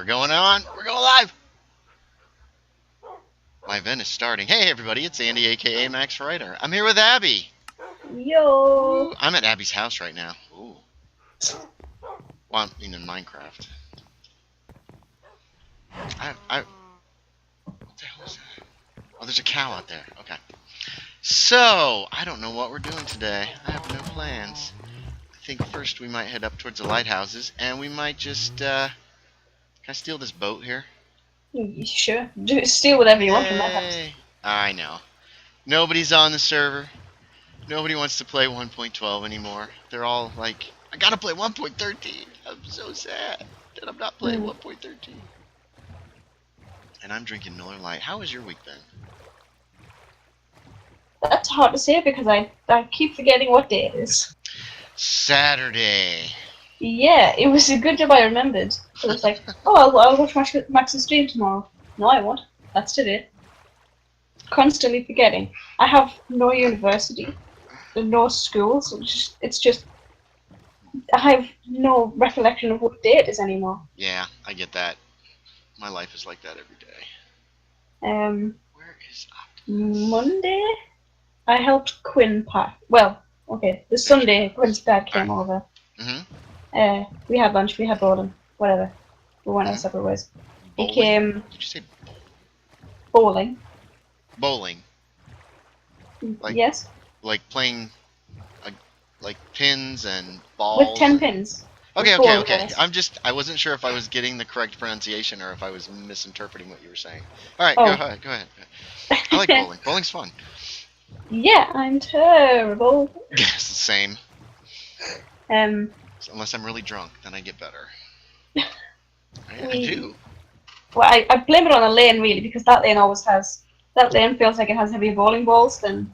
We're going on. We're going live. My event is starting. Hey, everybody. It's Andy, a.k.a. Max Writer. I'm here with Abby. Yo. Ooh, I'm at Abby's house right now. Ooh. Well, I'm in Minecraft. What the hell is that? Oh, there's a cow out there. Okay. So, I don't know what we're doing today. I have no plans. I think first we might head up towards the lighthouses, and we might just, can I steal this boat here? Sure. Steal whatever you want from that house. Yay. I know. Nobody's on the server. Nobody wants to play 1.12 anymore. They're all like, I gotta play 1.13. I'm so sad that I'm not playing 1.13. And I'm drinking Miller Lite. How has your week been? That's hard to say because I keep forgetting what day it is. Saturday. Yeah, it was a good job I remembered. So it's like, oh, I'll watch Max's stream tomorrow. No, I won't. That's today. Constantly forgetting. I have no university, no school, so it's just I have no recollection of what day it is anymore. Yeah, I get that. My life is like that every day. Where is Monday? I helped Quinn pack. Well, okay, the Sunday Quinn's dad came over. We had lunch, we had bowling, whatever. We went our separate ways. Bowling? He came. Did you say Bowling? Bowling. Like, yes. Like playing, like pins and balls. With 10 pins. Okay. I wasn't sure if I was getting the correct pronunciation or if I was misinterpreting what you were saying. All right, go ahead. I like bowling. Bowling's fun. Yeah, I'm terrible. Yes, same. So unless I'm really drunk, then I get better. I do. Well, I blame it on a lane really because that lane feels like it has heavier bowling balls than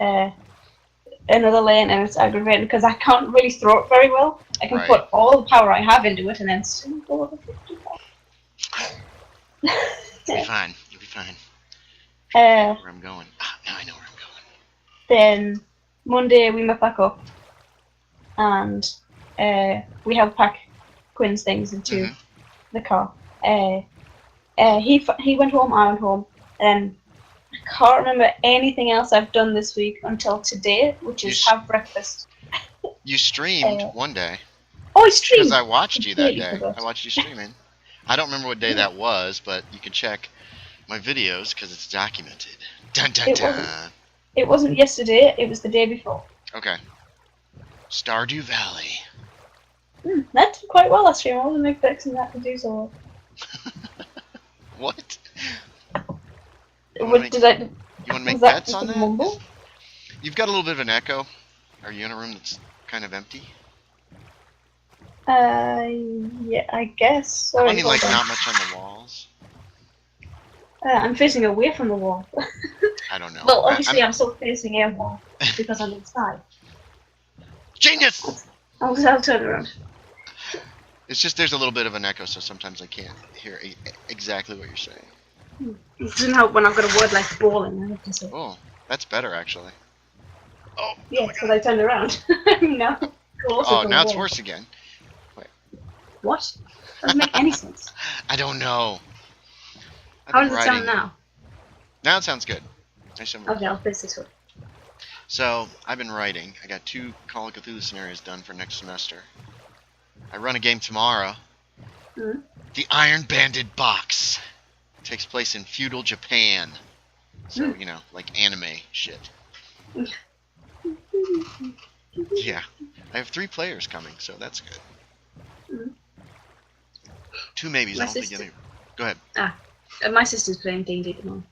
another lane, and it's aggravating because I can't really throw it very well. I can put all the power I have into it and then still go over 55. You'll be fine. You'll be fine. Where I'm going. Now I know where I'm going. Then Monday we met back up, and we helped pack Quinn's things into the car. He went home, I went home, and I can't remember anything else I've done this week until today, which is have breakfast. You streamed one day. Oh, I streamed! Because I watched you that day. I watched you streaming. I don't remember what day that was, but you can check my videos because it's documented. Dun dun dun! It wasn't yesterday, it was the day before. Okay. Stardew Valley. That did quite well last stream. I wasn't expecting that to do so well. What? You want to make bets on that? Mumble? You've got a little bit of an echo. Are you in a room that's kind of empty? Yeah, I guess. Sorry, I mean, like, not much on the walls? I'm facing away from the wall. I don't know. Well, obviously I'm still facing a wall because I'm inside. Genius! I'll turn around. It's just there's a little bit of an echo, so sometimes I can't hear exactly what you're saying. It doesn't help when I've got a word like bowling, I have to say. Oh, that's better, actually. Oh, yeah, because I turned around. No. Oh, now it's worse again. Wait. What? Doesn't make any sense. I don't know. How does it sound now? Now it sounds good. Okay, I'll face this way. So, I've been writing. I got 2 Call of Cthulhu scenarios done for next semester. I run a game tomorrow. The Iron Banded Box. It takes place in feudal Japan. So, you know, like anime shit. Yeah. I have 3 players coming, so that's good. 2 maybes, I don't think any... Go ahead. My sister's playing D&D tomorrow.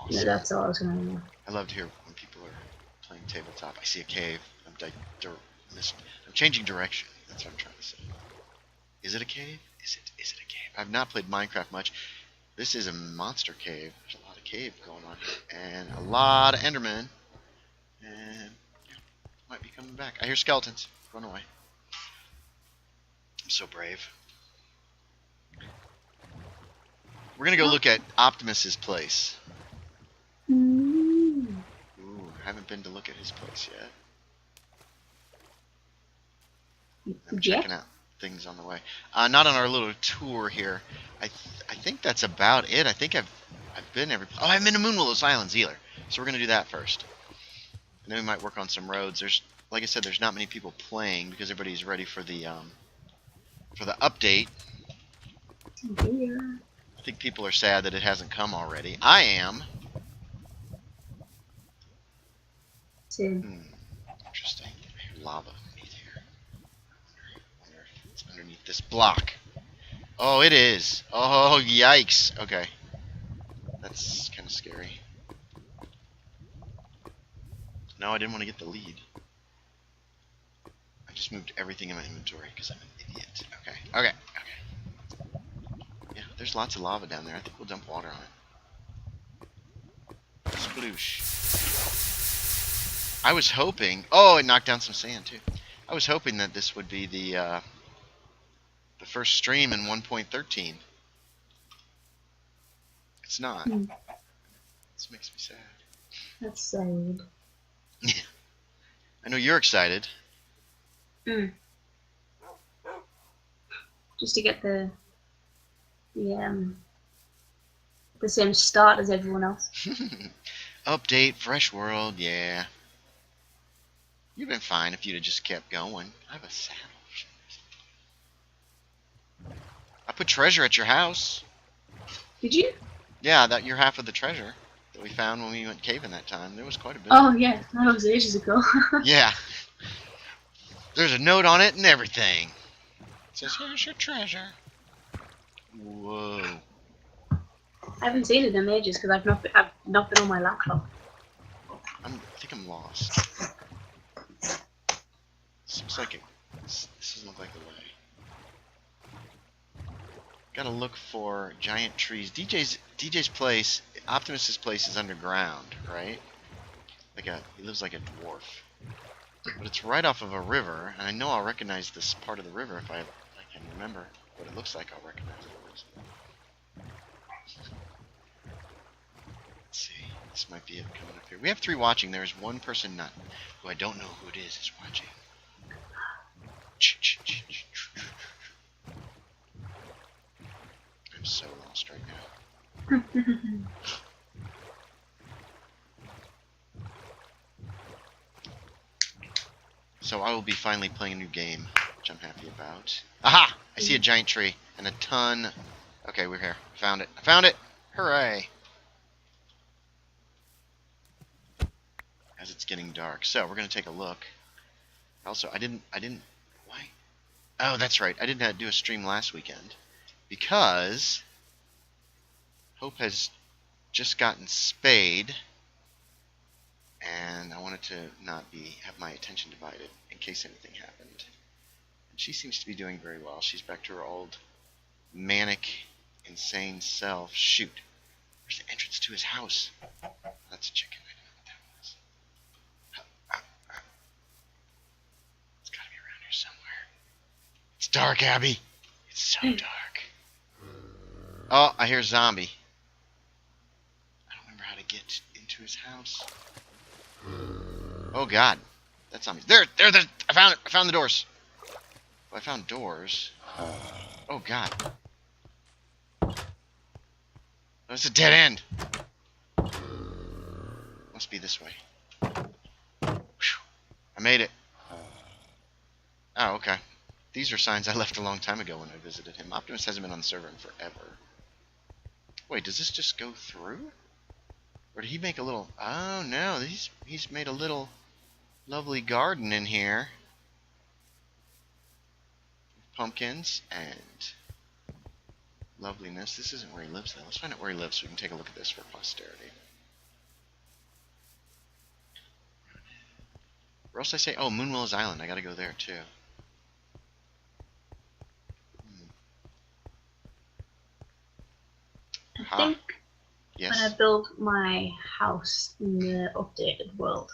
Awesome. No, that's all I was going to know. I love to hear when people are playing tabletop. I see a cave. I'm changing direction. That's what I'm trying to say. Is it a cave? Is it a cave? I've not played Minecraft much. This is a monster cave. There's a lot of cave going on here. And a lot of Endermen. And yeah, might be coming back. I hear skeletons. Run away. I'm so brave. We're going to go look at Optimus's place. Ooh, haven't been to look at his place yet. I'm checking out. things on the way. Not on our little tour here. I think that's about it. I think I've been every. Oh, I'm in the Moonwillows Islands either. So we're gonna do that first, and then we might work on some roads. There's, like I said, there's not many people playing because everybody's ready for the update. Yeah. I think people are sad that it hasn't come already. I am. Same. Interesting. Lava beneath here. I wonder if it's underneath this block. Oh, it is. Oh, yikes. Okay. That's kind of scary. No, I didn't want to get the lead. I just moved everything in my inventory because I'm an idiot. Okay. Okay. Okay. Yeah, there's lots of lava down there. I think we'll dump water on it. Sploosh. I was hoping... Oh, it knocked down some sand, too. I was hoping that this would be the first stream in 1.13. It's not. This makes me sad. That's sad. I know you're excited. Just to get the same start as everyone else. Update, fresh world, yeah. You've been fine if you'd have just kept going. I have a saddle. I put treasure at your house. Did you? Yeah, that you're half of the treasure that we found when we went caving that time. There was quite a bit. Oh yeah, that was ages ago. Yeah. There's a note on it and everything. It says, here's your treasure. Whoa. I haven't seen it in ages because I've not been on my laptop. I think I'm lost. This looks like this doesn't look like the way. Gotta look for giant trees. DJ's place, Optimus's place is underground, right? He lives like a dwarf. But it's right off of a river, and I know I'll recognize this part of the river if I can remember what it looks like. I'll recognize it. Let's see. This might be it coming up here. We have 3 watching. There is one person who I don't know who it is watching. I'm so lost right now. So I will be finally playing a new game, which I'm happy about. Aha! I see a giant tree and a ton. Okay, we're here. Found it. I found it! Hooray! As it's getting dark. So we're gonna take a look. Also, I didn't why? Oh, that's right. I didn't do a stream last weekend because Hope has just gotten spayed, and I wanted to not have my attention divided in case anything happened. And she seems to be doing very well. She's back to her old manic, insane self. Shoot. Where's the entrance to his house? That's a chicken. I don't know what that was. It's gotta be around here somewhere. It's dark, Abby. It's so dark. Oh, I hear a zombie. I don't remember how to get into his house. Oh God, that zombie. There! I found it. I found the doors. Well, I found doors. Oh God. That's a dead end. Must be this way. Whew. I made it. Oh, okay. These are signs I left a long time ago when I visited him. Optimus hasn't been on the server in forever. Wait, does this just go through? Or did he make a little... Oh, no. He's made a little lovely garden in here. Pumpkins and loveliness. This isn't where he lives, though. Let's find out where he lives so we can take a look at this for posterity. Where else did I say? Oh, Moonwillows Island. I gotta go there, too. I think yes. when I build my house in the updated world,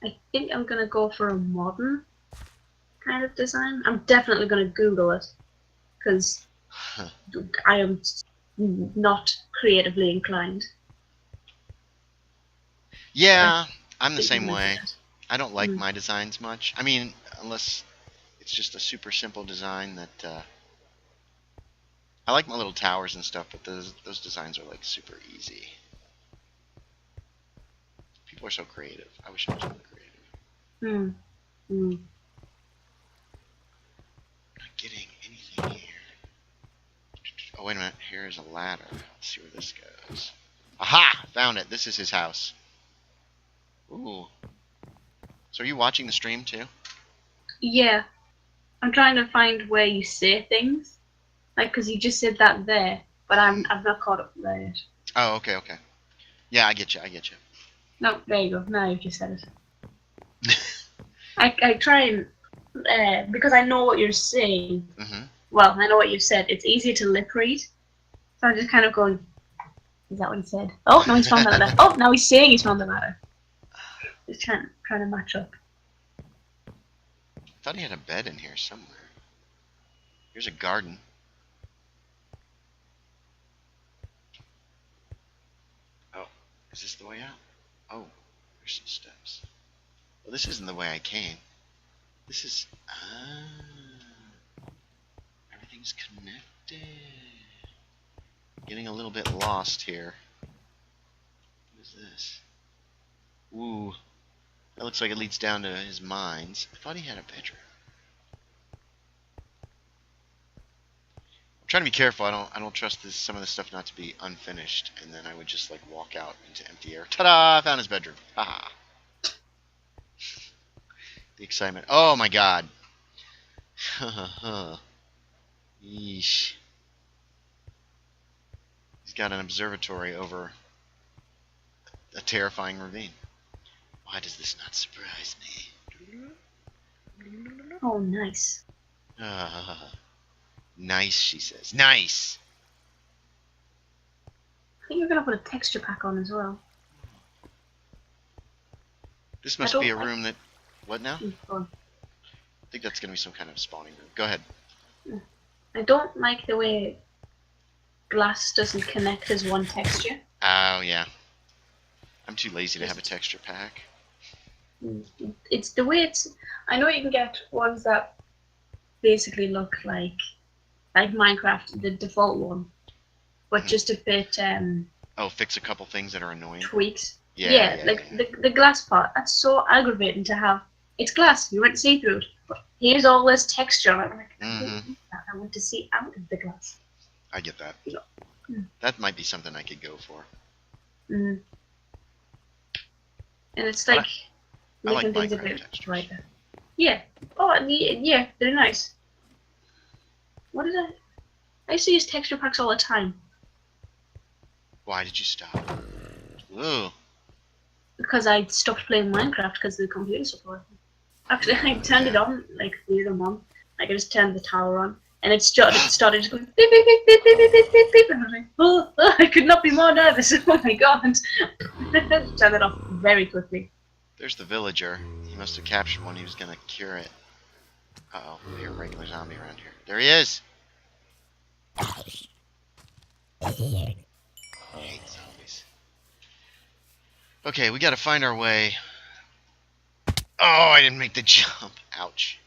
I think I'm going to go for a modern kind of design. I'm definitely going to Google it because I am not creatively inclined. Yeah, I'm the same way. I don't like my designs much. I mean, unless It's just a super simple design that I like my little towers and stuff, but those designs are like super easy. People are so creative. I wish I was more creative. Not getting anything here. Oh, wait a minute. Here's a ladder. Let's see where this goes. Aha! Found it. This is his house. Ooh. So are you watching the stream too? Yeah. I'm trying to find where you say things. Like, because you just said that there, but I've not caught up there yet. Oh, okay, okay. Yeah, I get you. I get you. No, there you go. Now you've just said it. I try and, because I know what you're saying. Well, I know what you said. It's easier to lip read. So I'm just kind of going, is that what he said? Oh, no, he's found the ladder. Oh, now he's saying he's found the ladder. Just trying to match up. I thought he had a bed in here somewhere. Here's a garden. Oh, is this the way out? Oh, there's some steps. Well, this isn't the way I came. This is... everything's connected. Getting a little bit lost here. What is this? Ooh. That looks like it leads down to his mines. I thought he had a bedroom. I'm trying to be careful. I don't trust some of this stuff not to be unfinished, and then I would just like walk out into empty air. Ta-da! I found his bedroom. Haha. The excitement. Oh my god. Yeesh. He's got an observatory over a terrifying ravine. Why does this not surprise me? Oh, nice. Nice, she says. Nice! I think you're going to put a texture pack on as well. This must be a room that... What now? I think that's going to be some kind of spawning room. Go ahead. I don't like the way glass doesn't connect as one texture. Oh, yeah. I'm too lazy to have a texture pack. It's the way it's... I know you can get ones that basically look like Minecraft, the default one, but just a bit... oh, fix a couple things that are annoying? Tweaks. Yeah, like the glass part. That's so aggravating to have. It's glass. You want to see through it. But here's all this texture. I'm like, I want to see out of the glass. I get that. That might be something I could go for. And it's like making like things a Minecraft bit textures. brighter. Yeah. Oh, yeah, they're nice. What is that? I used to use texture packs all the time. Why did you stop? Whoa. Because I stopped playing Minecraft because the computer support. Actually, I turned it on like the other month. Like I just turned the tower on, and it started just going beep beep beep beep beep beep beep beep beep, and I was like, oh, I could not be more nervous. Oh my god! Turned it off very quickly. There's the villager. He must have captured one. He was gonna cure it. Uh-oh, I hear a regular zombie around here. There he is! I hate zombies. Okay, we gotta find our way. Oh, I didn't make the jump. Ouch.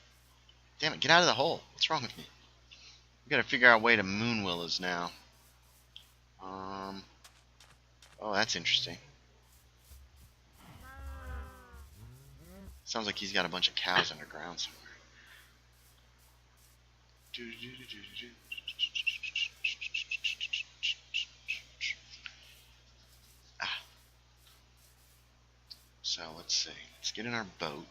Damn it, get out of the hole. What's wrong with me? We gotta figure out a way to Moon Willows now. Oh, that's interesting. Sounds like he's got a bunch of cows underground somewhere. Ah. So let's see. Let's get in our boat.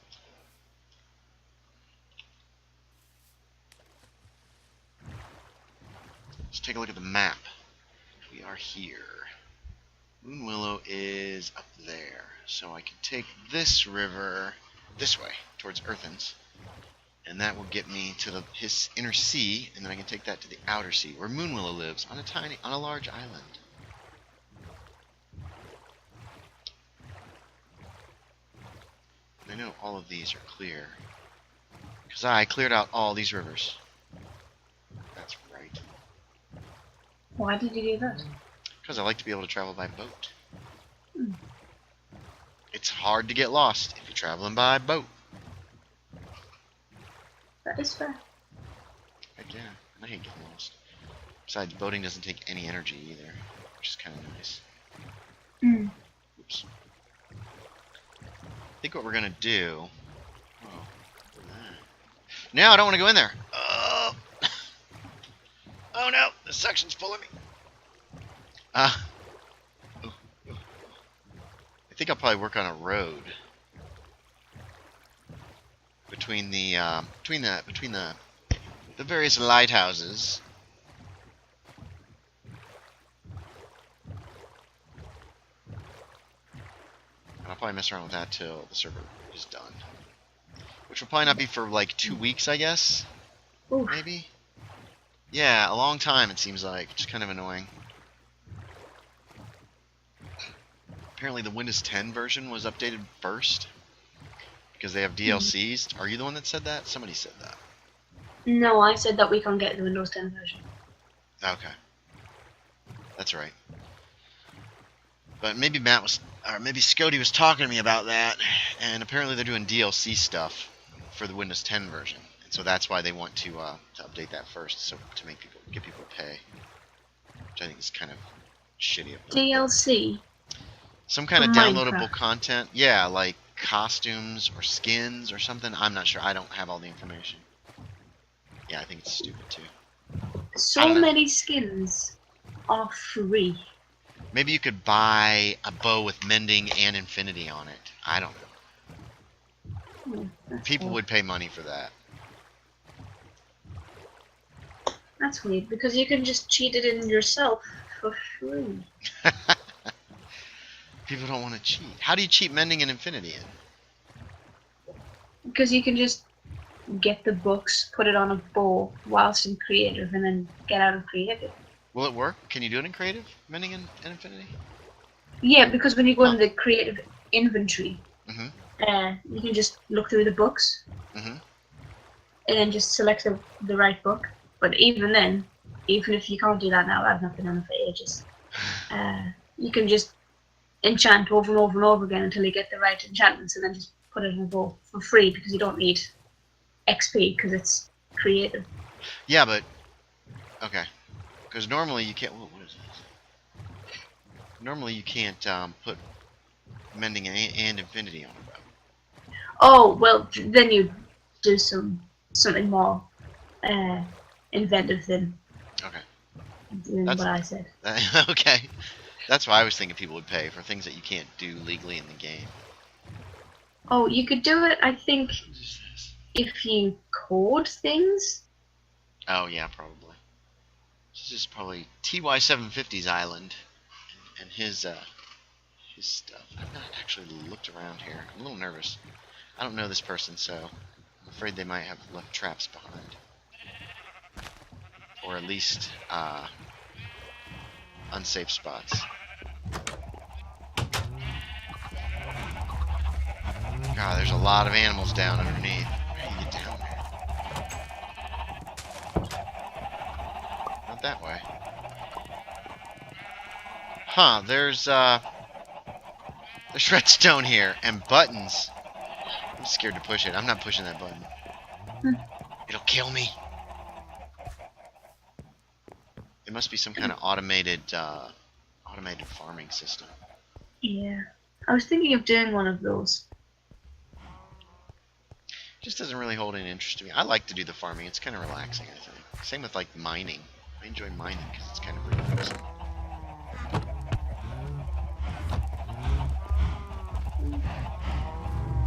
Let's take a look at the map. We are here. Moon Willow is up there. So I can take this river this way, towards Earthens. And that will get me to his inner sea, and then I can take that to the outer sea, where Moon Willow lives, on a large island. And I know all of these are clear, because I cleared out all these rivers. That's right. Why did you do that? Because I like to be able to travel by boat. It's hard to get lost if you're traveling by boat. That is fair. Heck yeah, and I hate getting lost. Besides, boating doesn't take any energy either, which is kind of nice. Mm. Oops. I think what we're gonna do. Oh, now I don't want to go in there. Oh, oh no, this suction's pulling me. I think I'll probably work on a road between the various lighthouses. And I'll probably mess around with that till the server is done. Which will probably not be for like 2 weeks, I guess. Oof. Maybe? Yeah, a long time it seems like, which is kind of annoying. Apparently the Windows 10 version was updated first. Because they have DLCs. Are you the one that said that? Somebody said that. No, I said that we can't get the Windows 10 version. Okay. That's right. But maybe Matt was, or maybe Scody was talking to me about that, and apparently they're doing DLC stuff for the Windows 10 version, and so that's why they want to update that first, so to get people to pay, which I think is kind of shitty of them. DLC. Some kind of For downloadable Minecraft. content, yeah, like costumes or skins or something. I'm not sure. I don't have all the information. Yeah, I think it's stupid too. So many skins are free. Maybe you could buy a bow with mending and infinity on it. I don't know. People would pay money for that. That's weird, because you can just cheat it in yourself for free. People don't want to cheat. How do you cheat mending and infinity in? Because you can just get the books, put it on a bow whilst in creative, and then get out of creative. Will it work? Can you do it in creative? Mending and infinity? Yeah, because when you go into the creative inventory, Mm-hmm. You can just look through the books, Mm-hmm. and then just select the right book. But even then, even if you can't do that now, I've not been on it for ages. You can just enchant over and over and over again until you get the right enchantments, and then just put it in a bow for free, because you don't need XP because it's creative. Yeah, but okay, because normally you can't. Whoa, what is this? Normally you can't put mending and infinity on a bow. Oh well, then you do something more inventive than That's what I said. okay. That's why I was thinking people would pay for things that you can't do legally in the game. Oh, you could do it, I think, if you code things. Oh yeah, probably. This is probably TY750's island and his stuff. I've not actually looked around here. I'm a little nervous. I don't know this person, so I'm afraid they might have left traps behind, or at least unsafe spots. God, there's a lot of animals down underneath. How do you get down there? Not that way. Huh, there's redstone here, and buttons. I'm scared to push it. I'm not pushing that button. It'll kill me. It must be some kind of automated farming system. Yeah. I was thinking of doing one of those. Just doesn't really hold any interest to me. I like to do the farming. It's kind of relaxing, I think. Same with like mining. I enjoy mining because it's kind of relaxing.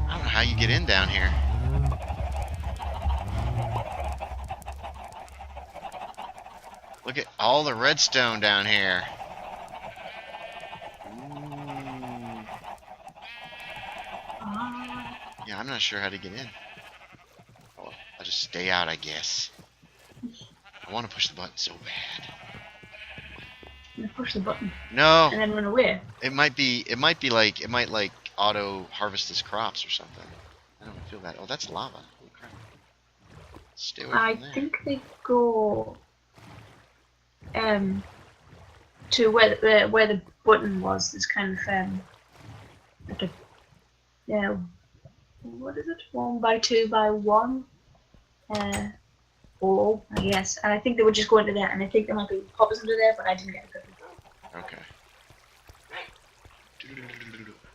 I don't know how you get in down here. Look at all the redstone down here. Ooh. Yeah, I'm not sure how to get in. Oh, I'll just stay out, I guess. I want to push the button so bad. You push the button. No. And then run away. It might like auto harvest his crops or something. I don't feel bad. Oh, that's lava. Holy crap. Stay away from there. I think they go to where the button was. There's kind of like a what is it? 1 by 2 by 1 Oh, yes. And I think they would just go into there, and I think there might be poppers under there, but I didn't get a cookie. Okay.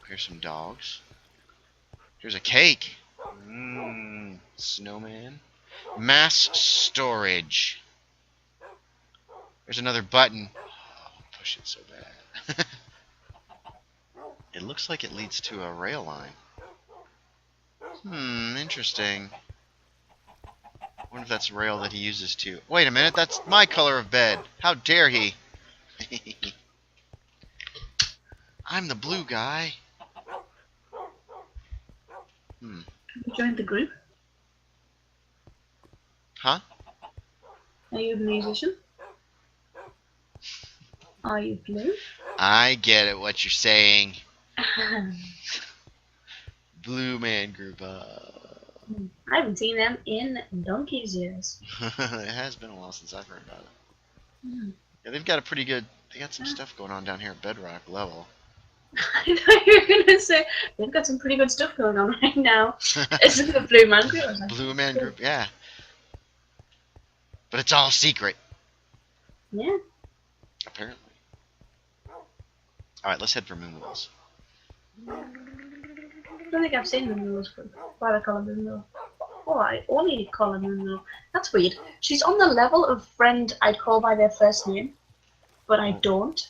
Here's some dogs. Here's a cake. Mmm. Snowman. Mass storage. There's another button. Oh, push it so bad. It looks like it leads to a rail line. Interesting. I wonder if that's a rail that he uses to... Wait a minute, that's my color of bed. How dare he? I'm the blue guy. You joined the group? Huh? Are you a musician? Are you blue? I get it, what you're saying. Blue man group. I haven't seen them in donkey's years. It has been a while since I've heard about it. Yeah, they've got a pretty good... They got some stuff going on down here at Bedrock level. I thought you were going to say, they've got some pretty good stuff going on right now. Isn't the Blue Man Group? Blue man group, yeah. But it's all secret. Yeah. Apparently. Alright, let's head for Moonwells. I don't think I've seen the Moonwells group. Why do I call her Moonwell? Oh, I only call her Moonwell. That's weird. She's on the level of friend I'd call by their first name, but I don't.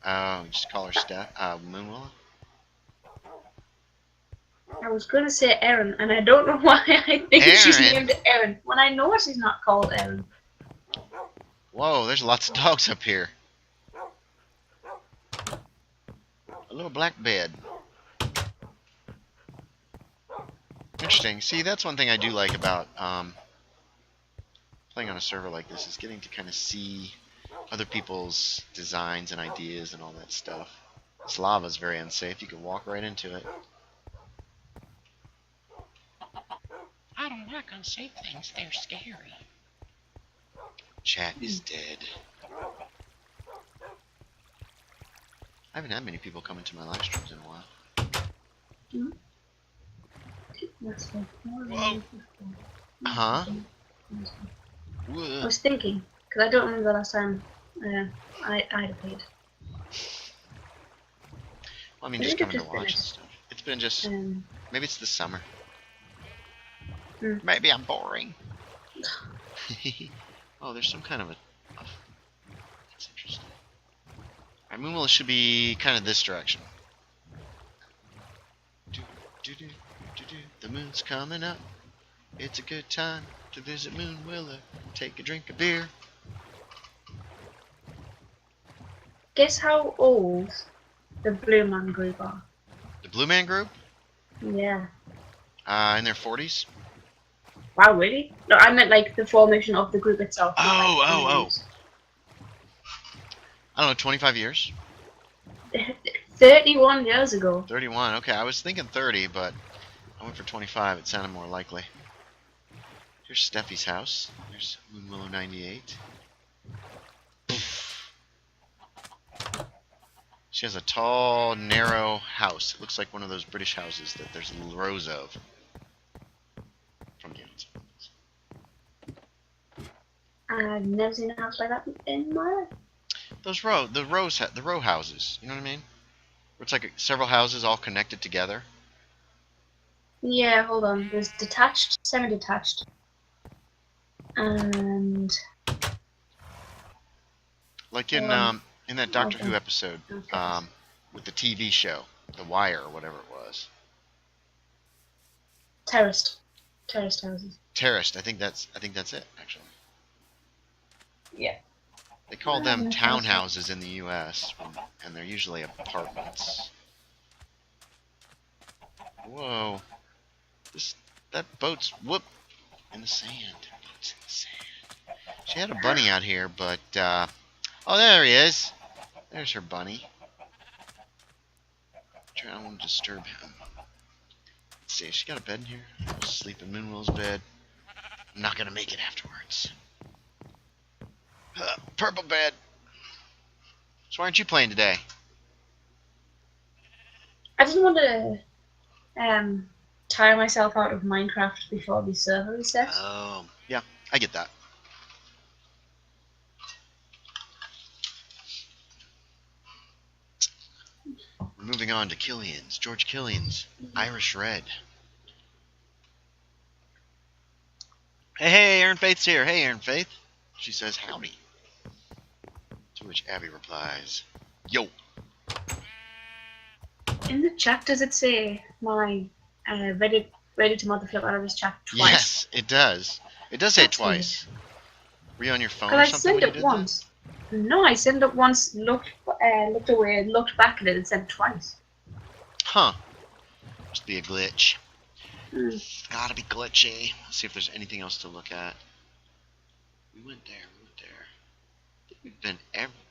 Oh, just call her Moonwell? I was going to say Erin, and I don't know why I think she's Erin? named Erin, when I know she's not called Erin. Whoa, there's lots of dogs up here. A little black bed. Interesting. See, that's one thing I do like about playing on a server like this, is getting to kind of see other people's designs and ideas and all that stuff. This lava's very unsafe. You can walk right into it. I don't like unsafe things. They're scary. Chat is dead. I haven't had many people come into my live streams in a while. Whoa. Huh? I was thinking, because I don't remember the last time I played. Well, I mean, just coming to watch and stuff. It's been just... maybe it's the summer. Maybe I'm boring. Oh, there's some kind of a... That's interesting. Alright, Moonwell should be kind of this direction. The moon's coming up. It's a good time to visit Moonwiller. Take a drink of beer. Guess how old the Blue Man Group are? The Blue Man Group? Yeah. In their 40s? Wow, really? No, I meant like the formation of the group itself. Oh. I don't know, 25 years? 31 years ago. 31, okay. I was thinking 30, but I went for 25. It sounded more likely. Here's Stephies House. There's Moonwillow 98. She has a tall, narrow house. It looks like one of those British houses that there's rows of. From the outside. I've never seen a house like that in my life. Those the row houses. You know what I mean? Where it's like several houses all connected together. Yeah, hold on. There's detached, semi-detached, and like in that Doctor Who episode, with the TV show, The Wire or whatever it was. terraced houses. Terraced. I think that's it actually. Yeah. They call them townhouses in the U.S. and they're usually apartments. Whoa. That boat's in the sand. Boat's in the sand. She had a bunny out here, but oh, there he is. There's her bunny. I don't want to disturb him. Let's see, she got a bed in here. I'll sleep in Moonwell's bed. I'm not gonna make it afterwards. Purple bed. So why aren't you playing today? I didn't want to tire myself out of Minecraft before the server reset. Oh, yeah, I get that. We're moving on to Killian's. George Killian's Irish Red. Hey, Aaron Faith's here. Hey, Aaron Faith. She says howdy. To which Abby replies, yo. In the chat, does it say my ready to motherflip out of this chat twice? Yes, it does. It does say it That's twice. Were you on your phone or Because I something sent when you it did once. No, I sent it once, looked away, looked back at it, and sent it twice. that? Huh. Must be a glitch. Hmm. Gotta be glitchy. Let's see if there's anything else to look at. We went there. I think we've been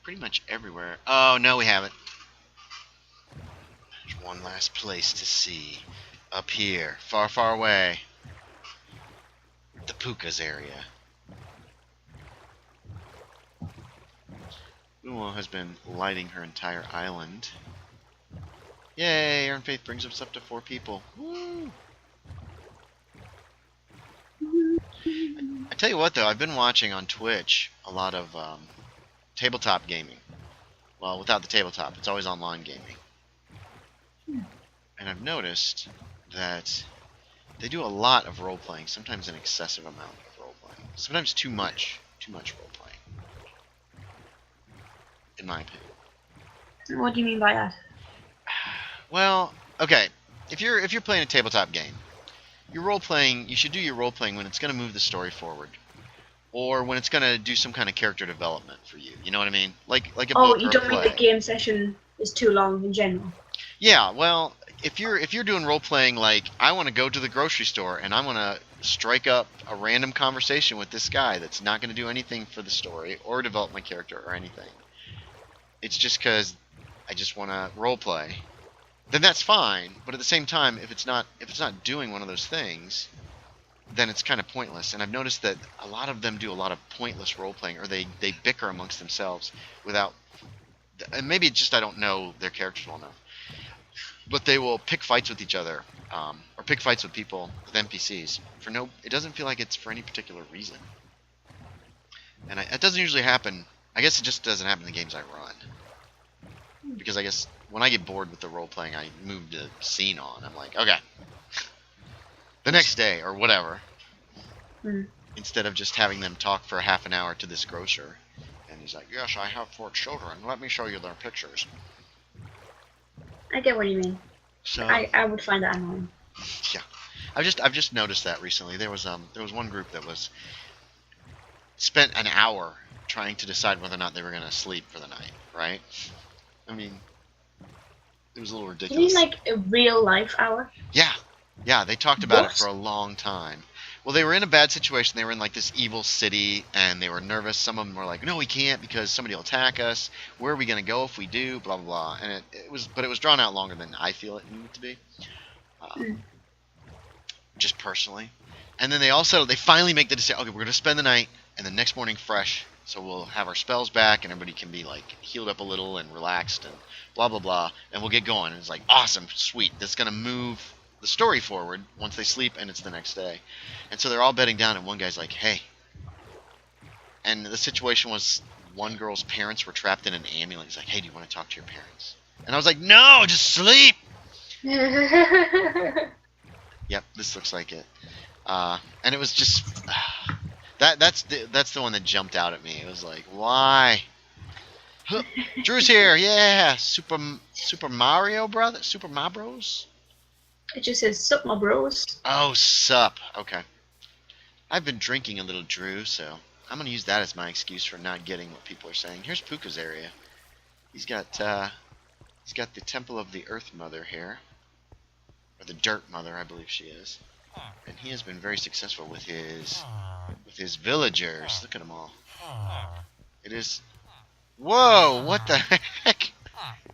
pretty much everywhere. Oh, no, we haven't. There's one last place to see. Up here, far, far away. The Pukas area. Luau has been lighting her entire island. Yay! Aaron Faith brings us up to 4 people. Woo! I tell you what, though, I've been watching on Twitch a lot of tabletop gaming. Well, without the tabletop, it's always online gaming. And I've noticed that they do a lot of role-playing, sometimes an excessive amount of role-playing. Sometimes too much role-playing. In my opinion. What do you mean by that? Well, okay. If you're playing a tabletop game, your role-playing, you should do your role-playing when it's going to move the story forward. Or when it's going to do some kind of character development for you. You know what I mean? Like a book you or a don't mean play. the game session is too long in general? Yeah, well, if you're doing role playing, like I want to go to the grocery store and I want to strike up a random conversation with this guy that's not going to do anything for the story or develop my character or anything. It's just because I just want to role play. Then that's fine. But at the same time, if it's not doing one of those things, then it's kind of pointless. And I've noticed that a lot of them do a lot of pointless role playing, or they bicker amongst themselves without. And maybe it's just I don't know their characters well enough. But they will pick fights with each other, or pick fights with people, with NPCs, for no. It doesn't feel like it's for any particular reason. And it doesn't usually happen. I guess it just doesn't happen in the games I run. Because I guess when I get bored with the role playing, I move the scene on. I'm like, okay, the next day or whatever. Instead of just having them talk for half an hour to this grocer, and he's like, "Yes, I have 4 children. Let me show you their pictures." I get what you mean. So I would find that annoying. yeah, I've just noticed that recently. There was one group that was spent an hour trying to decide whether or not they were going to sleep for the night. Right? I mean, it was a little You ridiculous. mean like a real life hour? Yeah, they talked about it What? for a long time. Well, they were in a bad situation. They were in like this evil city, and they were nervous. Some of them were like, "No, we can't because somebody will attack us. Where are we going to go if we do?" Blah blah blah. And it was drawn out longer than I feel it needed to be, just personally. And then they finally make the decision. Okay, we're going to spend the night, and the next morning fresh. So we'll have our spells back, and everybody can be like healed up a little and relaxed, and blah blah blah. And we'll get going. And it's like awesome, sweet. That's going to move the story forward once they sleep, and it's the next day. And so they're all bedding down, and one guy's like, "Hey." And the situation was one girl's parents were trapped in an ambulance. He's like, "Hey, do you want to talk to your parents?" And I was like, "No, just sleep." Yep, this looks like it. And it was just that's the one that jumped out at me. It was like, why? Huh, Drew's here, yeah. Super Mario brother, Super Mario Bros. It just says, "Sup, my bros." Oh, sup. Okay. I've been drinking a little, Drew, so I'm gonna use that as my excuse for not getting what people are saying. Here's Puka's area. He's got the Temple of the Earth Mother here, or the Dirt Mother, I believe she is, and he has been very successful with his villagers. Look at them all. It is. Whoa! What the heck?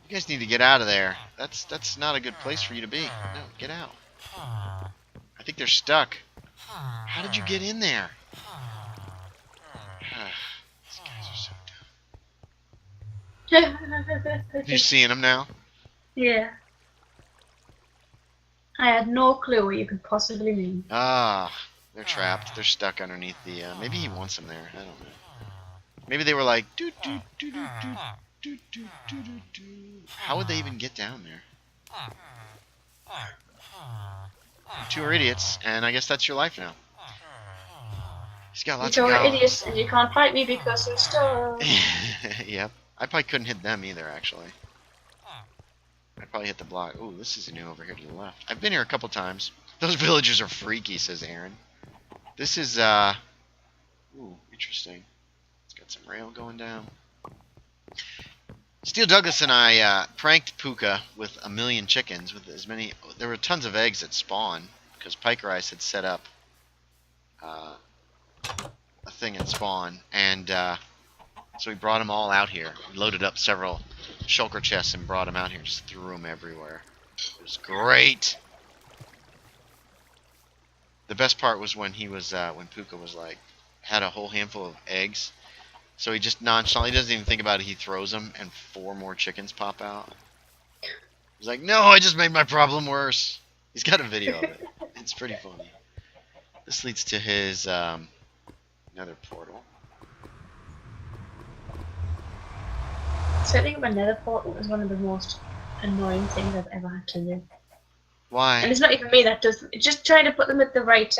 You guys need to get out of there. That's not a good place for you to be. No, get out. I think they're stuck. How did you get in there? These guys are so dumb. You seeing them now? Yeah. I had no clue what you could possibly mean. Ah, they're trapped. They're stuck underneath the. Maybe he wants them there. I don't know. Maybe they were like. Doo, doo, doo, doo, doo, doo, doo, doo, doo, doo. How would they even get down there? You two are idiots, and I guess that's your life now. He's got You lots two of are gold. idiots and you can't fight me because you're stuck. Yep. I probably couldn't hit them either, actually. I'd probably hit the block. Ooh, this is new over here to the left. I've been here a couple times. Those villagers are freaky, says Aaron. This is, ooh, interesting. It's got some rail going down. Steel Douglas and I pranked Puka with 1,000,000 chickens. With as many, there were tons of eggs at spawn because Piker Ice had set up a thing at spawn, and so we brought them all out here. We loaded up several shulker chests and brought them out here. Just threw them everywhere. It was great. The best part was when he was when Puka was like had a whole handful of eggs. So he just nonchalantly doesn't even think about it. He throws them, and 4 more chickens pop out. He's like, "No, I just made my problem worse." He's got a video of it. It's pretty funny. This leads to his another portal. Setting up a nether portal is one of the most annoying things I've ever had to do. Why? And it's not even me that does it. Just trying to put them at the right,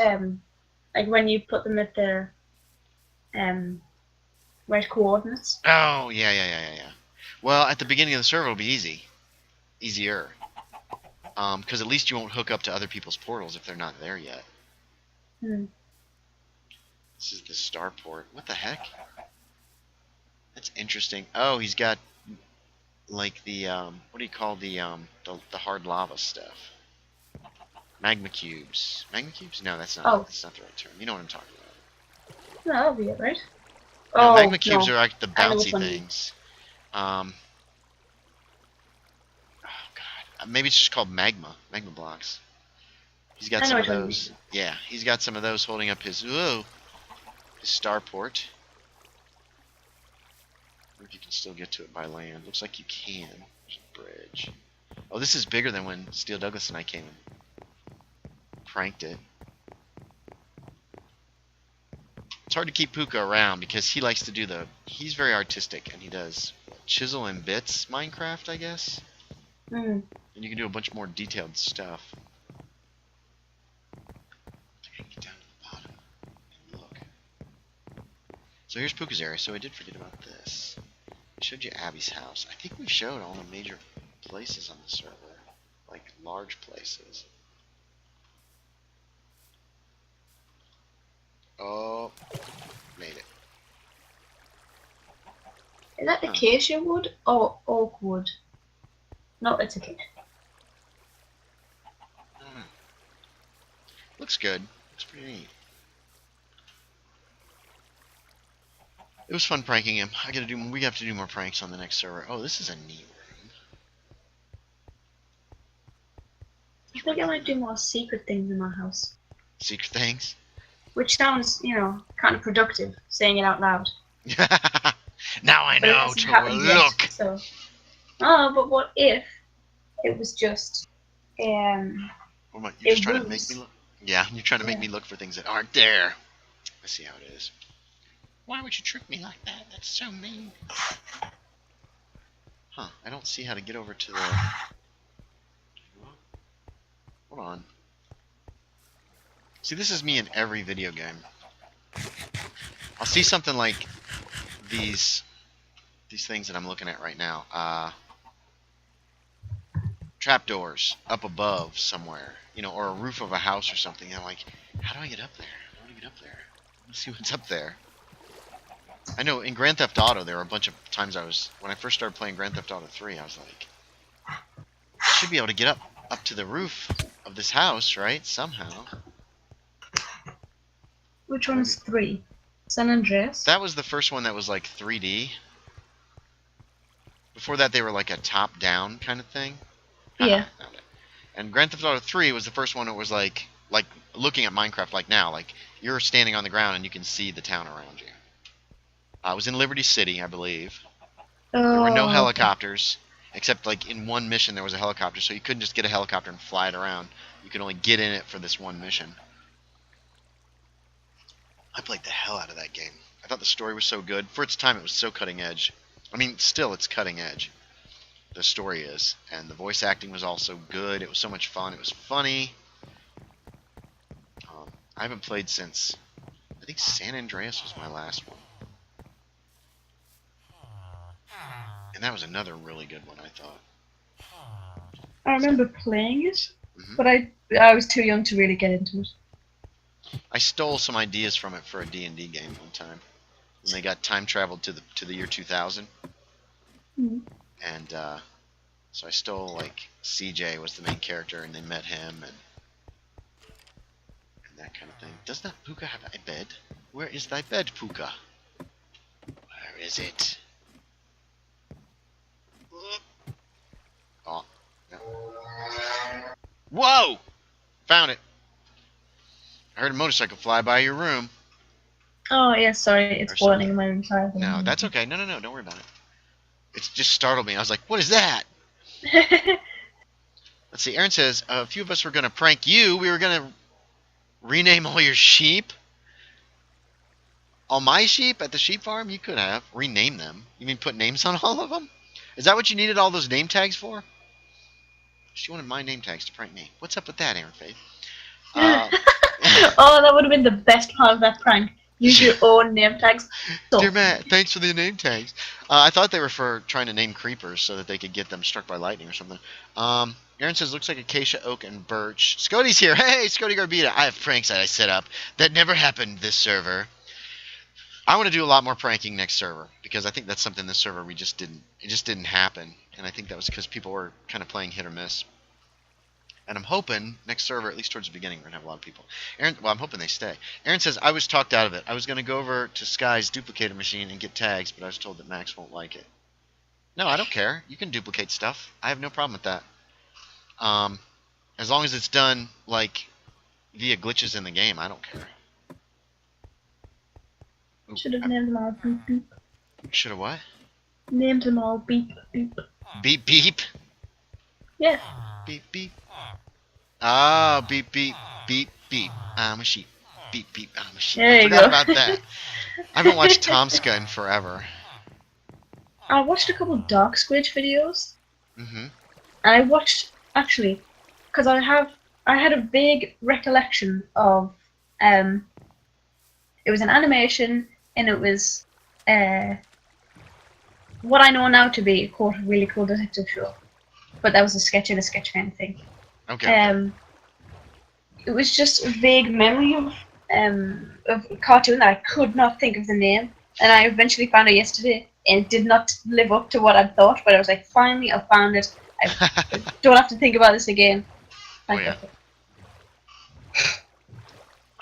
like when you put them at the right coordinates. Oh, yeah. Well, at the beginning of the server, it'll be easy. Easier. Because at least you won't hook up to other people's portals if they're not there yet. Hmm. This is the starport. What the heck? That's interesting. Oh, he's got, like, the, what do you call the hard lava stuff? Magma cubes. Magma cubes? No, that's not the right term. You know what I'm talking about. No, that'll be it, right? No, Oh, magma cubes no. are like the I know which bouncy one you mean. things. Oh god, maybe it's just called magma blocks. He's got I know some of which one you those. Yeah, he's got some of those holding up his his starport. I wonder if you can still get to it by land. Looks like you can. There's a bridge. Oh, this is bigger than when Steel Douglas and I came and pranked it. It's hard to keep Puka around because he likes to do he's very artistic, and he does chisel and bits Minecraft, I guess. Hmm. And you can do a bunch more detailed stuff. I can get down to the bottom and look. So here's Puka's area, so I did forget about this. I showed you Abby's house. I think we showed all the major places on the server. Like, large places. Oh, made it. Is that acacia wood or oak wood? No, it's acacia. I don't know. Looks good. Looks pretty neat. It was fun pranking him. We have to do more pranks on the next server. Oh, this is a neat room. I think I might do more secret things in my house. Secret things? Which sounds, kind of productive, saying it out loud. Now I But it know hasn't to happened yet, look. so. Oh, but what if it was just, You're just trying to make ruse. me look. Yeah, you're trying to make me look for things that aren't there. I see how it is. Why would you trick me like that? That's so mean. Huh, I don't see how to get over to the... Hold on. See, this is me in every video game. I'll see something like these things that I'm looking at right now. Trapdoors up above somewhere, or a roof of a house or something. And I'm like, how do I get up there? I want to get up there. Let's see what's up there. I know in Grand Theft Auto there were a bunch of times when I first started playing Grand Theft Auto 3, I was like, I should be able to get up to the roof of this house, right? Somehow. Which one's 3? San Andreas? That was the first one that was like 3D. Before that they were like a top-down kind of thing. Yeah. Found it. And Grand Theft Auto 3 was the first one that was like looking at Minecraft like now. Like, you're standing on the ground and you can see the town around you. I was in Liberty City, I believe. There were no helicopters. Except like in one mission there was a helicopter, so you couldn't just get a helicopter and fly it around. You could only get in it for this one mission. I played the hell out of that game. I thought the story was so good. For its time, it was so cutting edge. I mean, still, it's cutting edge. The story is. And the voice acting was also good. It was so much fun. It was funny. I haven't played since, I think San Andreas was my last one. And that was another really good one, I thought. I remember playing it, Mm-hmm. but I was too young to really get into it. I stole some ideas from it for a D&D game one time. When they got time traveled to the year 2000. Mm-hmm. And so I stole, like, CJ was the main character, and they met him, and that kind of thing. Does not Puka have a bed? Where is thy bed, Puka? Where is it? Oh, no. Whoa! Found it. I heard a motorcycle fly by your room. Oh, yeah, sorry, it's Or boiling something. in my room. Sorry. No, that's okay. No, don't worry about it. It just startled me. I was like, what is that? Let's see. Aaron says, a few of us were going to prank you. We were going to rename all your sheep. All my sheep at the sheep farm? You could have. Rename them. You mean put names on all of them? Is that what you needed all those name tags for? She wanted my name tags to prank me. What's up with that, Aaron Faith? Oh, that would have been the best part of that prank. Use your own name tags. So, Dear Matt, thanks for the name tags. I thought they were for trying to name creepers so that they could get them struck by lightning or something. Aaron says, looks like acacia, oak, and birch. Scotty's here. Hey, Scotty Garbita. I have pranks that I set up that never happened this server. I want to do a lot more pranking next server because I think that's something this server it just didn't happen. And I think that was because people were kind of playing hit or miss. And I'm hoping next server, at least towards the beginning, we're going to have a lot of people. Aaron, well, I'm hoping they stay. Aaron says, I was talked out of it. I was going to go over to Sky's duplicator machine and get tags, but I was told that Max won't like it. No, I don't care. You can duplicate stuff. I have no problem with that. As long as it's done, like, via glitches in the game, I don't care. Ooh, should have named them all Beep Beep. Should have what? Named them all Beep Beep. Beep, beep. Yeah. Beep, beep. Oh, beep, beep, beep, beep. I'm a sheep. Beep, beep, I'm a sheep. There I you forgot go. about that. I haven't watched Tomska in forever. I watched a couple of Darksquidge videos. Mm-hmm. And I watched, actually, because I had a vague recollection of, it was an animation, and it was, what I know now to be a really cool detective show. But that was a sketch in a sketch kind of thing. Okay. It was just a vague memory of a cartoon that I could not think of the name, and I eventually found it yesterday, and it did not live up to what I thought. But I was like, finally, I found it. I don't have to think about this again. Oh, yeah.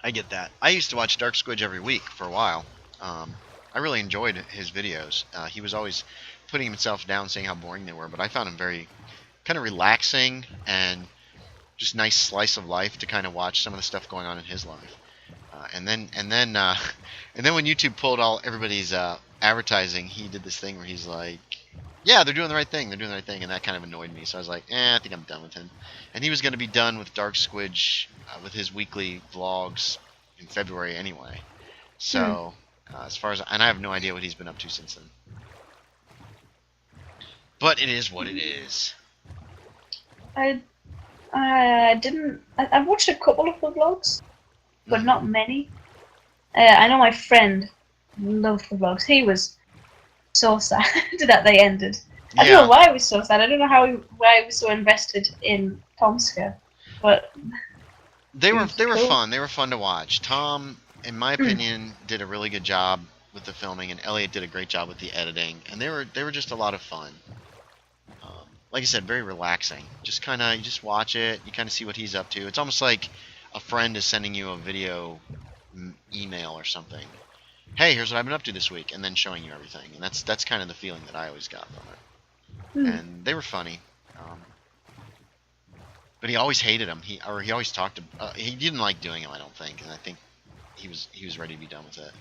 I get that. I used to watch Darksquidge every week for a while. I really enjoyed his videos. He was always putting himself down, saying how boring they were, but I found him very kind of relaxing and just nice slice of life to kind of watch some of the stuff going on in his life. And then when YouTube pulled everybody's advertising, he did this thing where he's like, yeah, they're doing the right thing, and that kind of annoyed me. So I was like, I think I'm done with him. And he was going to be done with Darksquidge with his weekly vlogs in February anyway. So as far as, and I have no idea what he's been up to since then. But it is what it is. I watched a couple of the vlogs, but not many. I know my friend loved the vlogs. He was so sad that they ended. I don't know why I was so sad. I don't know why I was so invested in Tomska, but they were fun. They were fun to watch. Tom, in my opinion, did a really good job with the filming, and Elliot did a great job with the editing, and they were just a lot of fun. Like I said, very relaxing. Just kind of, you just watch it, you kind of see what he's up to. It's almost like a friend is sending you a video email or something. Hey, here's what I've been up to this week, and then showing you everything. And that's kind of the feeling that I always got from it. And they were funny. But he always hated them. He always talked to. He didn't like doing them, I don't think. And I think he was ready to be done with it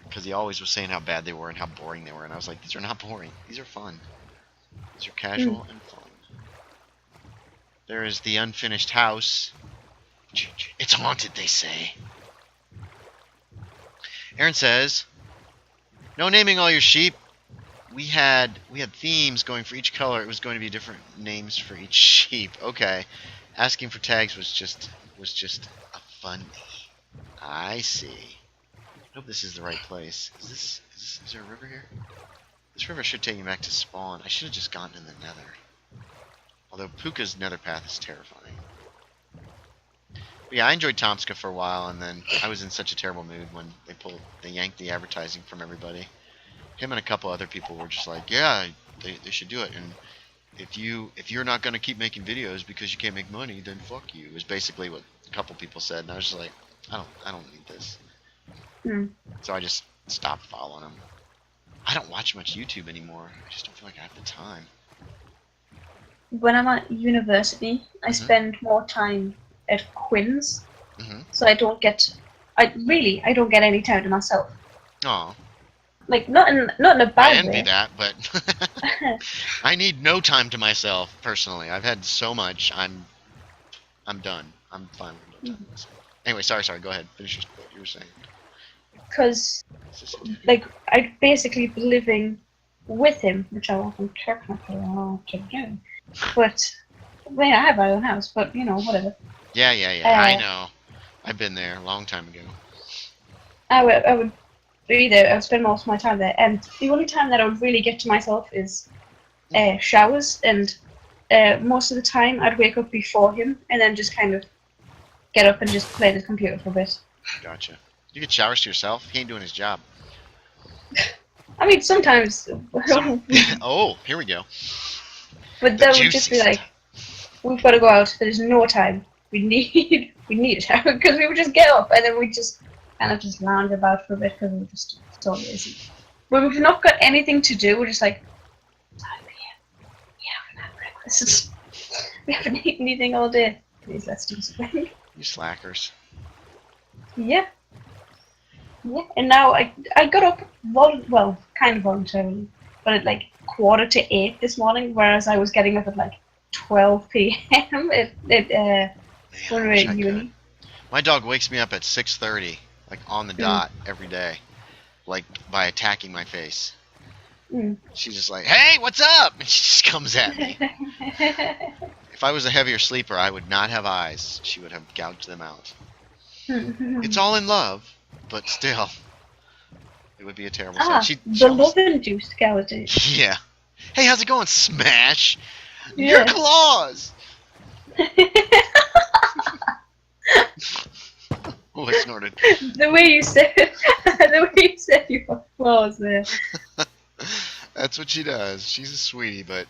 because he always was saying how bad they were and how boring they were. And I was like, these are not boring. These are fun. These are casual and fun. There is the unfinished house. It's haunted, they say. Aaron says, no naming all your sheep. We had themes going for each color. It was going to be different names for each sheep. Okay. Asking for tags was just a funny. I see. I hope this is the right place. Is there a river here? This river should take me back to spawn. I should have just gone in the nether. Although Puka's nether path is terrifying. But yeah, I enjoyed Tomska for a while, and then I was in such a terrible mood when they yanked the advertising from everybody. Him and a couple other people were just like, yeah, they should do it. And if you're not gonna keep making videos because you can't make money, then fuck you. Is basically what a couple people said, and I was just like, I don't need this. So I just stopped following them. I don't watch much YouTube anymore. I just don't feel like I have the time. When I'm at university, I spend more time at Quinn's, so I don't get any time to myself. Aw. Like not in a bad way. I envy that, but I need no time to myself personally. I've had so much. I'm done. I'm fine with no time to myself. Anyway, sorry. Go ahead. Finish what you were saying. Because, like, I'd basically be living with him, which I wasn't technically allowed to do. But, well, yeah, I have my own house, but, you know, whatever. Yeah. I know. I've been there a long time ago. I would be there. I would spend most of my time there. And the only time that I would really get to myself is showers. And most of the time, I'd wake up before him and then just kind of get up and just play the computer for a bit. Gotcha. You get showers to yourself? He ain't doing his job. I mean, sometimes. Oh, here we go. But that would just be like, we've got to go out. There's no time. We need a shower, because we would just get up and then we just kind of just lounge about for a bit because we're just so lazy. When we've not got anything to do, we're just like, 5 p.m. We haven't had breakfast. We haven't eaten anything all day. Please, let's do something. You slackers. Yeah. Yeah, and now I got up, kind of voluntarily, but at like 7:45 this morning, whereas I was getting up at like 12 p.m. when we were at uni. My dog wakes me up at 6:30, like on the dot every day, like by attacking my face. She's just like, "Hey, what's up?" And she just comes at me. If I was a heavier sleeper, I would not have eyes. She would have gouged them out. It's all in love, but still, it would be a terrible sight. The love-induced gouting. Yeah. Hey, how's it going, Smash? Yeah. Your claws! Oh, I snorted. The way you said your claws there. That's what she does. She's a sweetie, but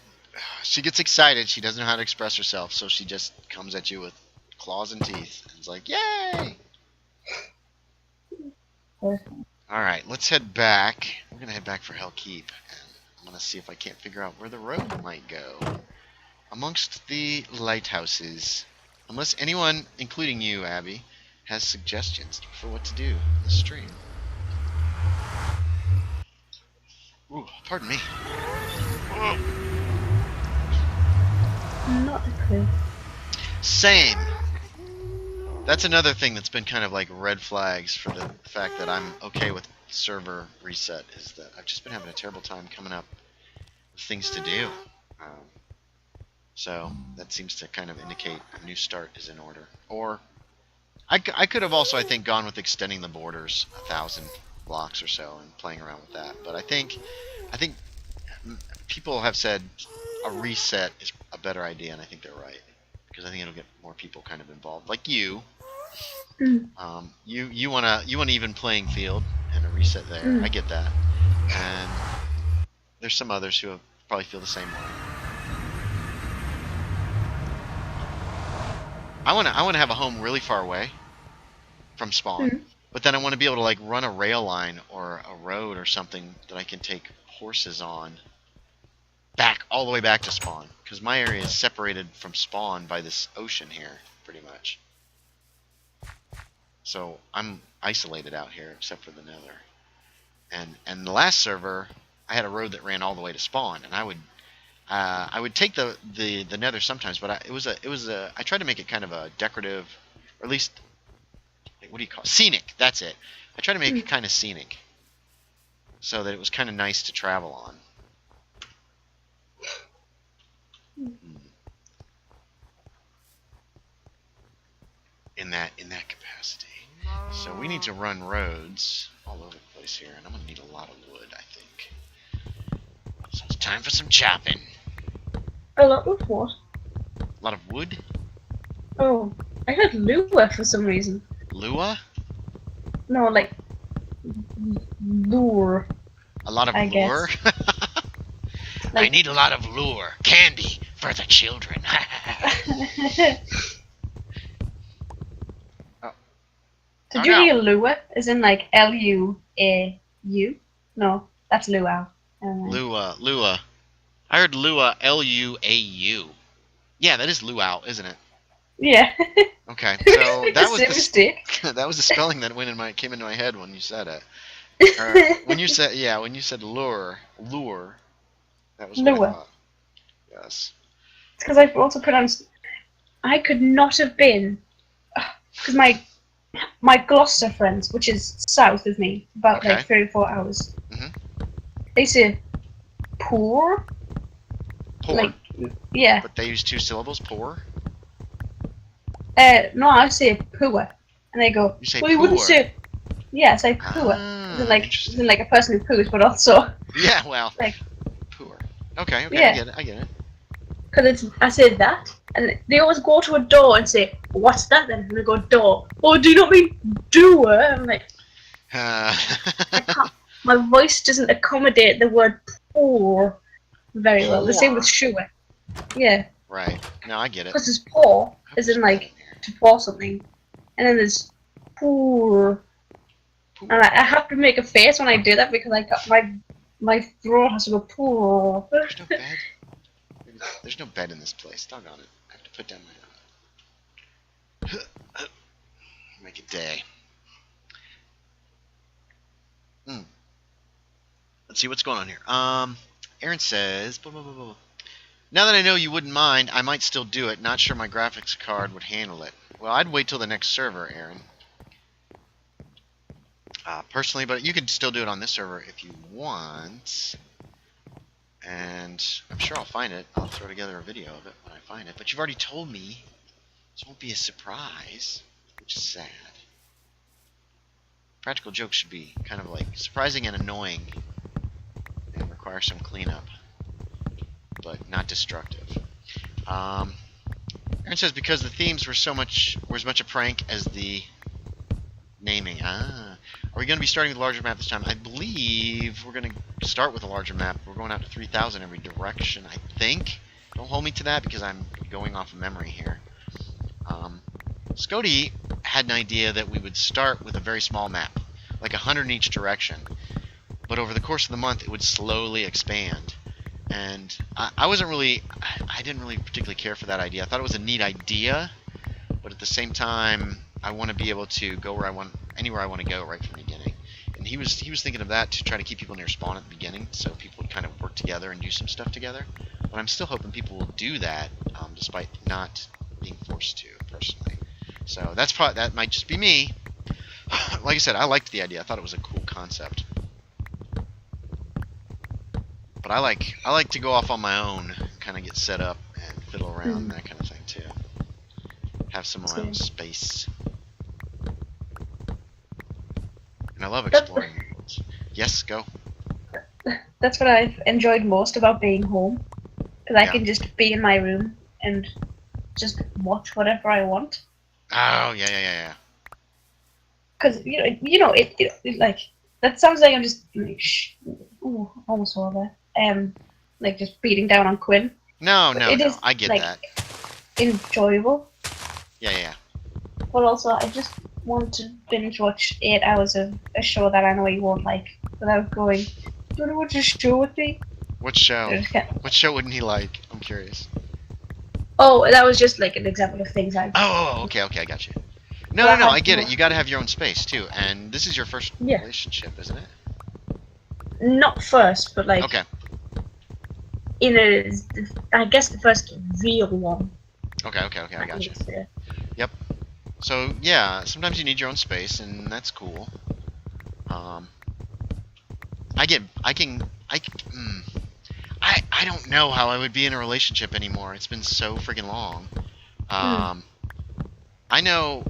she gets excited. She doesn't know how to express herself, so she just comes at you with claws and teeth. And it's like, yay! Alright, let's head back. We're going to head back for Hell Keep. And I'm going to see if I can't figure out where the road might go. Amongst the lighthouses. Unless anyone, including you, Abby, has suggestions for what to do in the stream. Ooh, pardon me. Whoa. Not a clue. Same. That's another thing that's been kind of like red flags for the fact that I'm okay with server reset, is that I've just been having a terrible time coming up with things to do. So that seems to kind of indicate a new start is in order. Or I could have also, I think, gone with extending the borders 1,000 blocks or so and playing around with that. But I think people have said a reset is a better idea, and I think they're right. Because I think it'll get more people kind of involved, like you. You want an even playing field and a reset there. I get that, and there's some others who probably feel the same way. I want to have a home really far away from spawn, but then I want to be able to like run a rail line or a road or something that I can take horses on all the way back to spawn, because my area is separated from spawn by this ocean here, pretty much. So I'm isolated out here, except for the nether. And the last server, I had a road that ran all the way to spawn, and I would I would take the nether sometimes, but I tried to make it kind of a decorative, or at least, what do you call it? Scenic. That's it. I tried to make it kind of scenic, so that it was kind of nice to travel on. In that capacity. So we need to run roads all over the place here, and I'm gonna need a lot of wood, I think. So it's time for some chopping. A lot of what? A lot of wood? Oh, I heard lure for some reason. Lua? No, like lure. A lot of I lure? I Like- need a lot of lure. Candy for the children. Did you hear lure? As in like L-U-A-U? No, that's luau. Lua. I heard Lua, L-U-A-U. Yeah, that is luau, isn't it? Yeah. Okay, so that was Same mistake. that was the spelling that came into my head when you said it. Or when you said lure, that was what I Lure. thought. Yes. It's because I've also pronounced. I could not have been, because my Gloucester friends, which is south of me, about like 3 or 4 hours. Mhm. They say poor. Poor. Like, yeah. But they use 2 syllables. Poor. No, I say poor, and they go. You say well, you wouldn't poor. say. Yeah, I say poor. Ah, As in like a person who poos, but also Yeah. Well. like. Poor. Okay. Yeah. I get it. Because I say that, and they always go to a door and say, "What's that then?" And they go, "Door." Oh, do you not mean doer? I'm like, I can't. My voice doesn't accommodate the word poor very well. The same with sure. Yeah, Right. No, I get it. because there's pour, as in like to pour something, and then there's poor. And I have to make a face when I do that because I got my throat has to go poor. There's no bed. There's no bed in this place. Doggone it. I have to put down my. Make it day. Let's see what's going on here. Aaron says, blah, blah, blah, blah. Now that I know you wouldn't mind, I might still do it. Not sure my graphics card would handle it. Well, I'd wait till the next server, Aaron. Personally, but you could still do it on this server if you want. And I'm sure I'll find it. I'll throw together a video of it when I find it. But you've already told me, so it won't be a surprise, which is sad. Practical jokes should be kind of like surprising and annoying and require some cleanup, but not destructive. Aaron says because the themes were as much a prank as the naming. Are we going to be starting with a larger map this time? I believe we're going to start with a larger map. We're going out to 3,000 every direction, I think. Don't hold me to that because I'm going off of memory here. Scody had an idea that we would start with a very small map, like 100 in each direction. But over the course of the month, it would slowly expand. And I didn't really particularly care for that idea. I thought it was a neat idea, but at the same time, I want to be able to go anywhere I want to go right from the beginning. And he was thinking of that to try to keep people near spawn at the beginning, so people would kind of work together and do some stuff together. But I'm still hoping people will do that, despite not being forced to, personally. So that might just be me. Like I said, I liked the idea. I thought it was a cool concept. But I like to go off on my own, kind of get set up and fiddle around, that kind of thing too. Have some of my own space. And I love exploring worlds. Yes, go. That's what I've enjoyed most about being home, because I can just be in my room and just watch whatever I want. Oh yeah. Because it like that sounds like I'm just like ooh, almost all there. Like just beating down on Quinn. No, It is, I get like, that. Enjoyable. Yeah. But also, I just want to binge watch 8 hours of a show that I know you won't like without going, do you want to watch a show with me? What show? What show wouldn't he like? I'm curious. Oh, that was just like an example of things I. Oh, okay, I got you. No, I get it. You got to have your own space too, and this is your first relationship, isn't it? Not first, but like. Okay. I guess the first real one. Okay, I got you. Yeah. Yep. So yeah, sometimes you need your own space, and that's cool. I don't know how I would be in a relationship anymore. It's been so freaking long. I know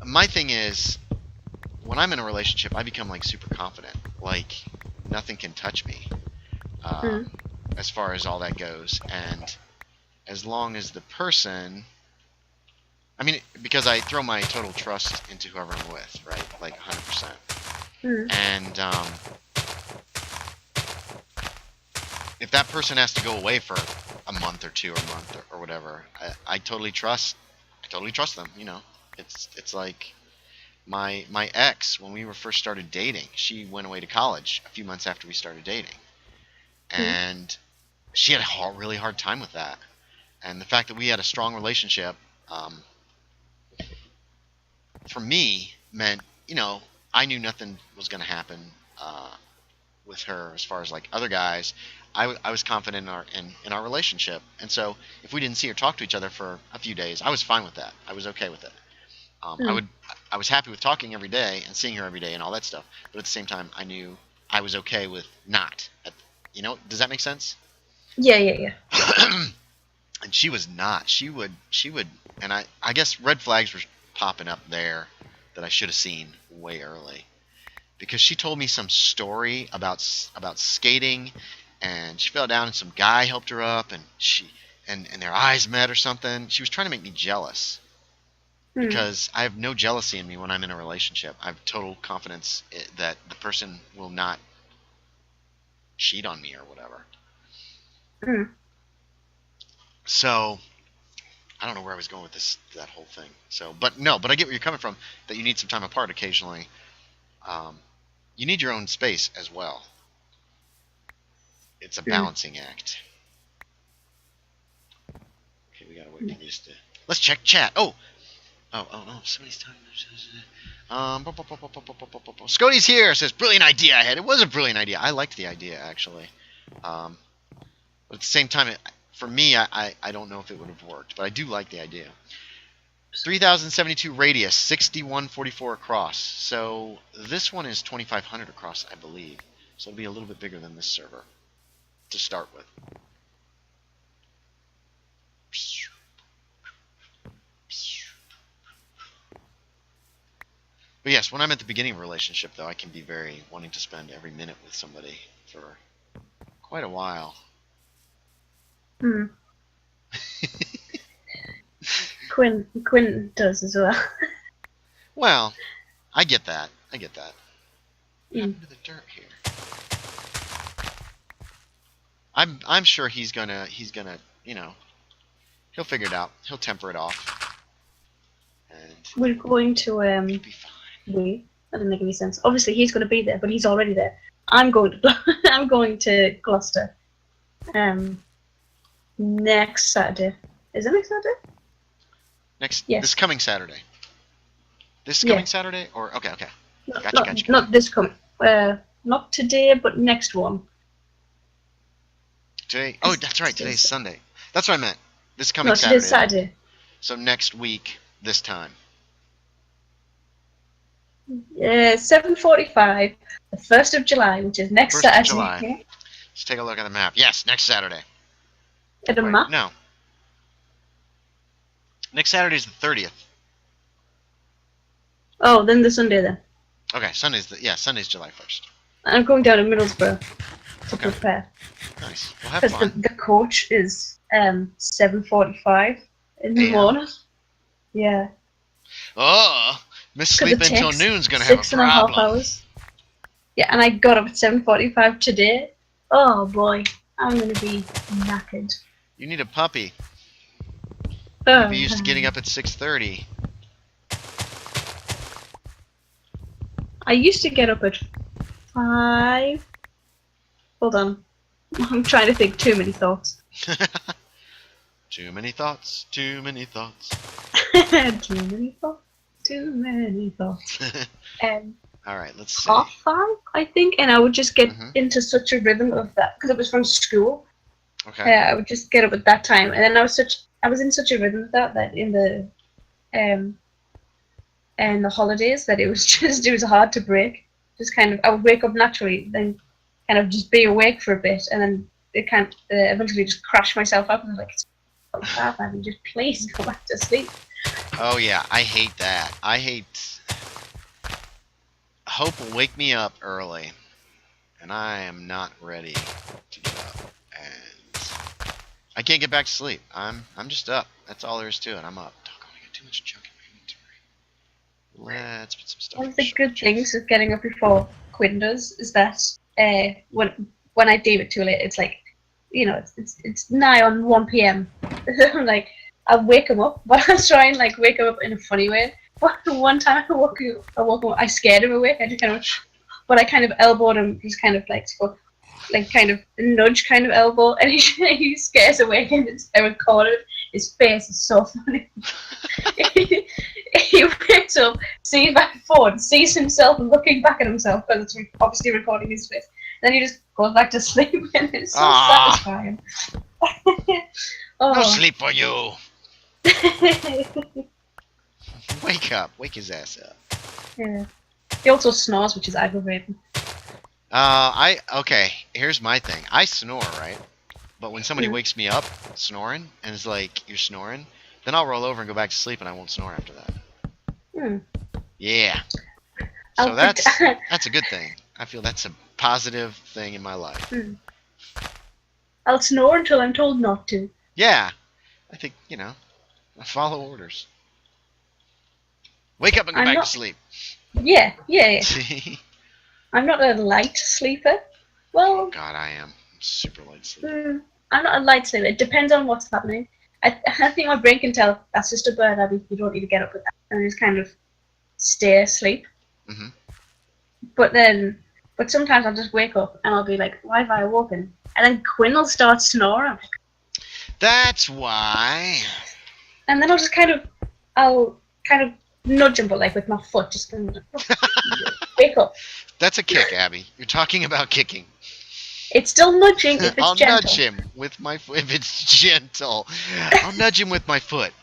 my thing is when I'm in a relationship, I become like super confident. Like nothing can touch me. As far as all that goes, and as long as the person, I mean, because I throw my total trust into whoever I'm with, right? Like 100%. And if that person has to go away for a month or two, or a month or whatever, I totally trust them. You know, it's like my ex, when we were first started dating, she went away to college a few months after we started dating, and she had a really hard time with that. And the fact that we had a strong relationship, for me, meant, you know, I knew nothing was going to happen with her as far as like other guys. I was confident in our relationship, and so if we didn't see or talk to each other for a few days, I was fine with that. I was okay with it. I was happy with talking every day and seeing her every day and all that stuff, but at the same time, I knew I was okay with not. You know, does that make sense? Yeah. And she was not. She would, and I guess red flags were popping up there that I should have seen way early, because she told me some story about skating, and she fell down and some guy helped her up, and and their eyes met or something. She was trying to make me jealous, because I have no jealousy in me when I'm in a relationship. I have total confidence that the person will not cheat on me or whatever. So I don't know where I was going with that whole thing. So, but I get where you're coming from, that you need some time apart occasionally. You need your own space as well. It's a balancing act. Okay, we gotta wait for this to. Let's check chat. Oh no, somebody's talking. Scody's here. Says brilliant idea I had. It was a brilliant idea. I liked the idea actually. But at the same time, for me, I don't know if it would have worked, but I do like the idea. 3072 radius, 6144 across. So this one is 2500 across, I believe. So it'll be a little bit bigger than this server to start with. But yes, when I'm at the beginning of a relationship, though, I can be very wanting to spend every minute with somebody for quite a while. Quinn does as well. Well, I get that. What happened to the dirt here? I'm sure he's gonna you know, he'll figure it out. He'll temper it off. And we're going to it'll be fine. that doesn't make any sense. Obviously he's gonna be there, but he's already there. I'm going to Gloucester. Next Saturday. Is it next Saturday? Yes. This coming Saturday. This coming Saturday, or okay. Gotcha. Not this coming. Not today, but next one. Today. Oh, that's right. Today's Sunday. That's what I meant. This coming Saturday. Today's Saturday. So next week, this time. 7:45, the 1st of July, which is next 1st Saturday. of July. Let's take a look at the map. Yes, next Saturday. At the map? No. Next Saturday is the 30th. Oh, then the Sunday then. Okay, Sunday's July 1st. I'm going down to Middlesbrough to prepare. Nice. We'll have fun. Because the coach is 7:45 in the morning. Yeah. Oh, Miss Sleep Until Noon's gonna have a problem. 6.5 hours. Yeah, and I got up at 7:45 today. Oh boy, I'm gonna be knackered. You need a puppy. You'd be used to getting up at 6:30. I used to get up at 5. Hold on. I'm trying to think. Too many thoughts. Too many thoughts. Too many thoughts. Too many thoughts. Alright, let's see. 5, I think, and I would just get into such a rhythm of that, because it was from school. Okay. I would just get up at that time, and then I was in such a rhythm with that in the and the holidays that it was hard to break. Just kind of I would wake up naturally, then kind of just be awake for a bit, and then it kind of eventually just crash myself up and like it's 5, man, just please go back to sleep. Oh yeah, I hate that. I hate. Hope will wake me up early, and I am not ready to get up, and I can't get back to sleep. I'm just up. That's all there is to it. I'm up. Doggone, I got too much junk in my inventory. Let's put some stuff. One of the good things of getting up before Quinn does is that when I leave it too late, it's like, you know, it's nigh on 1 p.m. I'm like, I'll wake him up, but I'll try and like wake him up in a funny way. But one time I woke him up, I scared him awake. I just kind of, but I kind of elbowed him, just kind of like kind of nudge kind of elbow, and he scares awake, and I recorded it. His face is so funny. He wakes up, sees my phone, sees himself looking back at himself because it's obviously recording his face. Then he just goes back to sleep, and it's so satisfying. No sleep for you. Wake up. Wake his ass up. Yeah. He also snores, which is aggravating. Okay, here's my thing. I snore, right? But when somebody wakes me up snoring and is like, you're snoring, then I'll roll over and go back to sleep and I won't snore after that. Yeah. So that's a good thing. I feel that's a positive thing in my life. I'll snore until I'm told not to. Yeah. I think, you know, I follow orders. Wake up and go back to sleep. Yeah. See? I'm not a light sleeper. Well, God, I am. I'm super light sleeper. I'm not a light sleeper. It depends on what's happening. I think my brain can tell that's just a bird, Abby. You don't need to get up with that. And just kind of stay asleep. Mm-hmm. But sometimes I'll just wake up and I'll be like, why have I awoken? And then Quinn will start snoring. That's why. And then I'll kind of nudge him, but like with my foot, just kind of wake up. That's a kick, Abby. You're talking about kicking. It's still nudging if it's I'll gentle. nudge him with my foot if it's gentle. I'll nudge him with my foot.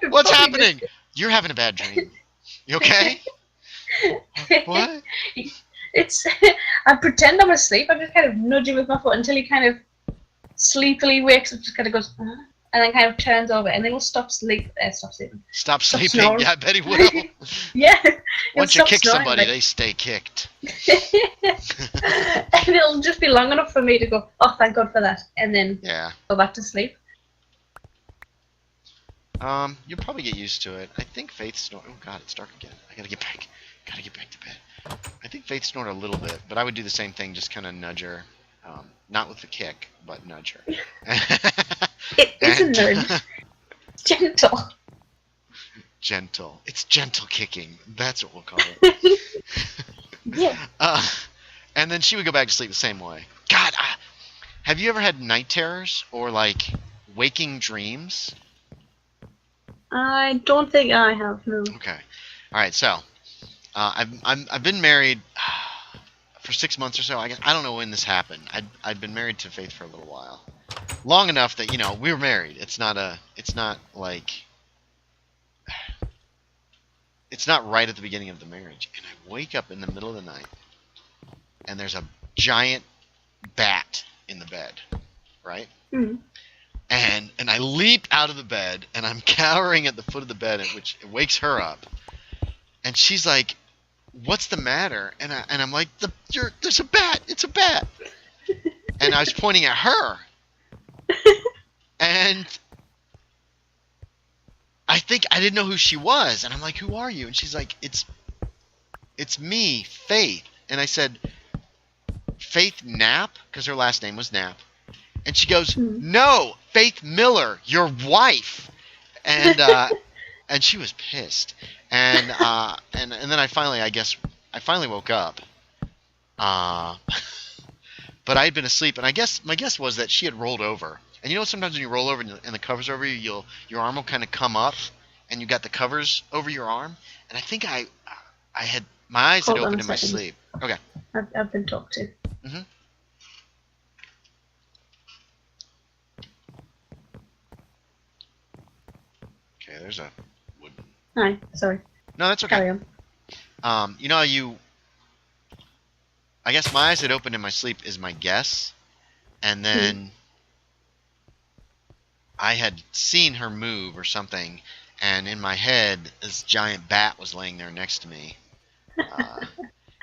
What's happening? You're having a bad dream. You okay? What? I pretend I'm asleep. I just kind of nudge him with my foot until he kind of sleepily wakes up, just kind of goes, and then kind of turns over, and then he'll stop sleeping. Stop sleeping. Snoring. Yeah, I bet he will. Yeah. Once you kick somebody, they stay kicked. And it'll just be long enough for me to go, oh, thank God for that, and then go back to sleep. You'll probably get used to it. I think Faith snored. Oh God, it's dark again. I gotta get back. Gotta get back to bed. I think Faith snored a little bit, but I would do the same thing, just kind of nudge her. Not with the kick, but nudge her. It is a nudge. Gentle. Gentle. It's gentle kicking. That's what we'll call it. Yeah. And then she would go back to sleep the same way. God, have you ever had night terrors or like waking dreams? I don't think I have, no. Okay. All right. So, I've been married for 6 months or so. I don't know when this happened. I'd been married to Faith for a little while, long enough that we were married. It's not right at the beginning of the marriage. And I wake up in the middle of the night, and there's a giant bat in the bed, right? Mm. And I leap out of the bed, and I'm cowering at the foot of the bed, which it wakes her up. And she's like, "What's the matter?" And I'm like, "There's a bat. It's a bat." And I was pointing at her. And I think I didn't know who she was. And I'm like, "Who are you?" And she's like, It's me, Faith." And I said, "Faith Knapp?" Because her last name was Knapp. And she goes, "No, Faith Miller, your wife." And and she was pissed. And then I finally woke up. But I had been asleep, and my guess was that she had rolled over. And sometimes when you roll over and the covers over you, your arm will kind of come up, and you got the covers over your arm. And I think I had my eyes had opened in my sleep. Okay. I've been talked to. Mm-hmm. there's a wood. Hi, sorry. No, that's okay. Carry on. You know how you... I guess my eyes had opened in my sleep is my guess. And then I had seen her move or something. And in my head, this giant bat was laying there next to me.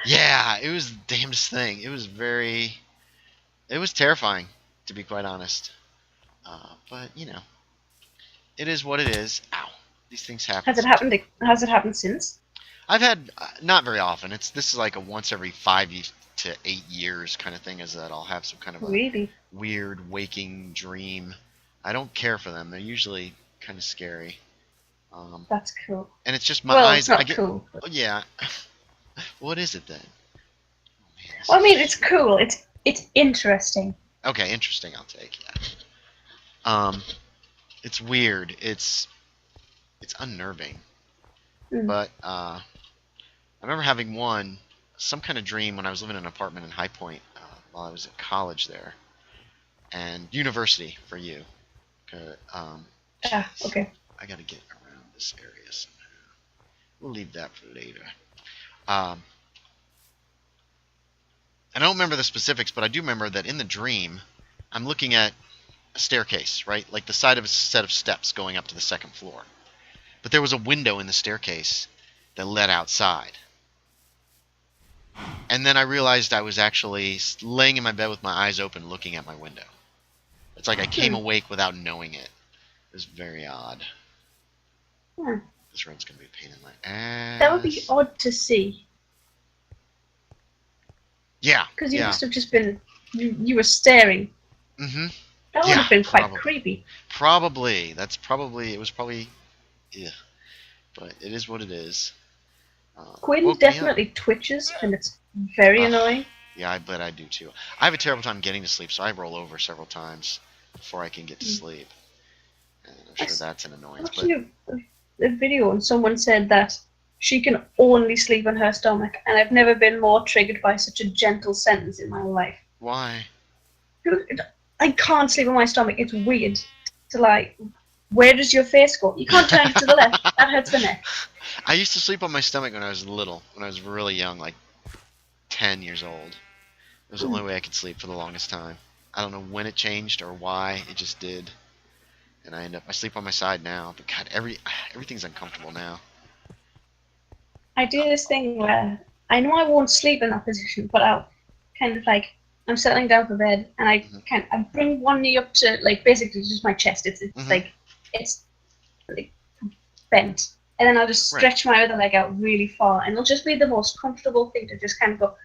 Yeah, it was the damnedest thing. It was terrifying, to be quite honest. But, you know, it is what it is. Ow. These things happen. Has it happened since? I've had, not very often. This is like a once every 5 to 8 years kind of thing, is that I'll have some kind of a weird waking dream. I don't care for them. They're usually kind of scary. That's cool. And it's just my eyes. It's not cool. Oh, yeah. What is it then? Oh, man, well, I mean, it's cool. It's interesting. Okay, interesting. I'll take. Yeah. It's weird. It's unnerving. But I remember having some kind of dream when I was living in an apartment in High Point while I was at college there, and university for you. Okay. I gotta get around this area somehow. We'll leave that for later. I don't remember the specifics, but I do remember that in the dream, I'm looking at a staircase, right? Like the side of a set of steps going up to the second floor. But there was a window in the staircase that led outside. And then I realized I was actually laying in my bed with my eyes open looking at my window. It's like I came awake without knowing it. It was very odd. This room's going to be a pain in my ass. That would be odd to see. Yeah. Because you must have just been... You were staring. Mm-hmm. That would have been quite creepy. Probably. It was probably... Yeah. But it is what it is. Quinn definitely twitches, and it's very annoying. Yeah, I bet I do too. I have a terrible time getting to sleep, so I roll over several times before I can get to sleep. And I'm sure that's an annoyance. I watched a video, and someone said that she can only sleep on her stomach, and I've never been more triggered by such a gentle sentence in my life. Why? I can't sleep on my stomach. It's weird. To like, where does your face go? You can't turn it to the left. That hurts the neck. I used to sleep on my stomach when I was little, when I was really young, like 10 years old. It was the only way I could sleep for the longest time. I don't know when it changed or why, it just did. And I sleep on my side now, but God, everything's uncomfortable now. I do this thing where I know I won't sleep in that position, but I'll kind of like, I'm settling down for bed, and I bring one knee up to like basically just my chest. It's like bent, and then I'll just stretch my other leg out really far, and it'll just be the most comfortable thing to just kind of go.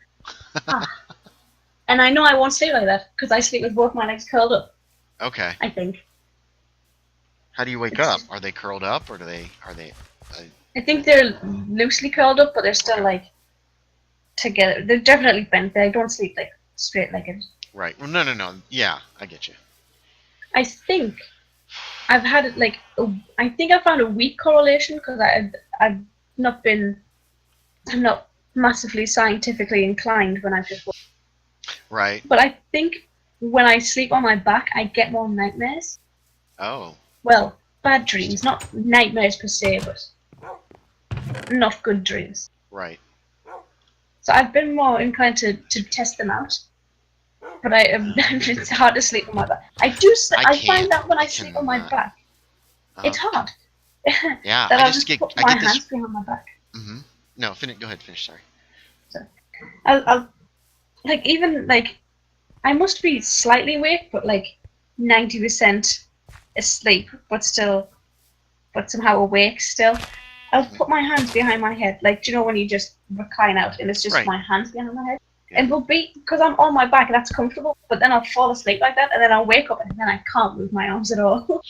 And I know I won't sleep like that because I sleep with both my legs curled up. Okay. I think. How do you wake up? Are they curled up, or are they? I think they're loosely curled up, but they're still like together. They're definitely bent. They don't sleep like straight-legged. Right. Well, no. Yeah, I get you. I think I've had it like I think I found a weak correlation because I'm not massively scientifically inclined when I've just. Right. But I think when I sleep on my back, I get more nightmares. Oh. Well, bad dreams, not nightmares per se, but not good dreams. Right. So I've been more inclined to test them out. But it's hard to sleep on my back. I find that when I sleep on my back, it's hard. Yeah, that I just get put my this. hands behind my back. Mm-hmm. No, go ahead, finish. Sorry. So, I'll like even like I must be slightly awake, but like 90% asleep, but somehow awake still. I'll put my hands behind my head, like do you know when you just recline out and it's just my hands behind my head. And will be because I'm on my back, that's comfortable. But then I'll fall asleep like that, and then I'll wake up, and then I can't move my arms at all.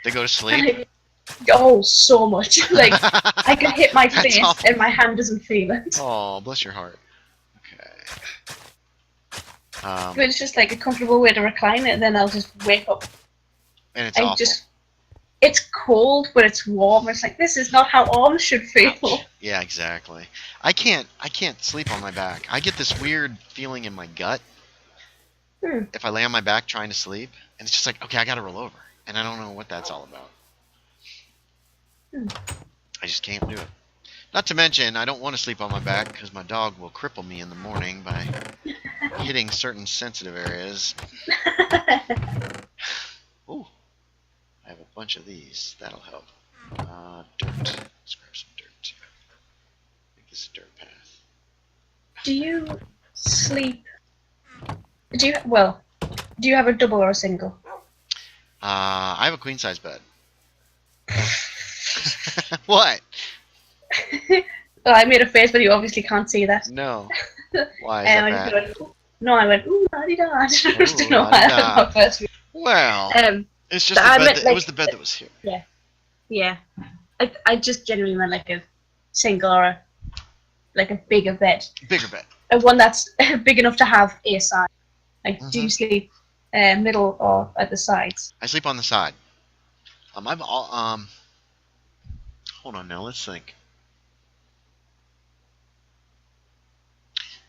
They go to sleep. So much. Like I can hit my face, awful. and my hand doesn't feel it. Oh, bless your heart. Okay. But it's just like a comfortable way to recline it, and then I'll just wake up. And it's awful. It's cold, but it's warm. It's like this is not how arms should feel. Yeah, exactly. I can't sleep on my back. I get this weird feeling in my gut if I lay on my back trying to sleep, and it's just like, okay, I gotta roll over, and I don't know what that's all about. I just can't do it. Not to mention, I don't want to sleep on my back because my dog will cripple me in the morning by hitting certain sensitive areas. Ooh, I have a bunch of these. That'll help. Dirt. Let's grab some dirt too. Make this a dirt path. Do you sleep? Do you have a double or a single? I have a queen size bed. What? Oh, I made a face, but you obviously can't see that. No. Why is that I bad? just went, no, I went, ooh, la-di-da. I don't Ooh, know why that was la-di-da. my first reaction. Well, it's just but the I bed. meant, It was the bed that was here. Yeah. I just generally meant like a single or like a bigger bed. Bigger bed. One that's big enough to have a side. Like, do you Mhm. sleep middle or at the sides? I sleep on the side. I've all Hold on now. Let's think.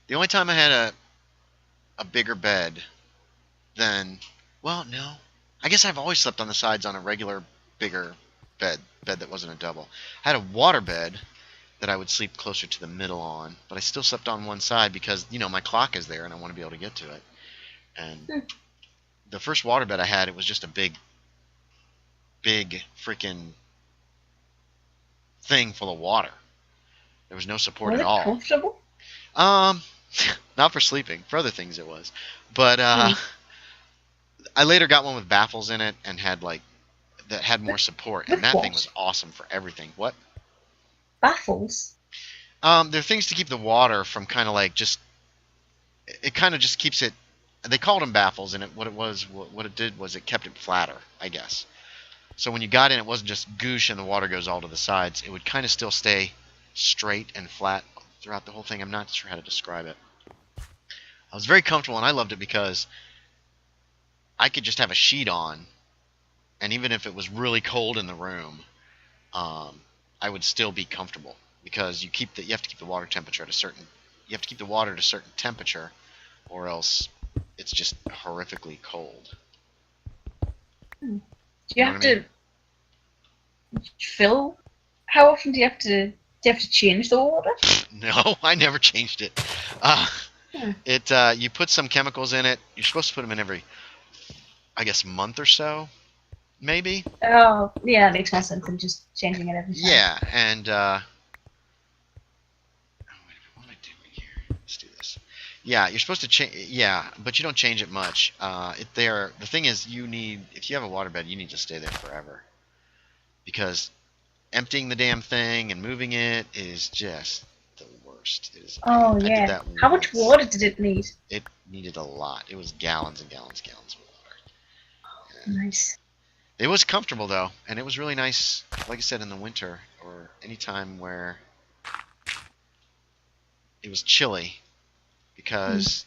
The only time I had a bigger bed than, well, no. I guess I've always slept on the sides on a regular bigger bed that wasn't a double. I had a water bed that I would sleep closer to the middle on, but I still slept on one side because, you know, my clock is there and I want to be able to get to it. And the first water bed I had, it was just a big freaking thing full of water. There was no support Was at it all. comfortable? Not for sleeping. For other things it was. But I later got one with baffles in it and had that had more support, and With that thing what? was awesome for everything. What? Baffles? They're things to keep the water from kind of like just. It kind of just keeps it. They called them baffles, and what it did was it kept it flatter, I guess. So when you got in, it wasn't just goosh and the water goes all to the sides. It would kind of still stay straight and flat throughout the whole thing. I'm not sure how to describe it. I was very comfortable, and I loved it because I could just have a sheet on, and even if it was really cold in the room, I would still be comfortable because you have to keep the water temperature at a certain. You have to keep the water at a certain temperature, or else it's just horrifically cold. Do you know have what I mean? to fill? How often do you have to change the water? No, I never changed it. You put some chemicals in it. You're supposed to put them in every, I guess, month or so, maybe. Oh, yeah, that makes more sense than just changing it every time. Yeah, and what am I doing here? Let's do this. Yeah, you're supposed to change. Yeah, but you don't change it much. The thing is, if you have a waterbed, you need to stay there forever, because emptying the damn thing and moving it is just the worst. It is. Oh, I yeah. did that How much once. water did it need? It needed a lot. It was gallons and gallons of water. Yeah. Nice. It was comfortable though, and it was really nice. Like I said, in the winter or any time where it was chilly, because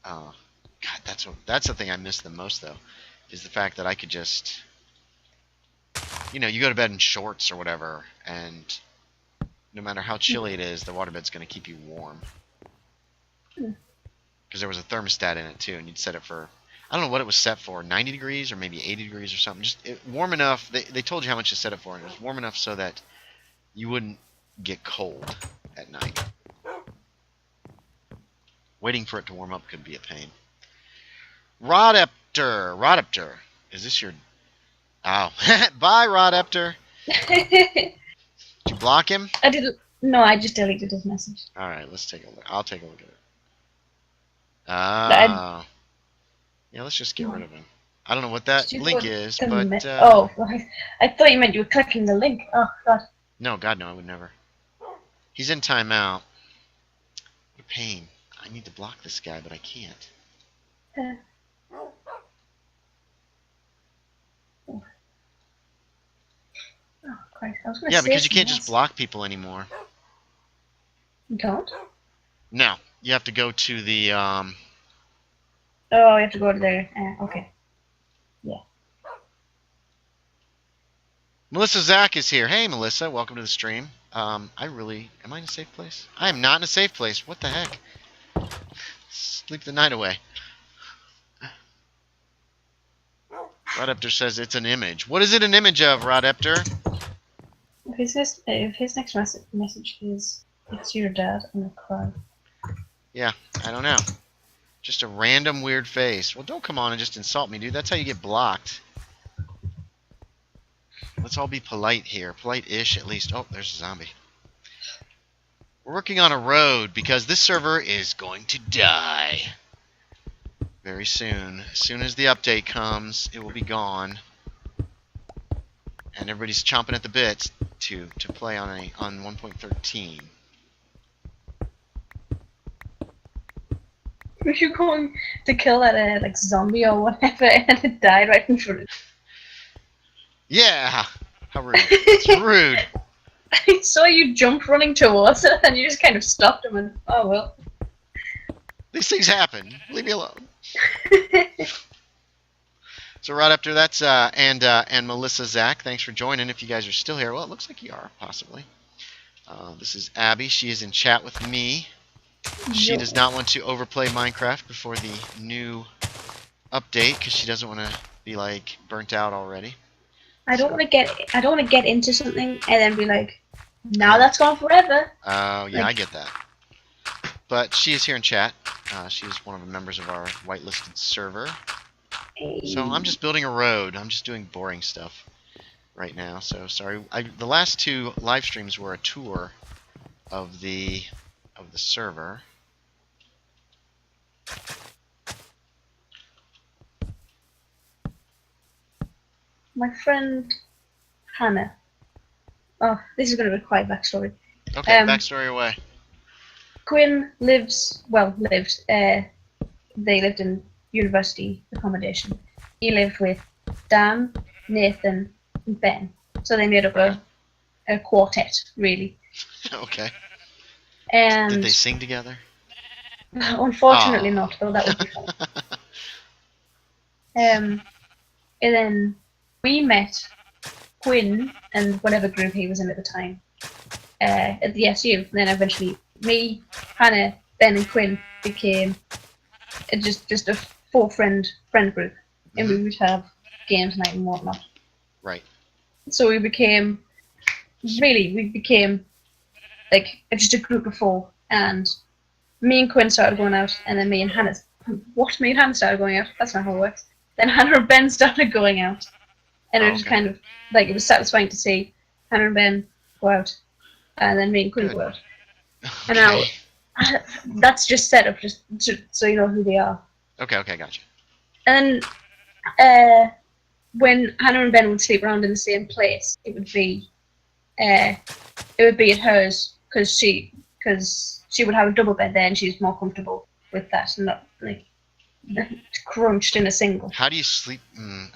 God, that's the thing I miss the most though, is the fact that I could just, you go to bed in shorts or whatever, and no matter how chilly it is, the waterbed's going to keep you warm. Because there was a thermostat in it too, and you'd set it for, I don't know what it was set for, 90 degrees or maybe 80 degrees or something. Just warm enough. They told you how much to set it for, and it was warm enough so that you wouldn't get cold at night. Waiting for it to warm up could be a pain. Rodeptor, is this your? Oh, bye, Rodeptor. Did you block him? I didn't. No, I just deleted his message. All right, let's take a look. I'll take a look at it. Yeah, let's just get rid of him. I don't know what that link is, but oh, I thought you meant you were clicking the link. Oh God. No, God, no, I would never. He's in timeout. What a pain. I need to block this guy, but I can't. Oh Christ! I was gonna Yeah, say because you can't something just block people anymore. You can't? No, you have to go to the Oh, you have to go to there. Okay. Yeah. Melissa Zach is here. Hey, Melissa, welcome to the stream. Am I in a safe place? I am not in a safe place. What the heck? Sleep the night away. Rodeptor says it's an image. What is it an image of, Rodeptor? if his next message is "It's your dad," I'm gonna cry. Yeah, I don't know. Just a random weird face. Well, don't come on and just insult me, dude. That's how you get blocked. Let's all be polite here. Polite-ish, at least. Oh, there's a zombie. We're working on a road because this server is going to die very soon. As soon as the update comes, it will be gone. And everybody's chomping at the bits to play on 1.13. Were you going to kill that like zombie or whatever, and it died right in front of Yeah! How rude. It's rude. I saw you jump running towards it, and you just kind of stopped him and, oh well. These things happen. Leave me alone. So right after that's and Melissa, Zach, thanks for joining. If you guys are still here, well, it looks like you are, possibly. This is Abby. She is in chat with me. She does not want to overplay Minecraft before the new update because she doesn't want to be like burnt out already. I don't want to get into something and then be like, now that's gone forever. Oh, yeah, Like- I get that. But she is here in chat. She is one of the members of our whitelisted server. So I'm just building a road. I'm just doing boring stuff right now. So sorry. The last two live streams were a tour of the server. My friend Hannah. Oh, this is going to be quite backstory. Okay, backstory away. Quinn lived. They lived in university accommodation. He lived with Dan, Nathan, and Ben. So they made up a quartet, really. Okay. And Did they sing together? unfortunately not, though that would be fun. And then we met Quinn and whatever group he was in at the time at the SU. And then eventually me, Hannah, Ben, and Quinn became just a four-friend group, and we would have games night and whatnot. Right. So we became like just a group of four, and me and Quinn started going out, and then me and Hannah started going out. That's not how it works. Then Hannah and Ben started going out, and it was Okay. kind of like it was satisfying to see Hannah and Ben go out, and then me and Quinn Good. go out. And now Okay. that's just set up just so you know who they are. Okay, gotcha. And then when Hannah and Ben would sleep around in the same place, it would be at hers because she would have a double bed there and she's more comfortable with that and not like crunched in a single. How do you sleep?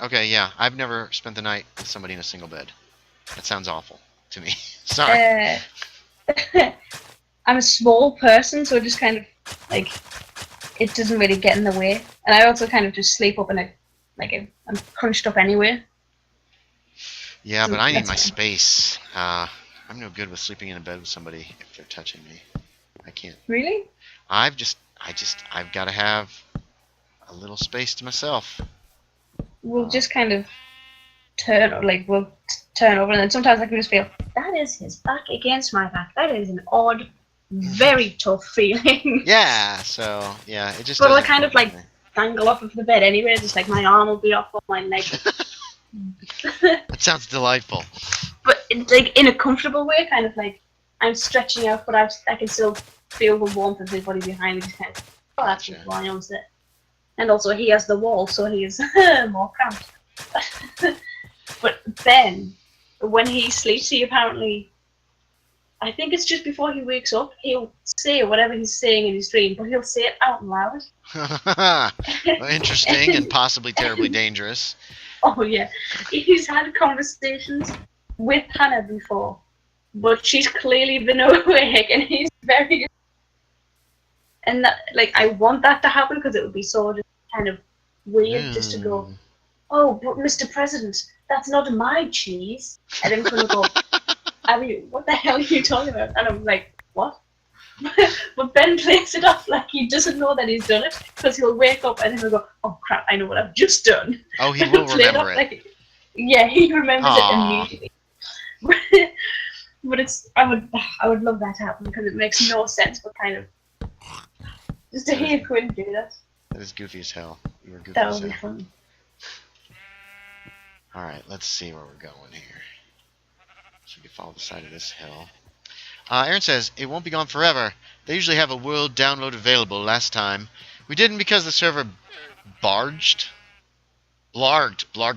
Okay, yeah. I've never spent the night with somebody in a single bed. That sounds awful to me. Sorry. I'm a small person, so it just kind of like it doesn't really get in the way, and I also kind of just sleep up and I'm crunched up anyway. Yeah, So but I need that's my fine. space. I'm no good with sleeping in a bed with somebody if they're touching me. I can't. Really? I've got to have a little space to myself. We'll just kind of turn over, and then sometimes I can just feel that is his back against my back. That is an odd, very tough feeling. Yeah. So yeah, it just. But I'll doesn't kind of work for like me. dangle off of the bed anyway, just like my arm will be off of my leg. That sounds delightful. But it's like in a comfortable way, kind of like I'm stretching out, but I can still feel the warmth of his body behind me. Just kind of, oh, that's Gotcha. why I owns it. And also, he has the wall, so he is more cramped. But Ben, when he sleeps, he apparently, I think it's just before he wakes up, he'll say whatever he's saying in his dream, but he'll say it out loud. Well, interesting and possibly terribly dangerous. Oh yeah, he's had conversations with Hannah before, but she's clearly been awake, and he's very. And that, like, I want that to happen because it would be so just kind of weird just to go, oh, but Mr. President, that's not my cheese. And then kind of go, I mean, what the hell are you talking about? And I'm like, what? But Ben plays it off like he doesn't know that he's done it because he'll wake up and then he'll go, oh crap, I know what I've just done. Oh, he will Play remember off it. like- yeah, he remembers Aw. it immediately. But I would love that to happen because it makes no sense. But kind of just to hear Quinn do that. That is goofy as hell. You were goofy That as would be hell. fun. Alright, let's see where we're going here. So we can follow the side of this hill. Aaron says, it won't be gone forever. They usually have a world download available last time. We didn't because the server blarged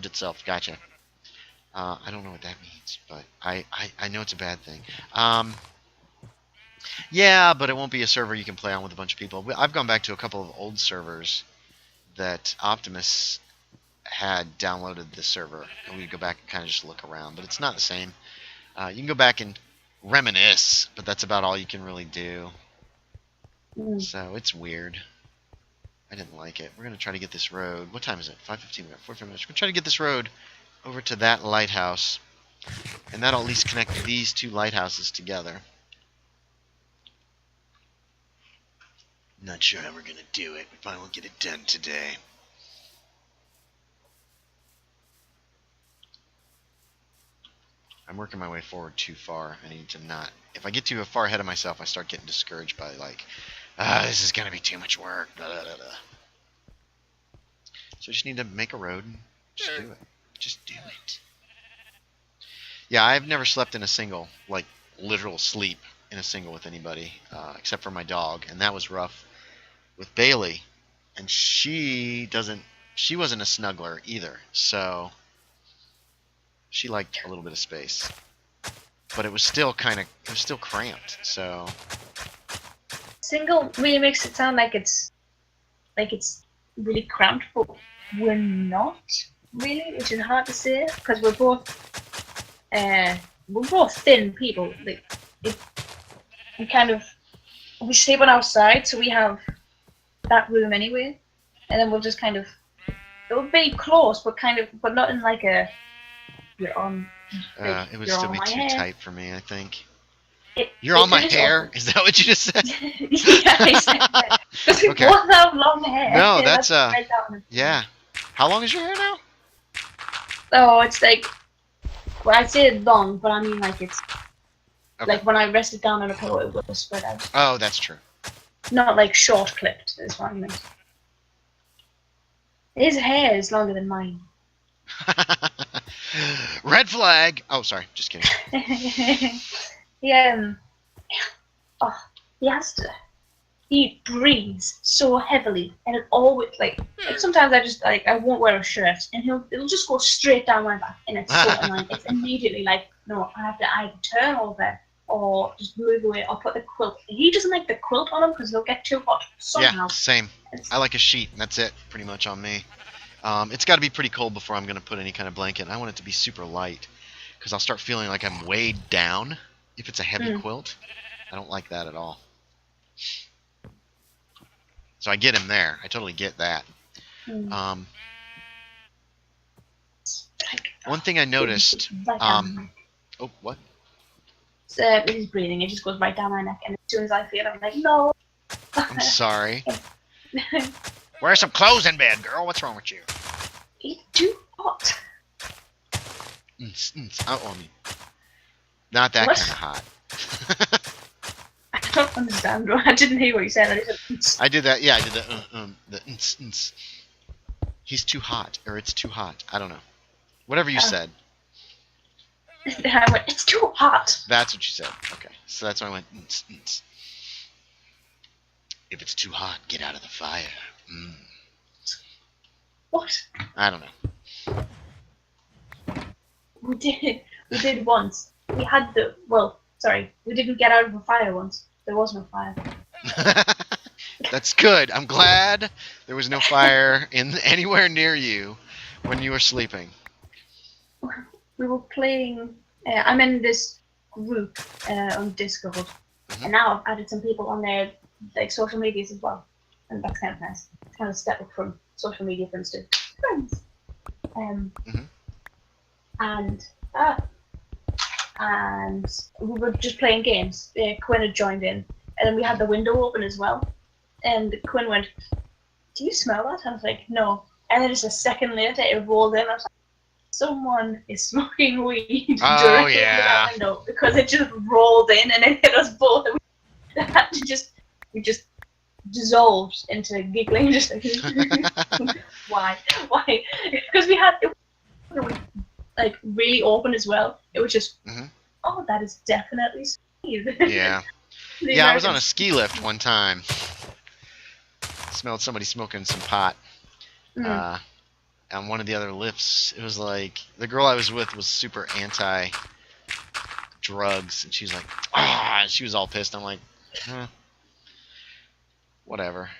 itself. Gotcha. I don't know what that means, but I know it's a bad thing. Yeah, but it won't be a server you can play on with a bunch of people. I've gone back to a couple of old servers that Optimus had downloaded this server, and we'd go back and kind of just look around, but it's not the same. You can go back and reminisce, but that's about all you can really do. So it's weird. I didn't like it. We're going to try to get this road. What time is it? 5:15. We got 45 minutes. We're going to try to get this road over to that lighthouse, and that'll at least connect these two lighthouses together. Not sure how we're going to do it. We probably won't get it done today. I'm working my way forward too far. I need to not. If I get too far ahead of myself, I start getting discouraged by, like, this is going to be too much work. Blah, blah, blah, blah. So I just need to make a road and just do it. Just do it. Yeah, I've never slept in a single, like, literal sleep in a single with anybody, except for my dog, and that was rough with Bailey. And she wasn't a snuggler either, so she liked a little bit of space. But it was still cramped, so. Single really makes it sound like it's really cramped, but we're not really, which is hard to say because we're both thin people. Like we sleep on our side, so we have that room anyway, and then we'll just kind of it'll be close, but not in like a you're on. Like, it would still be too hair. tight for me, I think. You're on my hair? Awful. Is that what you just said? Yeah, exactly. Because we Okay. both have long hair. No, that's right down. yeah. How long is your hair now? Oh, it's like, well, I say long, but I mean like it's Okay. like when I rest it down on a pillow, it will spread out. Oh, that's true. Not like short clipped, is what I mean. His hair is longer than mine. Red flag. Oh, sorry. Just kidding. He has to. He breathes so heavily, and it always like sometimes I won't wear a shirt, and it'll just go straight down my back, and it's so annoying. It's immediately like, no, I have to either turn over or just move away or put the quilt. He doesn't like the quilt on him because he'll get too hot somehow. Yeah, same. I like a sheet, and that's it, pretty much on me. It's got to be pretty cold before I'm going to put any kind of blanket. I want it to be super light, because I'll start feeling like I'm weighed down if it's a heavy quilt. I don't like that at all. So I get him there. I totally get that. One thing I noticed. Oh, what? With his breathing, it just goes right down my neck, and as soon as I feel it, I'm like, no. I'm sorry. Wear some clothes in bed, girl. What's wrong with you? It's too hot. Oh, I mean, not that kind of hot. I don't understand, bro. I didn't hear what you said. I did that. Yeah, I did the He's too hot, or it's too hot. I don't know. Whatever you said. I went, it's too hot. That's what you said. Okay, so that's why I went. If it's too hot, get out of the fire. What? I don't know. We did once. We had we didn't get out of the fire once. There was no fire. That's good. I'm glad there was no fire anywhere near you when you were sleeping. We were playing. I'm in this group on Discord, and now I've added some people on there, like social medias as well, and that's kind of nice. It's kind of a step up from social media friends to friends. And we were just playing games. Quinn had joined in, and then we had the window open as well. And Quinn went, "Do you smell that?" I was like, "No." And then just a second later, it rolled in. I was like, someone is smoking weed Oh, directly yeah. under that window because it just rolled in and it hit us both. And we had to we just dissolved into giggling, just like, why? Because we had it was, like really open as well. It was just, oh, that is definitely weed. Yeah. Yeah, I was on a ski lift one time. Smelled somebody smoking some pot. On one of the other lifts, it was like the girl I was with was super anti-drugs, and she was like, she was all pissed. I'm like, whatever.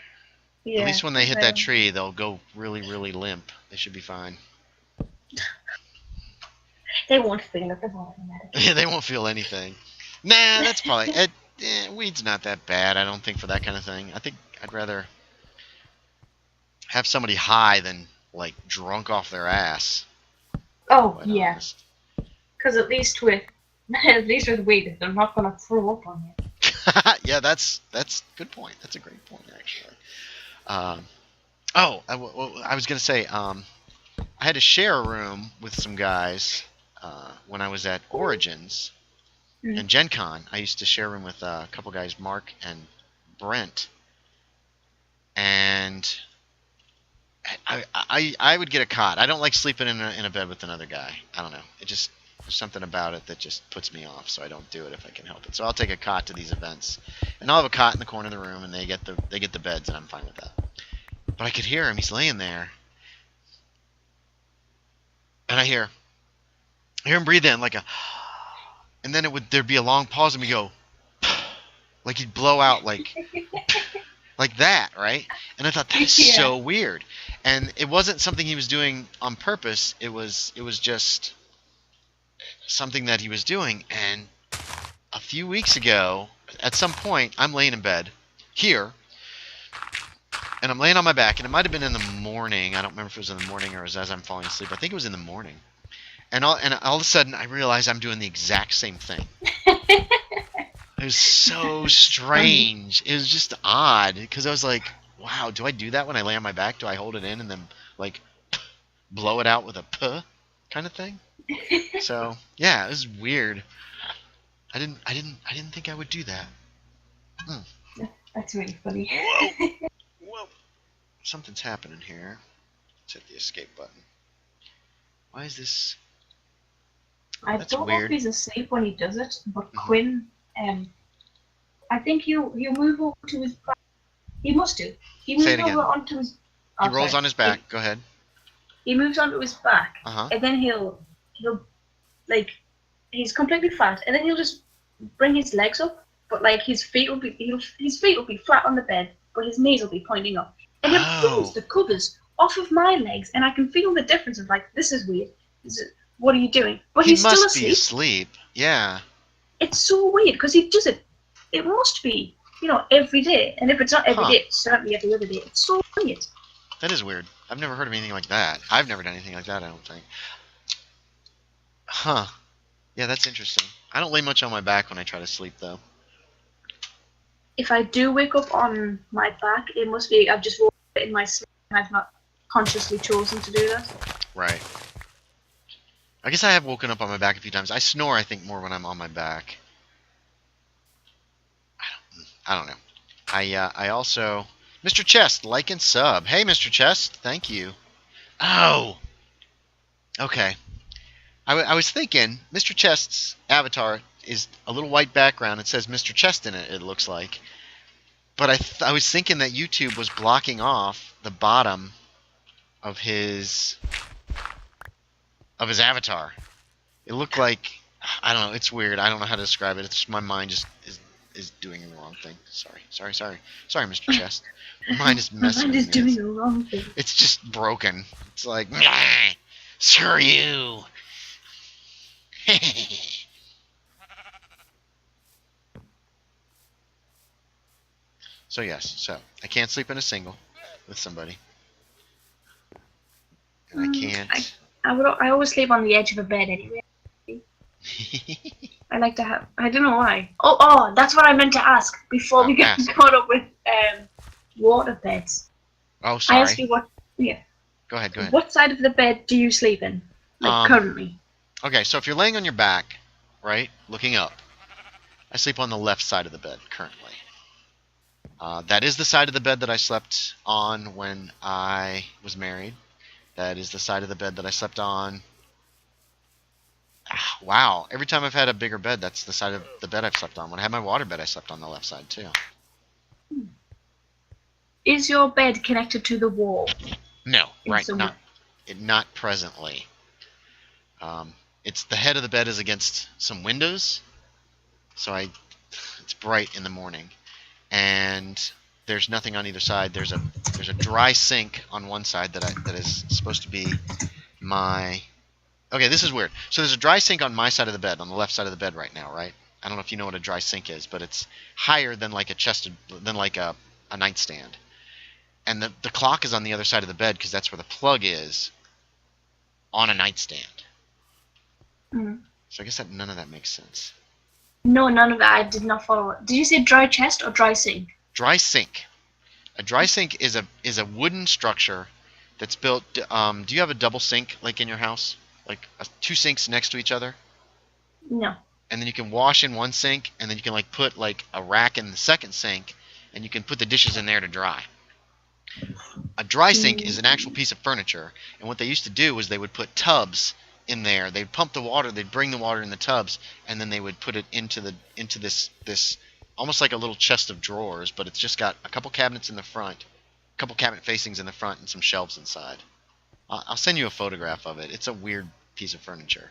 Yeah, at least when they hit that tree, they'll go really, really limp. They should be fine. They won't feel it. Yeah, they won't feel anything. Nah, that's probably weed's not that bad. I don't think for that kind of thing. I think I'd rather have somebody high than like drunk off their ass. Oh yeah, because at least with weed, they're not gonna throw up on you. Yeah, that's a good point. That's a great point, actually. I was gonna say, I had to share a room with some guys when I was at Origins and Gen Con. I used to share a room with a couple guys, Mark and Brent, and I would get a cot. I don't like sleeping in a bed with another guy. I don't know. There's something about it that just puts me off, so I don't do it if I can help it. So I'll take a cot to these events, and I'll have a cot in the corner of the room, and they get the beds, and I'm fine with that. But I could hear him. He's laying there, and I hear him breathe in like a, and then there'd be a long pause, and we go, like he'd blow out like that, right? And I thought that's so weird. And it wasn't something he was doing on purpose. It was just something that he was doing. And a few weeks ago, at some point, I'm laying in bed here, and I'm laying on my back, and it might have been in the morning. I don't remember if it was in the morning or it was as I'm falling asleep. I think it was in the morning. And all of a sudden, I realize I'm doing the exact same thing. It was so strange. It was just odd because I was like, wow, do I do that when I lay on my back? Do I hold it in and then like blow it out with a puh kind of thing? So yeah, it was weird. I didn't think I would do that. That's really funny. Whoa. Something's happening here. Let's hit the escape button. Why is this? I don't know if he's asleep when he does it, but Quinn, I think you move over to his back. He must do. He moves over onto his. He rolls on his back. Go ahead. He moves onto his back, and then he'll like he's completely flat, and then he'll just bring his legs up, but like his feet will be flat on the bed, but his knees will be pointing up, and he pulls the covers off of my legs, and I can feel the difference of like, this is weird. What are you doing? But he's still asleep. He must be asleep. Yeah. It's so weird because he does it. It must be, every day. And if it's not every day, it's certainly every other day. It's so weird. That is weird. I've never heard of anything like that. I've never done anything like that, I don't think. Huh. Yeah, that's interesting. I don't lay much on my back when I try to sleep, though. If I do wake up on my back, it must be I've just woken up in my sleep and I've not consciously chosen to do that. Right. I guess I have woken up on my back a few times. I snore, I think, more when I'm on my back. I don't know. I also... Mr. Chest, like and sub. Hey, Mr. Chest, thank you. Oh! Okay. I was thinking, Mr. Chest's avatar is a little white background. It says Mr. Chest in it, it looks like. But I was thinking that YouTube was blocking off the bottom of his avatar. It looked like, I don't know, it's weird. I don't know how to describe it. It's just my mind just is doing the wrong thing. Sorry, Mr. Chest. My mind is messing with me. Doing the wrong thing. It's just broken. It's like, screw you. So yes, I can't sleep in a single with somebody. And I can't... I always sleep on the edge of a bed anyway. I like to have... I don't know why. Oh, that's what I meant to ask before we get caught up with water beds. Oh, sorry. I asked you what... Yeah. Go ahead. What side of the bed do you sleep in? Like currently. Okay, so if you're laying on your back, right, looking up, I sleep on the left side of the bed currently. That is the side of the bed that I slept on when I was married. That is the side of the bed that I slept on. Wow, every time I've had a bigger bed, that's the side of the bed I've slept on. When I had my water bed, I slept on the left side too. Is your bed connected to the wall? No, right, Some... not presently. It's the head of the bed is against some windows, so it's bright in the morning, and there's nothing on either side. There's a dry sink on one side that is supposed to be my. Okay, this is weird. So there's a dry sink on my side of the bed, on the left side of the bed right now, right? I don't know if you know what a dry sink is, but it's higher than like a nightstand. And the clock is on the other side of the bed because that's where the plug is on a nightstand. Mm. So I guess none of that makes sense. No, none of that. I did not follow it. Did you say dry chest or dry sink? Dry sink. A dry sink is a wooden structure that's built. Do you have a double sink like in your house? Like two sinks next to each other? No. And then you can wash in one sink, and then you can like put like a rack in the second sink, and you can put the dishes in there to dry. A dry sink is an actual piece of furniture, and what they used to do was they would put tubs in there. They'd pump the water, they'd bring the water in the tubs, and then they would put it into this almost like a little chest of drawers, but it's just got a couple cabinets in the front, a couple cabinet facings in the front, and some shelves inside. I'll send you a photograph of it. It's a weird piece of furniture.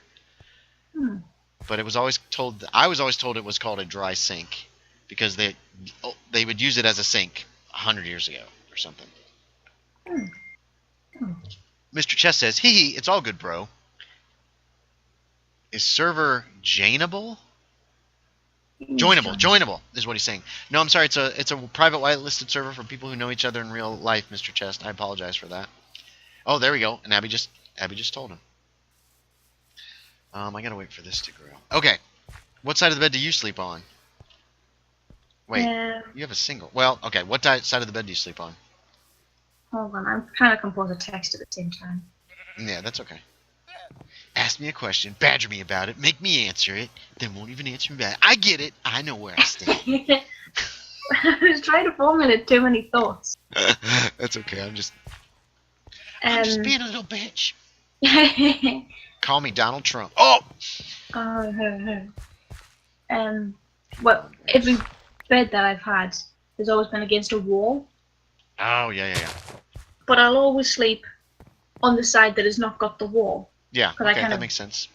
But I was always told it was called a dry sink because they would use it as a sink 100 years ago or something. Mr. Chess says, hee, it's all good, bro. Is server Janeable? Joinable is what he's saying. No, I'm sorry. It's a private whitelisted server for people who know each other in real life, Mr. Chest. I apologize for that. Oh, there we go. And Abby just told him. I gotta wait for this to grow. Okay. What side of the bed do you sleep on? Wait, you have a single. Well, okay. What side of the bed do you sleep on? Hold on, I'm trying to compose a text at the same time. Yeah, that's okay. Ask me a question, badger me about it, make me answer it, then won't even answer me back. I get it. I know where I stand. I was trying to formulate too many thoughts. That's okay. I'm just being a little bitch. Call me Donald Trump. Oh! Well, every bed that I've had has always been against a wall. Oh, yeah. But I'll always sleep on the side that has not got the wall. Yeah, okay, that makes sense.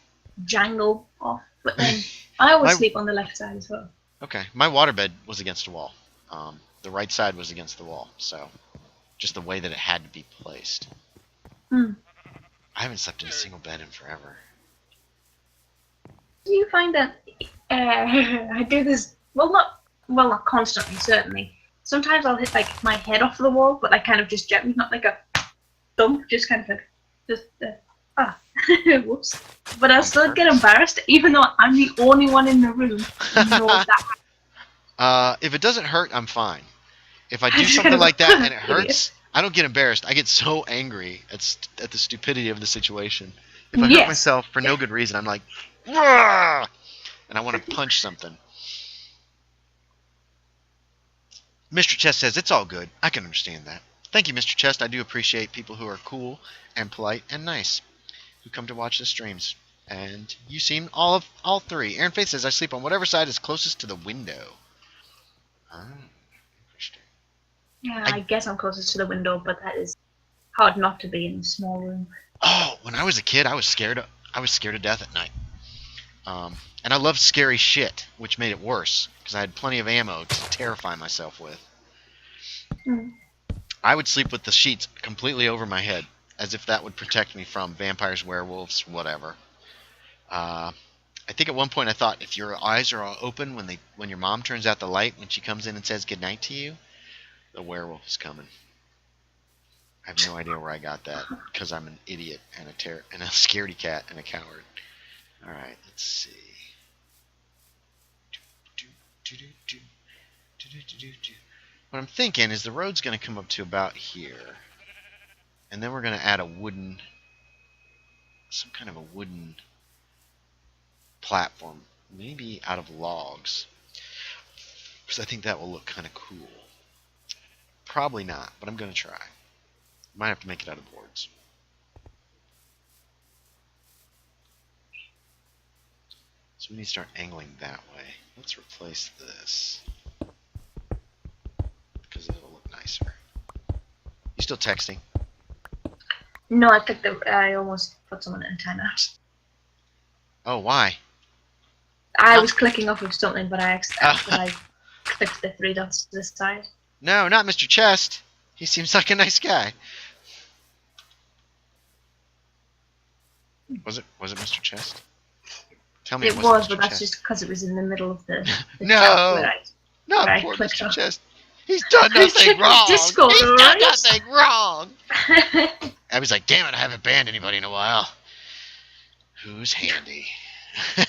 Jangle off. But then I always sleep on the left side as well. Okay, my waterbed was against a wall. The right side was against the wall, so just the way that it had to be placed. I haven't slept in a single bed in forever. Do you find that I do this? Well, not constantly, certainly. Sometimes I'll hit like my head off the wall, but like kind of just gently, not like a thump, just kind of like whoops. But I'll still get embarrassed, even though I'm the only one in the room who knows that. If it doesn't hurt, I'm fine. If I do something like that and it hurts, I don't get embarrassed. I get so angry at the stupidity of the situation. If I hurt myself for no good reason, I'm like, "Rah!" and I want to punch something. Mr. Chest says, it's all good. I can understand that. Thank you, Mr. Chest. I do appreciate people who are cool and polite and nice who come to watch the streams. And you seem all three. Aaron Faith says, I sleep on whatever side is closest to the window. Interesting. Yeah, I guess I'm closest to the window, but that is hard not to be in a small room. Oh, when I was a kid, I was scared to death at night. And I loved scary shit, which made it worse, because I had plenty of ammo to terrify myself with. I would sleep with the sheets completely over my head, as if that would protect me from vampires, werewolves, whatever. I think at one point I thought, if your eyes are all open when your mom turns out the light, when she comes in and says goodnight to you, the werewolf is coming. I have no idea where I got that, because I'm an idiot and a scaredy cat and a coward. Alright, let's see. What I'm thinking is the road's going to come up to about here. And then we're going to add a wooden some kind of a wooden platform, maybe out of logs, because I think that will look kind of cool. Probably not, but I'm going to try. Might have to make it out of boards. So we need to start angling that way. Let's replace this, because it'll look nicer. You still texting? No, I almost put someone in timeout. Oh, why? I was clicking off of something, but I clicked the 3 dots to the side. No, not Mr. Chest. He seems like a nice guy. Was it Mr. Chest? Tell me It it was, Mr. but that's Chest. just because it was in the middle of the No! chat where Not I poor clicked Mr. off. Chest. He's done He's nothing checking wrong. Discord, He's done alright? nothing wrong. I was like, damn it, I haven't banned anybody in a while. Who's handy? I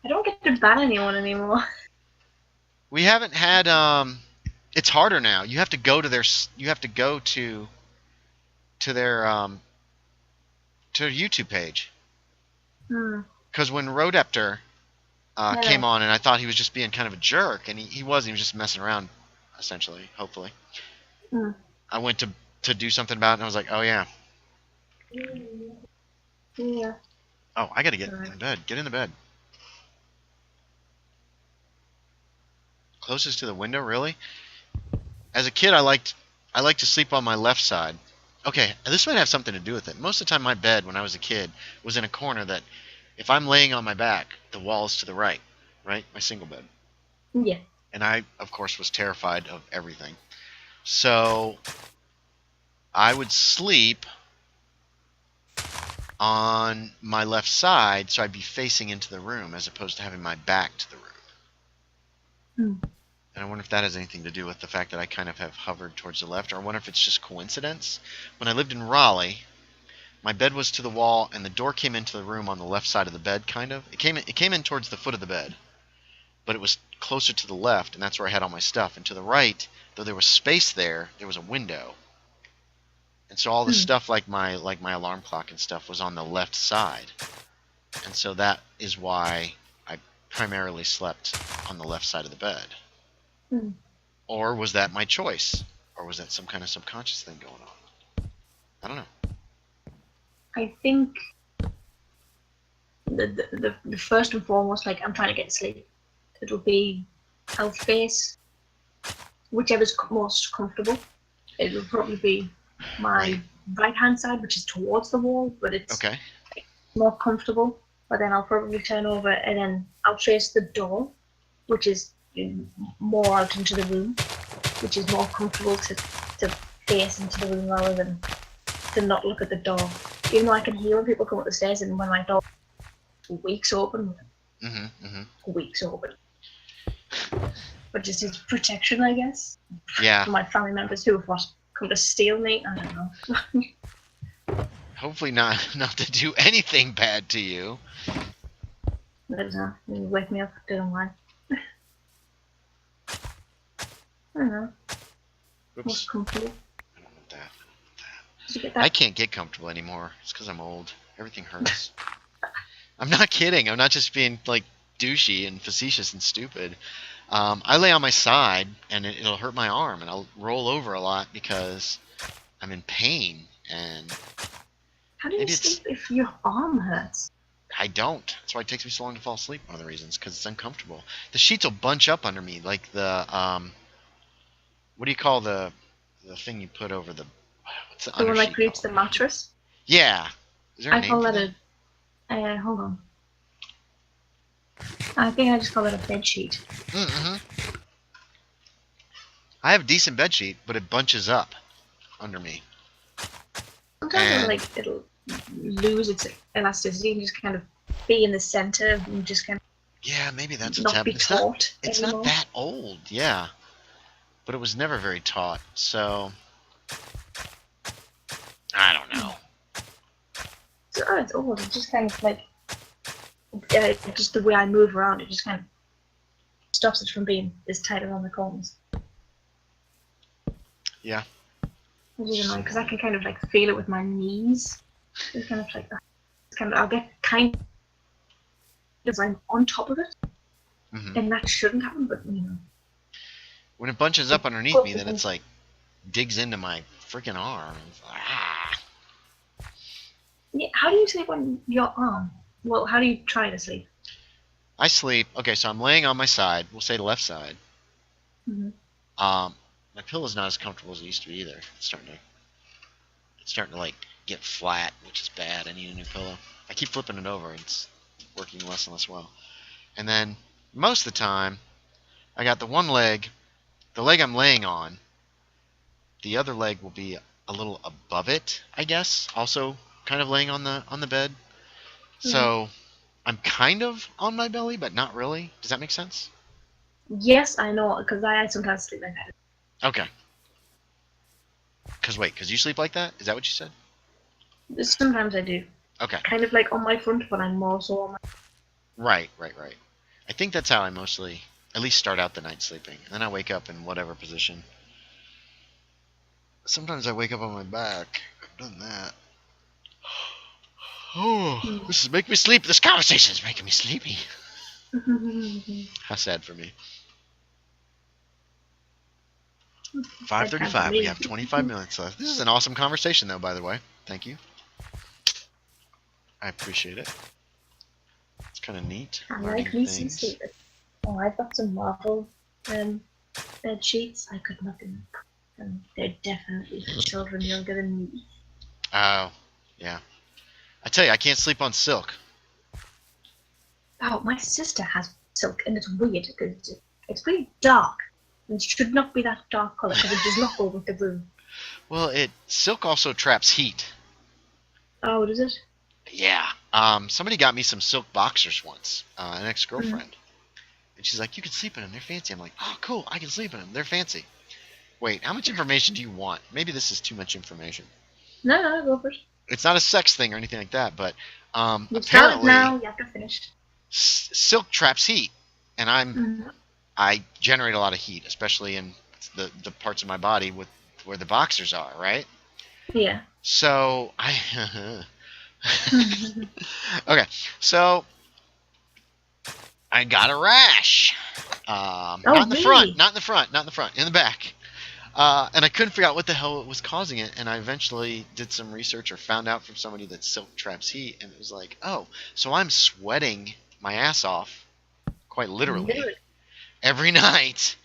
don't get to ban anyone anymore. We haven't had it's harder now. You have to go to their to their YouTube page. Because when Rodeptor came on, and I thought he was just being kind of a jerk, and he wasn't. He was just messing around, essentially, hopefully. I went to do something about it, and I was like, oh, yeah. Yeah. Oh, I got to get in the bed. Get in the bed. Closest to the window, really? As a kid, I liked to sleep on my left side. Okay, this might have something to do with it. Most of the time, my bed, when I was a kid, was in a corner that, if I'm laying on my back, the wall is to the right? My single bed. Yeah. And I, of course, was terrified of everything. So I would sleep on my left side, so I'd be facing into the room as opposed to having my back to the room. And I wonder if that has anything to do with the fact that I kind of have hovered towards the left, or I wonder if it's just coincidence. When I lived in Raleigh, my bed was to the wall, and the door came into the room on the left side of the bed, kind of. It came in towards the foot of the bed, but it was closer to the left, and that's where I had all my stuff. And to the right, though there was space there was a window. And so all the stuff like my alarm clock and stuff was on the left side. And so that is why I primarily slept on the left side of the bed. Or was that my choice? Or was that some kind of subconscious thing going on? I don't know. I think the first and foremost, like, I'm trying to get to sleep, it'll be I'll face whichever's most comfortable. It'll probably be my right hand side, which is towards the wall, but it's more comfortable. But then I'll probably turn over, and then I'll face the door, which is more out into the room, which is more comfortable to face into the room rather than to not look at the door. Even though I can hear when people come up the stairs, and when my door weeks open, weeks open. But just as protection, I guess. Yeah. For my family members who have come to steal me, I don't know. Hopefully not to do anything bad to you. I don't know. You wake me up, don't know why. I don't know. Oops. Most comfortable. I don't want that. Did you get that? I can't get comfortable anymore. It's because I'm old. Everything hurts. I'm not kidding. I'm not just being like douchey and facetious and stupid. I lay on my side, and it'll hurt my arm, and I'll roll over a lot because I'm in pain. And how do you sleep if your arm hurts? I don't. That's why it takes me so long to fall asleep. One of the reasons, because it's uncomfortable. The sheets will bunch up under me, like the what do you call the thing you put over the? What's the one undersheet like creates called? the mattress. Yeah. Is there a I name call for that a. Hold on. I think I just call it a bed sheet. I have a decent bed sheet, but it bunches up under me. Sometimes it'll lose its elasticity and just kind of be in the center and just kind of maybe that's what's not happening. be taut. It's not that old, yeah. But it was never very taut, so I don't know. So, it's old. It's just kind of like just the way I move around. It just kind of stops it from being this tight around the corners. Yeah. Which is annoying because I can kind of like feel it with my knees. It's kind of like I'll get kind of I'm on top of it, and that shouldn't happen. But you know, when it bunches up underneath me, then it's like digs into my freaking arm. Ah. Yeah, how do you sleep on your arm? Well, how do you try to sleep? I sleep. Okay, so I'm laying on my side. We'll say the left side. My pillow's not as comfortable as it used to be either. It's starting to like get flat, which is bad. I need a new pillow. I keep flipping it over. It's working less and less well. And then most of the time, I got the one leg, the leg I'm laying on. The other leg will be a little above it, I guess. Also, kind of laying on the bed. So I'm kind of on my belly, but not really. Does that make sense? Yes, I know, because I sometimes sleep like that. Okay. Because you sleep like that? Is that what you said? Sometimes I do. Okay. Kind of like on my front, but I'm more so on my... Right. I think that's how I mostly, at least start out the night sleeping. And then I wake up in whatever position. Sometimes I wake up on my back. I've done that. Oh, this is making me sleep. This conversation is making me sleepy. How sad for me. 5:35. We have 25 minutes left. This is an awesome conversation, though, by the way. Thank you. I appreciate it. It's kind of neat. I like me some sleep. Oh, I've got some Marvel bed sheets. I could not them. And they're definitely for children younger than me. Oh, yeah. I tell you, I can't sleep on silk. Oh, my sister has silk, and it's weird because it's pretty dark. And it should not be that dark colour because it does not go with the room. Well, silk also traps heat. Oh, does it? Yeah. Somebody got me some silk boxers once, an ex-girlfriend. And she's like, you can sleep in them. They're fancy. I'm like, oh, cool. I can sleep in them. They're fancy. Wait, how much information do you want? Maybe this is too much information. No, go for it. It's not a sex thing or anything like that, but you apparently now, you have to finish. Silk traps heat, and I generate a lot of heat, especially in the parts of my body where the boxers are, right? Yeah. So okay, so I got a rash. Not in the front, not in the front, not in the front, in the back. And I couldn't figure out what the hell was causing it, and I eventually did some research or found out from somebody that silk traps heat, and it was like, oh, so I'm sweating my ass off, quite literally, every night,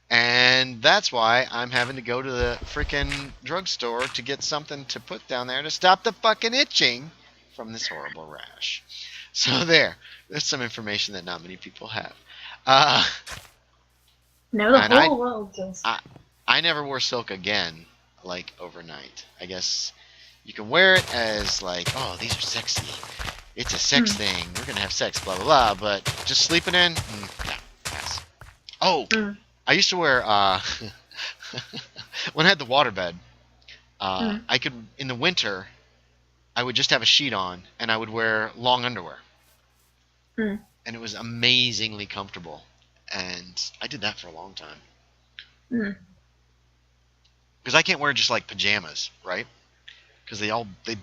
and that's why I'm having to go to the freaking drugstore to get something to put down there to stop the fucking itching from this horrible rash. So there's some information that not many people have. No, the whole world does. I never wore silk again, like, overnight. I guess you can wear it as, like, oh, these are sexy. It's a sex thing. We're going to have sex, blah, blah, blah. But just sleeping in? No, pass. Oh, I used to wear, when I had the waterbed, I could, in the winter, I would just have a sheet on, and I would wear long underwear. And it was amazingly comfortable. And I did that for a long time. Because I can't wear just like pajamas, right? Because they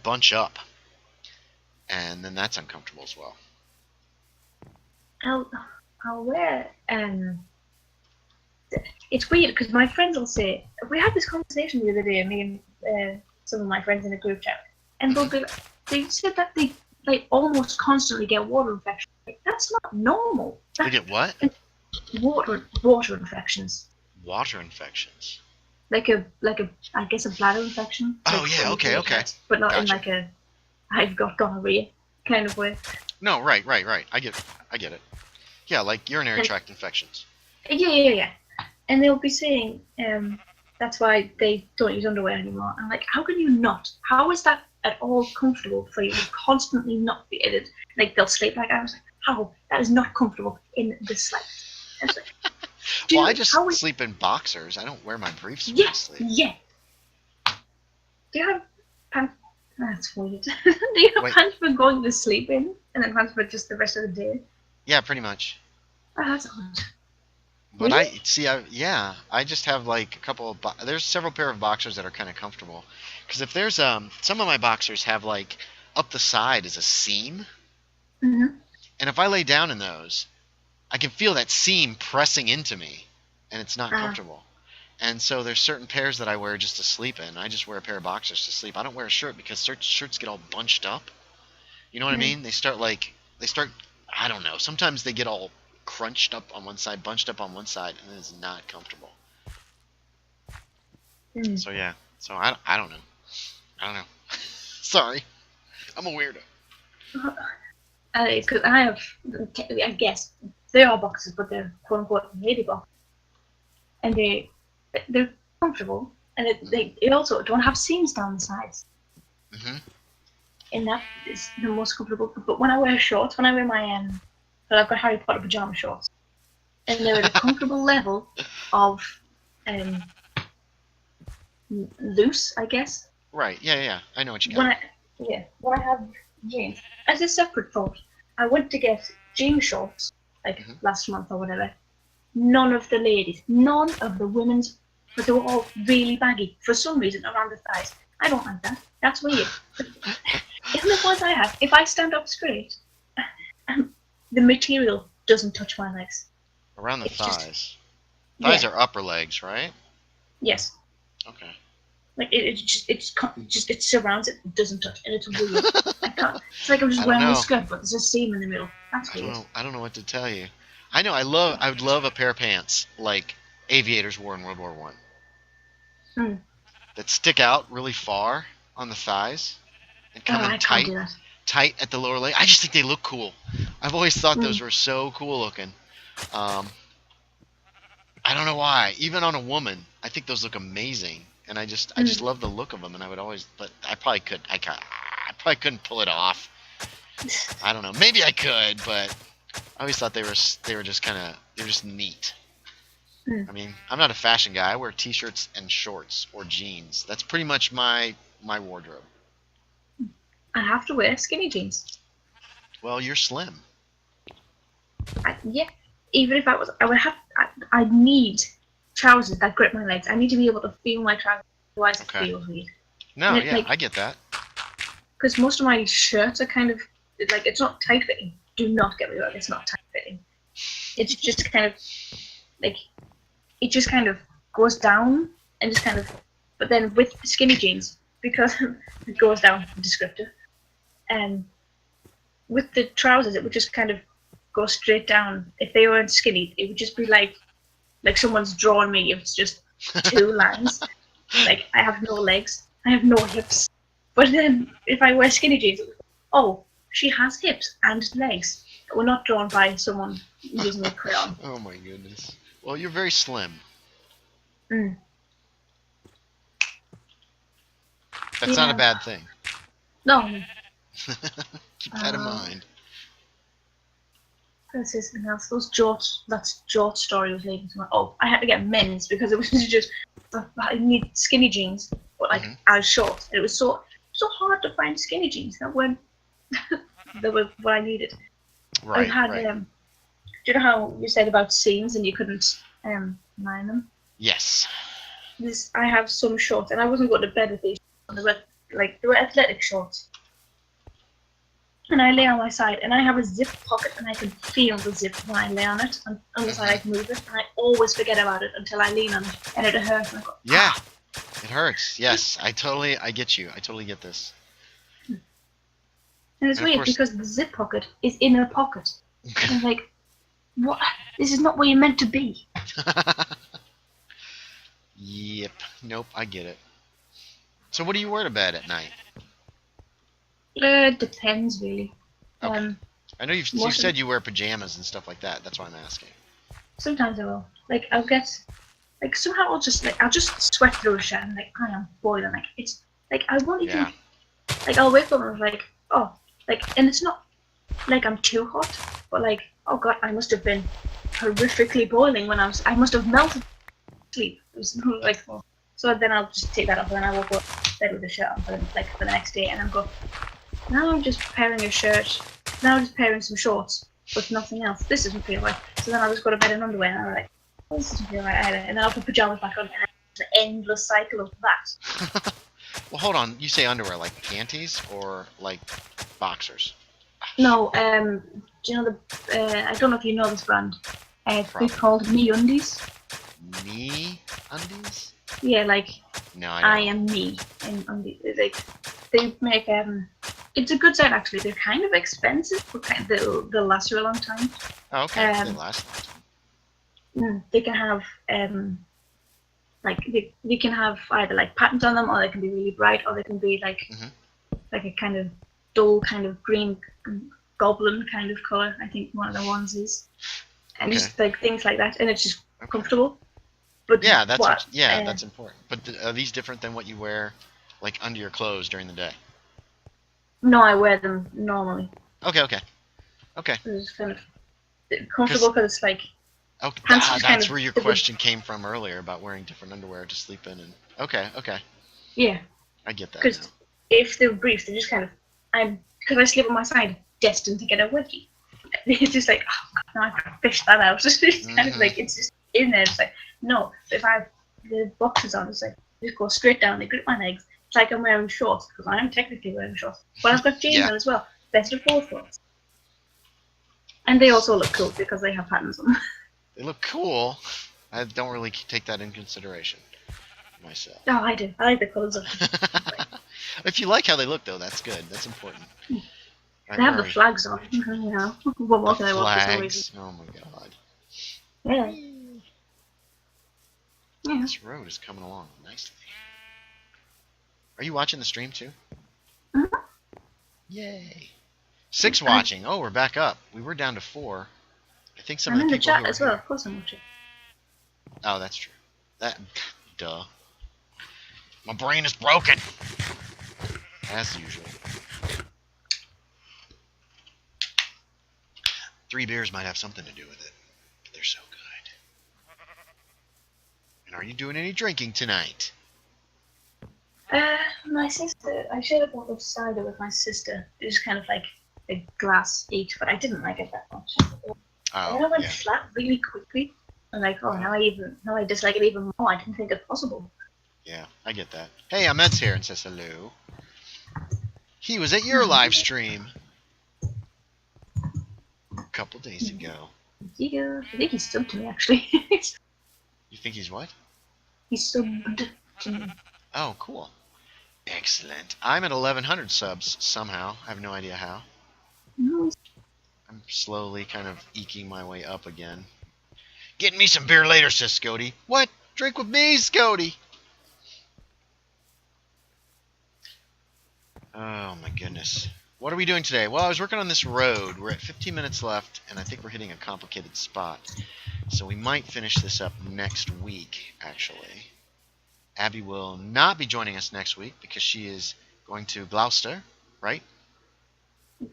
bunch up, and then that's uncomfortable as well. I'll wear it's weird because my friends will say, we had this conversation the other day, me and some of my friends in a group chat, and they said that they almost constantly get water infections. Like, that's not normal. They get what? Water infections. Water infections. Like a I guess a bladder infection. Oh yeah, okay. But not in like a I've got gonorrhea kind of way. No, right. I get it. Yeah, like urinary tract infections. Yeah. And they'll be saying, that's why they don't use underwear anymore. I'm like, how can you not? How is that at all comfortable for you to constantly not be edited? Like they'll sleep like I was like, how? That is not comfortable in the slightest. Like, well, I just sleep in boxers. I don't wear my briefs when I sleep. Yeah. Do you have pants? That's weird. Do you have pants for going to sleep in, and then pants for just the rest of the day? Yeah, pretty much. Oh, that's odd. But Really? I just have like a couple of there's several pair of boxers that are kind of comfortable. Because if there's some of my boxers have like up the side is a seam, Mm-hmm. and if I lay down in those, I can feel that seam pressing into me, and it's not comfortable. And so there's certain pairs that I wear just to sleep in. I just wear a pair of boxers to sleep. I don't wear a shirt because shirts get all bunched up. You know what I mean? They start I don't know. Sometimes they get all crunched up on one side, bunched up on one side, and it's not comfortable. Mm. So yeah. So I don't know. I don't know. Sorry. I'm a weirdo. Because I have, I guess, they are boxes, but they're quote unquote lady boxes, and they're comfortable, and they also don't have seams down the sides. Mhm. And that is the most comfortable. But when I wear shorts, when I wear my well, I've got Harry Potter pajama shorts, and they're at a comfortable level of loose, I guess. Right. Yeah. I know what you When got. when I have jeans, as a separate thought, I went to get jean shorts like last month or whatever. None of the ladies, none of the women's, but they were all really baggy for some reason around the thighs. I don't like that. That's weird. Even the ones I have, if I stand up straight, the material doesn't touch my legs. Around the It's thighs. just, Thighs yeah, are upper legs, right? yes. Okay. Like it surrounds it, it doesn't touch, and it's weird. I can't. It's like I'm just I don't wearing a know. skirt, but there's a seam in the middle. That's I don't weird. know. I don't know what to tell you. I know. I would love a pair of pants like aviators wore in World War One Hmm. that stick out really far on the thighs and Oh, come in I can't do tight at the lower leg. I just think they look cool. I've always thought those that. were so cool looking. Um, I don't know why. Even on a woman, I think those look amazing, and I just love the look of them. And I would always, but I probably could. I probably couldn't pull it off. I don't know. Maybe I could, but I always thought they were just kind of they're just neat. Mm. I mean, I'm not a fashion guy. I wear t-shirts and shorts or jeans. That's pretty much my wardrobe. I have to wear skinny jeans. Well, you're slim. Yeah. Even if I would have. I need trousers that grip my legs. I need to be able to feel my trousers. Otherwise, Okay. it feels weird. No, And yeah, I get that. because most of my shirts are kind of like it's not tight fitting. Do not get me wrong. It's not tight fitting. It's just kind of like it just kind of goes down and just kind of. But then with skinny jeans, because it goes down, descriptive, and with the trousers, it would just kind of go straight down. If they weren't skinny, it would just be like someone's drawn me. It's just two lines. Like I have no legs, I have no hips. But then if I wear skinny jeans, oh, she has hips and legs. We're not drawn by someone using a crayon. Oh my goodness. Well, you're very slim. Mm. That's not a bad thing. No. Keep that in mind. Let's say something else. That's George's story was leading to my. Oh, I had to get men's because it was just I need skinny jeans, but like as short. And it was so hard to find skinny jeans that weren't that were what I needed. Right. I had do you know how you said about seams and you couldn't line them? Yes. I have some shorts, and I wasn't going to bed with these. They were athletic shorts. And I lay on my side, and I have a zip pocket, and I can feel the zip when I lay on it. And on the side, I can move it, and I always forget about it until I lean on it, and it hurts. And I go, yeah, it hurts. Yes, I get you. I totally get this. And it's weird because the zip pocket is in a pocket. And I'm like, what? This is not where you're meant to be. Yep. Nope, I get it. So what do you wear to bed at night? Depends, really. Okay. I know you said you wear pajamas and stuff like that. That's why I'm asking. Sometimes I will. Like, I'll get... Like, somehow I'll just sweat through a shower and, like, I am boiling. Like, it's... Like, I won't even... Yeah. Like, I'll wake up and I'm like, oh. Like, and it's not like I'm too hot, but, like, oh, God, I must have been horrifically boiling when I must have melted sleep. It was, like... So then I'll just take that off and then I will go to bed with a shirt on for the next day and I'm go, now I'm just pairing a shirt, now I'm just pairing some shorts with nothing else. This doesn't feel right. So then I'll just go to bed in underwear and I'm like, And then I'll put pajamas back on, and it's an endless cycle of that. Well, hold on. You say underwear, like panties or like boxers? No, do you know the? I don't know if you know this brand. They're Probably. called Me Undies. Me undies? Yeah, like No, I I don't. am me in undies. Like they make it's a good set actually. They're kind of expensive, but they'll last you a long time. Oh, okay. They Um, last a long time. They can have like they can have either like patterns on them, or they can be really bright, or they can be like Mhm. like a kind of dull kind of green goblin kind of color. I think one of the ones is, and Okay. just like things like that, and it's just Okay. comfortable. But Yeah, that's what? that's important. But are these different than what you wear, like under your clothes during the day? No, I wear them normally. Okay, okay, okay. It's kind of comfortable because it's like Okay, pants are just kind that's of where your question came from earlier about wearing different underwear to sleep in. And okay, okay, yeah. I get that now. Because if they're brief, they're just kind of because I sleep on my side, destined to get a wetty. It's just like, oh god, now I have to fish that out. It's kind of like it's just in there. It's like no, if I have the boxes on, it's like just go straight down. They grip my legs. It's like I'm wearing shorts because I am technically wearing shorts, but I've got jeans Yeah. on as well. Best of both worlds. And they also look cool because they have patterns on them. They look cool. I don't really take that in consideration myself. Oh, I do. I like the colours of them. If you like how they look, though, that's good. That's important. Right, They have where the are we? flags on. You know, what more The can I want for some reason? flags. Oh my god. Yeah. Yeah. This road is coming along nicely. Are you watching the stream too? Mhm. Yay. 6 watching. Oh, we're back up. We were down to 4. I think some I'm of in the the people chat who were as well. here. Of course I'm watching. Oh, that's true. Duh. My brain is broken. As usual. 3 beers might have something to do with it. But they're so good. And are you doing any drinking tonight? My sister, I shared a bottle of cider with my sister. It was kind of like a glass each, but I didn't like it that much. And then Oh, I went yeah. flat really quickly. I'm like, oh, now I dislike it even more. I didn't think it possible. Yeah, I get that. Hey, Ahmed's here and says hello. He was at your live stream a couple days ago. Yeah, I think he subbed to me actually. You think he's what? He subbed to me. Oh, cool. Excellent. I'm at 1,100 subs somehow. I have no idea how. No, I'm slowly kind of eking my way up again. Getting me some beer later, says Scody. What? Drink with me, Scody. Oh, my goodness. What are we doing today? Well, I was working on this road. We're at 15 minutes left, and I think we're hitting a complicated spot. So we might finish this up next week, actually. Abby will not be joining us next week because she is going to Gloucester, right?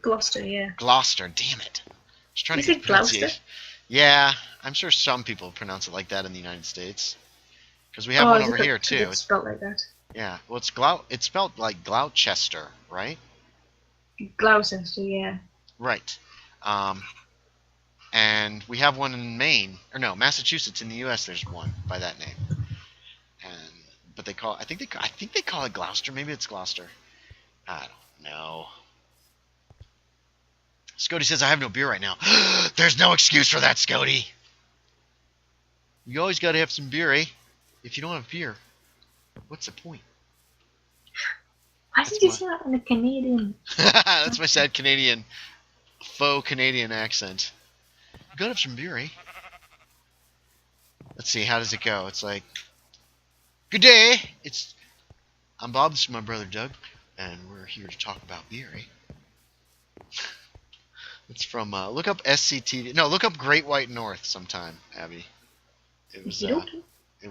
Gloucester, yeah. Gloucester, damn it. I was trying Is to get it the Gloucester? pronunciation. Yeah, I'm sure some people pronounce it like that in the United States. Because we have Oh, one is over it here, too. It's spelled like that. Yeah, well, it's spelled like Gloucester, right? Gloucester, yeah. Right. And we have one in Maine, or no, Massachusetts. In the U.S., there's one by that name. But they call, I think they call it Gloucester. Maybe it's Gloucester. I don't know. Scody says I have no beer right now. There's no excuse for that, Scody. You always got to have some beer, eh? If you don't have beer, what's the point? Why did you say that in a Canadian? That's my sad Canadian, faux Canadian accent. You gotta have some beer, eh? Let's see, how does it go? It's like, good day. I'm Bob. This is my brother Doug, and we're here to talk about beer, eh? It's from look up SCTV. No, look up Great White North sometime, Abby. It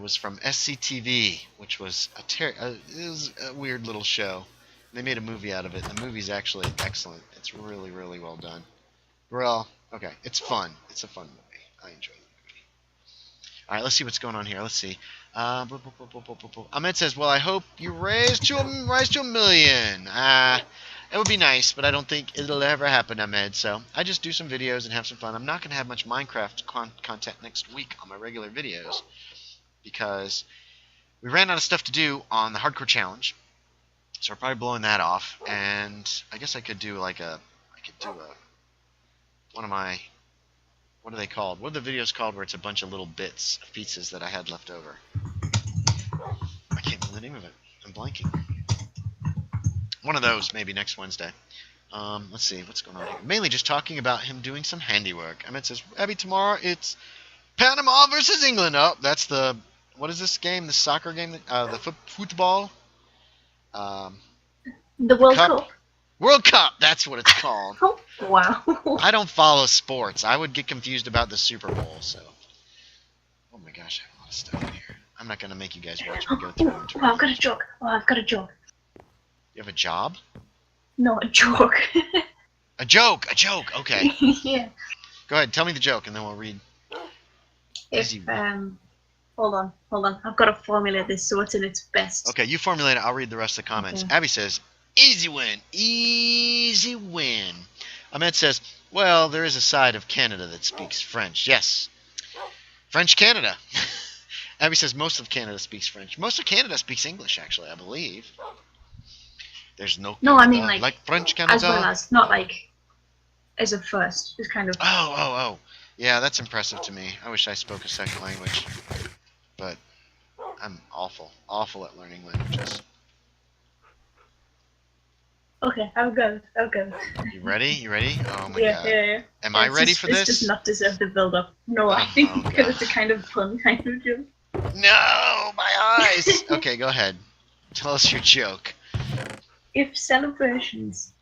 was from SCTV, which was it was a weird little show. They made a movie out of it. The movie's actually excellent. It's really, really well done. Well, okay, it's fun. It's a fun movie. I enjoy the movie. All right, let's see what's going on here. Let's see. Ahmed says, "Well, I hope you rise to a million." It would be nice, but I don't think it'll ever happen, Ahmed. So I just do some videos and have some fun. I'm not going to have much Minecraft content next week on my regular videos because we ran out of stuff to do on the Hardcore Challenge. So we're probably blowing that off. And I guess I could do like one of my, what are they called? What are the videos called where it's a bunch of little bits of pizzas that I had left over? I can't remember the name of it. I'm blanking. One of those, maybe next Wednesday. Let's see, what's going on here? Mainly just talking about him doing some handiwork. Ahmed says, Abby, tomorrow it's Panama versus England. Oh, that's the, what is this game? The soccer game? The football? The World Cup. World Cup, that's what it's called. Oh, wow. I don't follow sports. I would get confused about the Super Bowl, so. Oh my gosh, I have a lot of stuff in here. I'm not going to make you guys watch me go through them. Oh, I've got a joke. I've got a joke. You have a job? No, a joke. A joke, okay. Yeah. Go ahead, tell me the joke, and then we'll read. If, hold on. I've got to formulate this so it's in its best. Okay, you formulate it. I'll read the rest of the comments. Okay. Abby says, easy win. Easy win. Ahmed says, well, there is a side of Canada that speaks French. Yes. French Canada. Abby says, most of Canada speaks French. Most of Canada speaks English, actually, I believe. There's no Canada, I mean like French Canada. As well as, not like as a first. It's kind of. Oh. Yeah, that's impressive to me. I wish I spoke a second language. But I'm awful at learning languages. Okay, I'll go. You ready? Oh my god. Yeah. Am I ready for this? This does not deserve the build-up. No, I think because it's a kind of fun kind of joke. No, my eyes. Okay, go ahead. Tell us your joke. If celebrations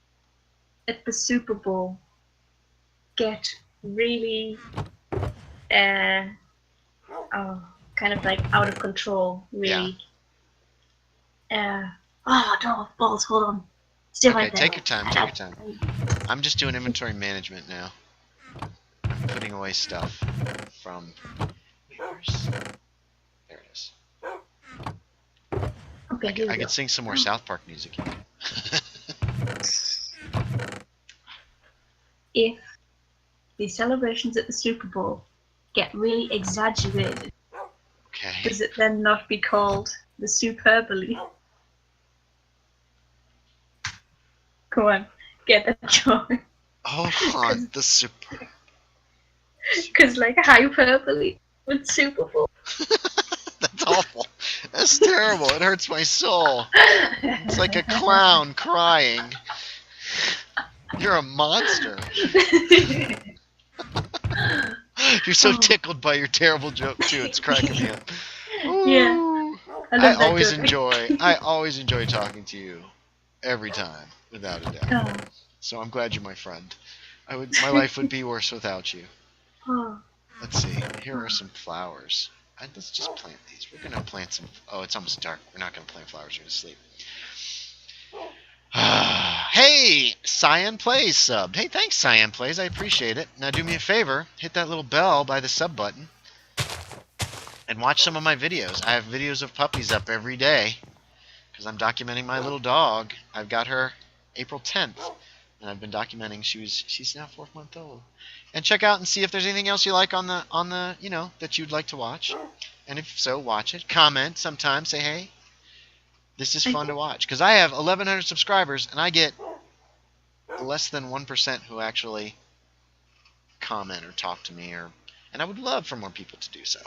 at the Super Bowl get really, kind of like out of control, really. Yeah. Oh no, balls! Hold on. Stay right there. Take your time. I'm just doing inventory management now. I'm putting away stuff from. There it is. Okay, I could sing some more South Park music. If the celebrations at the Super Bowl get really exaggerated, does it then not be called the Superbly? Come on, get that joke. Hold on, the super. Because like hyperbole with Super Bowl. That's awful. That's terrible. It hurts my soul. It's like a clown crying. You're a monster. You're so tickled by your terrible joke too. It's cracking me up. Ooh. Yeah. I always enjoy talking to you every time, without a doubt. Oh. So I'm glad you're my friend. My life would be worse without you. Oh. Let's see. Here are some flowers. Let's just plant these. We're gonna plant some. Oh, it's almost dark. We're not gonna plant flowers. We're gonna sleep. Hey, Cyan Plays subbed. Hey, thanks, Cyan Plays. I appreciate it. Now do me a favor. Hit that little bell by the sub button. And watch some of my videos. I have videos of puppies up every day. Because I'm documenting my little dog. I've got her April 10th. And I've been documenting. She's now 4 months old. And check out and see if there's anything else you like on the that you'd like to watch. And if so, watch it. Comment sometime. Say, hey, this is fun to watch. Because I have 1,100 subscribers, and I get less than 1% who actually comment or talk to me. And I would love for more people to do so.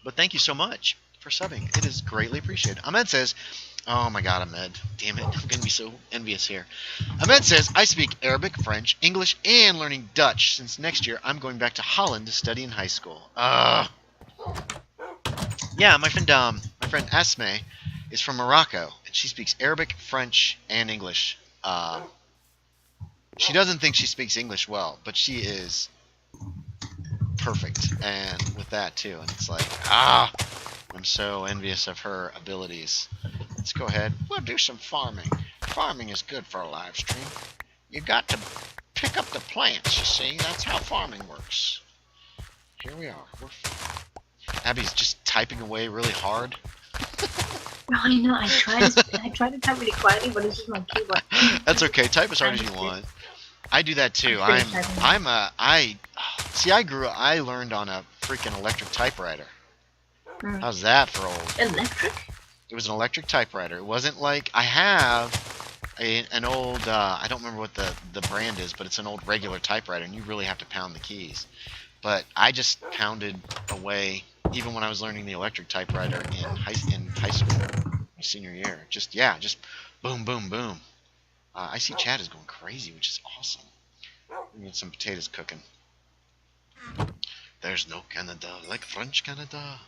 But thank you so much for subbing. It is greatly appreciated. Ahmed says, oh my god, Ahmed. Damn it. I'm going to be so envious here. Ahmed says, I speak Arabic, French, English, and learning Dutch since next year I'm going back to Holland to study in high school. Yeah, my friend Asme is from Morocco, and she speaks Arabic, French, and English. She doesn't think she speaks English well, but she is perfect, and with that too. And it's like, I'm so envious of her abilities. Let's go ahead. We'll do some farming. Farming is good for a live stream. You got to pick up the plants, you see. That's how farming works. Here we are. Abby's just typing away really hard. No, I know. I tried to type really quietly, but it's just my keyboard. That's okay. Type as hard as you Understood. want. I do that too. I'm finished typing now. I learned on a freaking electric typewriter. Mm. How's that for old? Electric? It was an electric typewriter. It wasn't like I have an old I don't remember what the brand is, but it's an old regular typewriter, and you really have to pound the keys. But I just pounded away even when I was learning the electric typewriter in high school, my senior year. Just boom, boom, boom. I see Chad is going crazy, which is awesome. We need some potatoes cooking. There's no Canada like French Canada.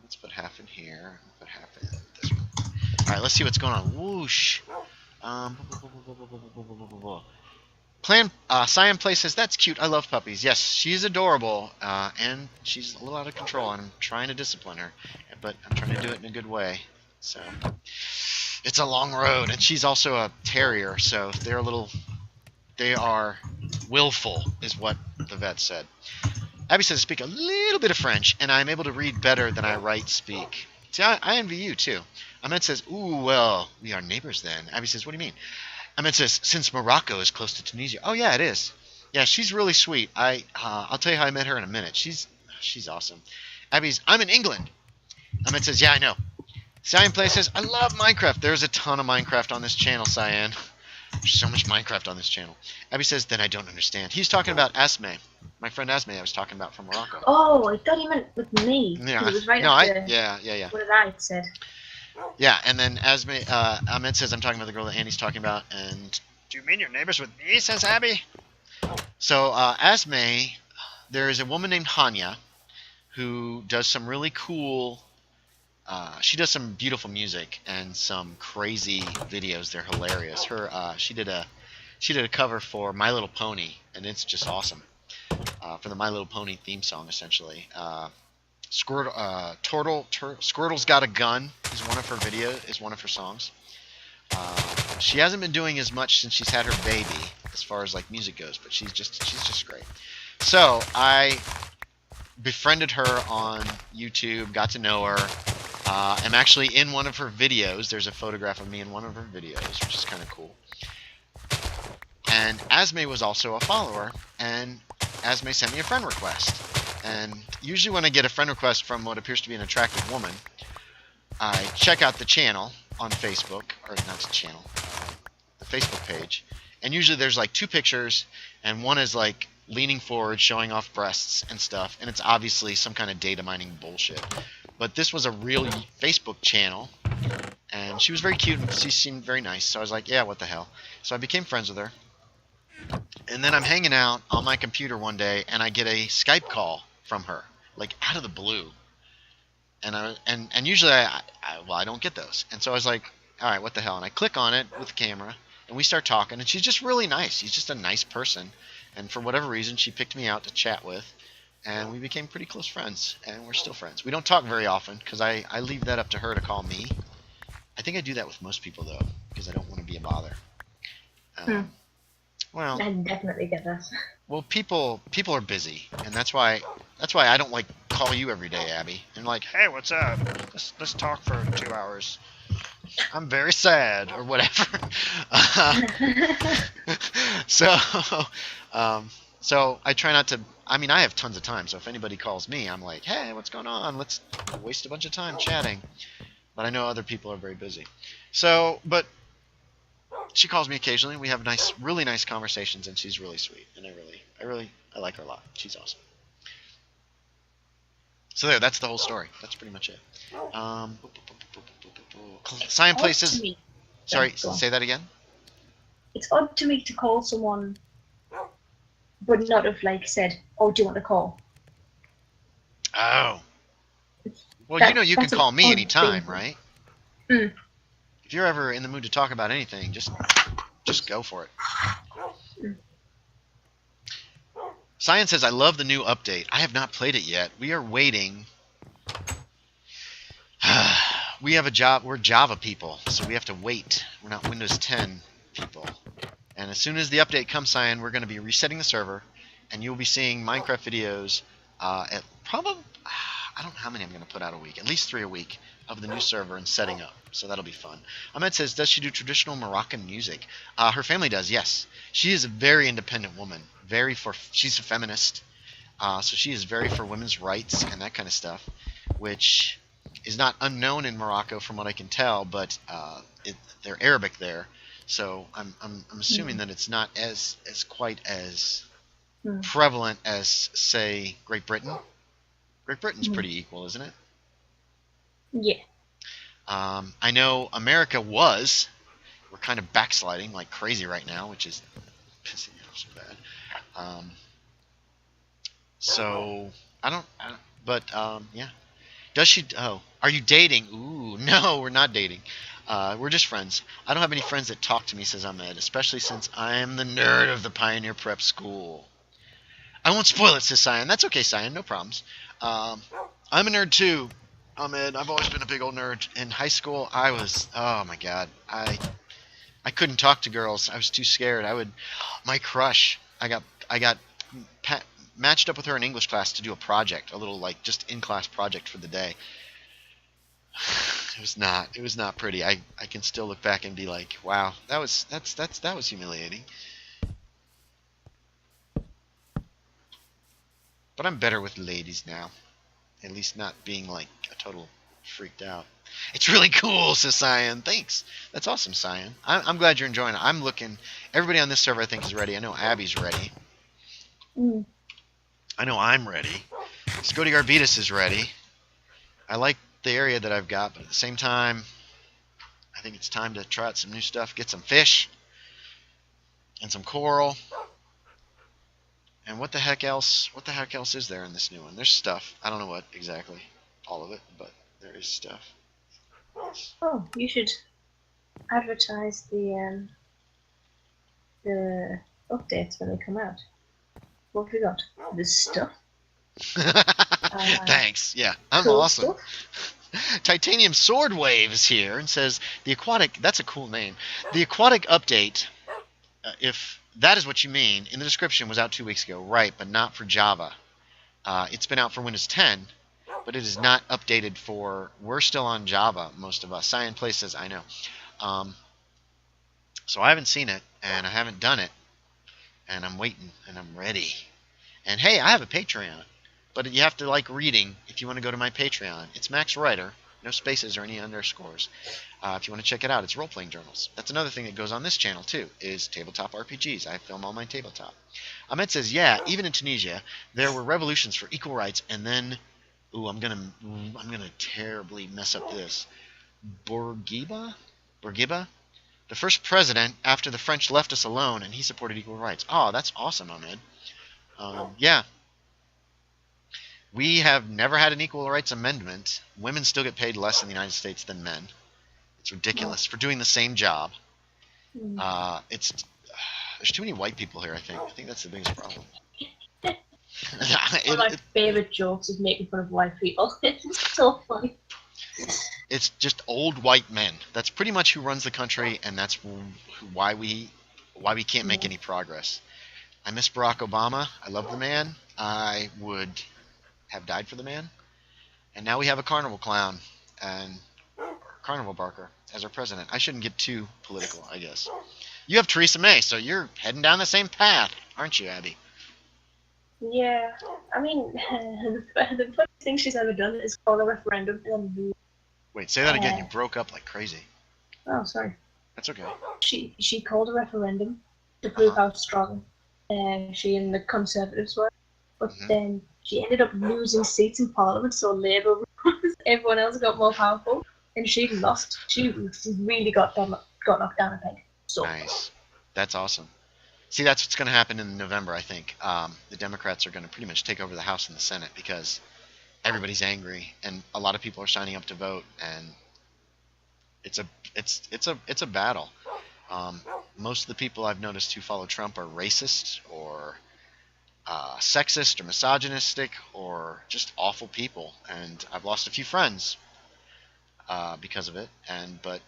Let's put half in here. Put half in this one. All right, let's see what's going on. Whoosh. Plan. Cyan Play says that's cute. I love puppies. Yes, she's adorable, and she's a little out of control. And I'm trying to discipline her, but I'm trying to do it in a good way. So it's a long road, and she's also a terrier, so they are willful, is what the vet said. Abby says I speak a little bit of French, and I'm able to read better than I write speak. See, I envy you, too. Ahmed says, ooh, well, we are neighbors then. Abby says, what do you mean? Ahmed says, since Morocco is close to Tunisia. Oh, yeah, it is. Yeah, she's really sweet. I'll tell you how I met her in a minute. She's awesome. Abby's, I'm in England. Ahmed says, yeah, I know. Cyan Play says, I love Minecraft. There's a ton of Minecraft on this channel, Cyan. There's so much Minecraft on this channel. Abby says, then I don't understand. He's talking about Asme. My friend Asme I was talking about from Morocco. Oh, I thought he meant with me. Yeah. It was right No, after yeah. what I said. Yeah, and then Asme, Ahmed says, I'm talking about the girl that Annie's talking about, and do you mean your neighbors with me, says Abby? So, Asme, there is a woman named Hanya who does some really cool, she does some beautiful music and some crazy videos. They're hilarious. She did a cover for My Little Pony, and it's just awesome. For the My Little Pony theme song, essentially. Squirtle's Got a Gun is one of her songs. She hasn't been doing as much since she's had her baby, as far as like music goes, but she's just great. So I befriended her on YouTube, got to know her. I'm actually in one of her videos. There's a photograph of me in one of her videos, which is kind of cool. And Asme was also a follower, and Asme sent me a friend request. And usually when I get a friend request from what appears to be an attractive woman, I check out the channel on Facebook, or not the channel, the Facebook page. And usually there's like two pictures, and one is like leaning forward, showing off breasts and stuff, and it's obviously some kind of data mining bullshit. But this was a real Facebook channel, and she was very cute, and she seemed very nice, so I was like, yeah, what the hell. So I became friends with her. And then I'm hanging out on my computer one day, and I get a Skype call from her, like out of the blue. And usually I don't get those. And so I was like, all right, what the hell? And I click on it with the camera, and we start talking, and she's just really nice. She's just a nice person. And for whatever reason, she picked me out to chat with, and we became pretty close friends, and we're still friends. We don't talk very often, because I leave that up to her to call me. I think I do that with most people, though, because I don't want to be a bother. Well, I definitely get that. Well, people are busy, and that's why I don't like call you every day, Abby. And like, hey, what's up? Let's talk for 2 hours. I'm very sad, or whatever. So I try not to. I mean, I have tons of time, so if anybody calls me, I'm like, hey, what's going on? Let's waste a bunch of time chatting. But I know other people are very busy. So, but she calls me occasionally. We have really nice conversations, and she's really sweet, and I like her a lot. She's awesome. So there, that's the whole story. That's pretty much it. Cyan Play says. Sorry, say that again. It's odd to me to call someone, but not have like said, "Oh, do you want to call?" Oh. Well, you can call me anytime, right? Mm. If you're ever in the mood to talk about anything, just go for it. Mm. Cyan says, I love the new update. I have not played it yet. We are waiting. We have a job. We're Java people, so we have to wait. We're not Windows 10 people. And as soon as the update comes, Cyan, we're going to be resetting the server, and you'll be seeing Minecraft videos at probably, I don't know how many I'm going to put out a week. At least 3 a week of the new server and setting up. So that'll be fun. Ahmed says, does she do traditional Moroccan music? Her family does, yes. She is a very independent woman. She's a feminist. So she is very for women's rights and that kind of stuff, which is not unknown in Morocco from what I can tell, but they're Arabic there. So I'm assuming that it's not as quite as prevalent as, say, Great Britain. Great Britain's pretty equal, isn't it? Yeah. I know America was. We're kind of backsliding like crazy right now, which is pissing me off so bad. So but yeah. Does she? Oh, are you dating? Ooh, no, we're not dating. We're just friends. I don't have any friends that talk to me, says Ahmed, especially since I am the nerd of the Pioneer Prep School. I won't spoil it, says Cyan. That's okay, Cyan, no problems. I'm a nerd too, Ahmed. I've always been a big old nerd. In high school, I was, oh my god, I couldn't talk to girls. I was too scared. My crush, I got matched up with her in English class to do a project, a little like just in-class project for the day. It was not pretty. I can still look back and be like, wow, that was humiliating. But I'm better with ladies now. At least not being like a total freaked out. It's really cool, says Cyan. Thanks. That's awesome, Cyan. I'm glad you're enjoying it. I'm looking. Everybody on this server, I think, is ready. I know Abby's ready. I know I'm ready. Scotty Garbitas is ready. I like the area that I've got, but at the same time, I think it's time to try out some new stuff. Get some fish and some coral. And what the heck else? What the heck else is there in this new one? There's stuff. I don't know what exactly, all of it, but there is stuff. Oh, you should advertise the updates when they come out. What have we got? The stuff. Thanks. Yeah, I'm Cool awesome. stuff. Titanium Sword Wave is here and says the aquatic. That's a cool name. The aquatic update. If that is what you mean, in the description was out 2 weeks ago, right? But not for Java. It's been out for Windows 10, but it is not updated for. We're still on Java, most of us. Cyan Play says I know. So I haven't seen it, and I haven't done it, and I'm waiting, and I'm ready. And hey, I have a Patreon, but you have to like reading if you want to go to my Patreon. It's Max Writer, no spaces or any underscores. If you want to check it out, it's role-playing journals. That's another thing that goes on this channel too, is tabletop RPGs. I film all my tabletop. Ahmed says, yeah, even in Tunisia, there were revolutions for equal rights, and then, ooh, I'm gonna terribly mess up this. Bourguiba, the first president after the French left us alone, and he supported equal rights. Oh, that's awesome, Ahmed. Yeah. We have never had an equal rights amendment. Women still get paid less in the United States than men. It's ridiculous for doing the same job. There's too many white people here, I think. I think that's the biggest problem. One of my favourite jokes is making fun of white people. It's so funny. It's just old white men. That's pretty much who runs the country, and that's why we can't make any progress. I miss Barack Obama. I love the man. I would have died for the man. And now we have a carnival clown and carnival barker as our president. I shouldn't get too political, I guess. You have Theresa May, so you're heading down the same path, aren't you, Abby? Yeah, I mean, the funny thing she's ever done is call a referendum and Wait, say that again. You broke up like crazy. oh, sorry. That's okay. She called a referendum to prove how strong she and the Conservatives were, but then she ended up losing seats in Parliament, so Labour, everyone else got more powerful, and she lost. She really got knocked down a peg. So nice. That's awesome. See, that's what's going to happen in November, I think. The Democrats are going to pretty much take over the House and the Senate because everybody's angry, and a lot of people are signing up to vote, and it's a battle. Most of the people I've noticed who follow Trump are racist or sexist or misogynistic or just awful people, and I've lost a few friends because of it. But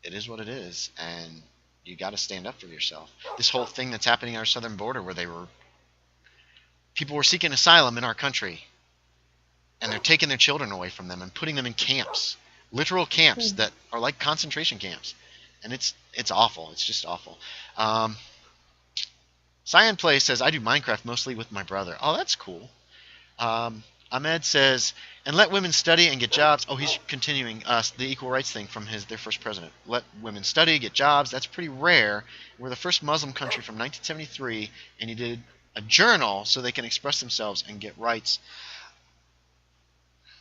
it is what it is, and you got to stand up for yourself. This whole thing that's happening on our southern border, where people were seeking asylum in our country, and they're taking their children away from them and putting them in camps, literal camps that are like concentration camps, and it's awful. It's just awful. Cyan Play says, I do Minecraft mostly with my brother. Oh, that's cool. Ahmed says, and let women study and get jobs. Oh, he's continuing the equal rights thing from their first president. Let women study, get jobs. That's pretty rare. We're the first Muslim country from 1973, and he did a journal so they can express themselves and get rights.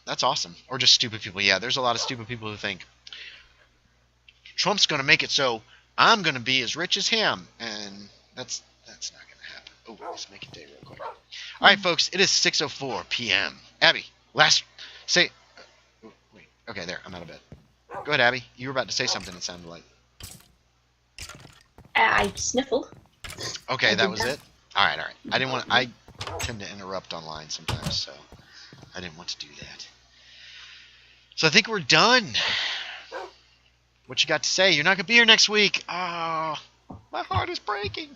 That's awesome. Or just stupid people. Yeah, there's a lot of stupid people who think Trump's going to make it so I'm going to be as rich as him, and that's not going to happen. Oh, let's make a day real quick. All right, folks, it is 6:04 p.m. Abby, wait. Okay, there, I'm out of bed. Go ahead, Abby. You were about to say something, it sounded like. I sniffled. Okay, that was it? All right. I tend to interrupt online sometimes, so I didn't want to do that. So I think we're done. What you got to say? You're not going to be here next week. Ah, my heart is breaking.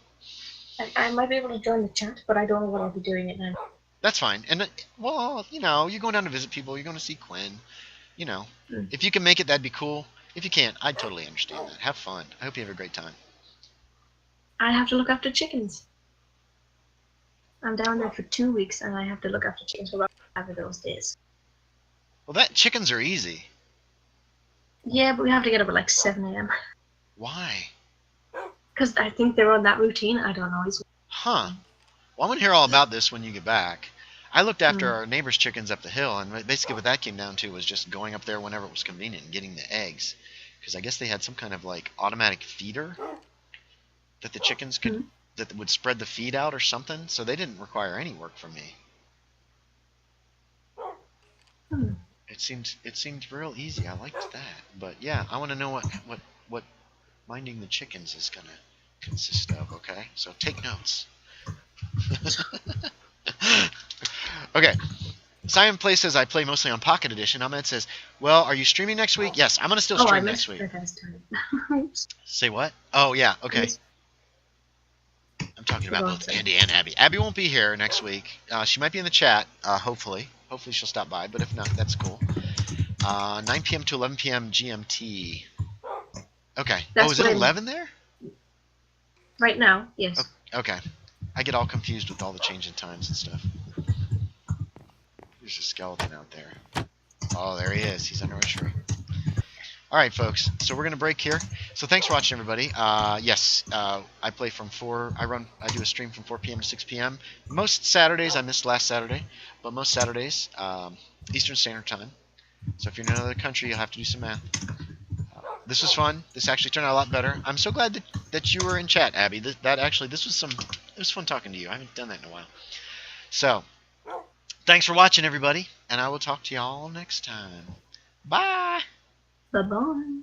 I might be able to join the chat, but I don't know what I'll be doing it now. That's fine. And, well, you know, you're going down to visit people. You're going to see Quinn. You know, if you can make it, that'd be cool. If you can't, I'd totally understand that. Have fun. I hope you have a great time. I have to look after chickens. I'm down there for 2 weeks, and I have to look after chickens for about 5 of those days. Well, chickens are easy. Yeah, but we have to get up at like 7 a.m. Why? Because I think they're on that routine. I don't know. Huh. Well, I'm going to hear all about this when you get back. I looked after our neighbor's chickens up the hill, and basically what that came down to was just going up there whenever it was convenient and getting the eggs. Because I guess they had some kind of like automatic feeder that the chickens could that would spread the feed out or something, so they didn't require any work from me. It seemed real easy. I liked that. But yeah, I want to know what minding the chickens is gonna consist of. Okay, so take notes. Okay. Simon Play says I play mostly on Pocket Edition. Ahmed says, well, are you streaming next week? Yes, I'm gonna still stream next week. Say what? Oh yeah, okay. I'm talking about both Andy and Abby. Abby won't be here next week. She might be in the chat, hopefully. Hopefully she'll stop by, but if not, that's cool. 9 p.m. to 11 p.m. GMT. Okay. Is it 11 there? Right now, yes. Okay. I get all confused with all the change in times and stuff. There's a skeleton out there. Oh, there he is. He's under a tree. All right, folks. So we're gonna break here. So thanks for watching, everybody. Yes, I play from 4. I do a stream from 4 p.m. to 6 p.m. Most Saturdays, I missed last Saturday, but most Saturdays, Eastern Standard Time. So if you're in another country, you'll have to do some math. This was fun. This actually turned out a lot better. I'm so glad that you were in chat, Abby. It was fun talking to you. I haven't done that in a while. So, thanks for watching, everybody, and I will talk to y'all next time. Bye. Bye-bye.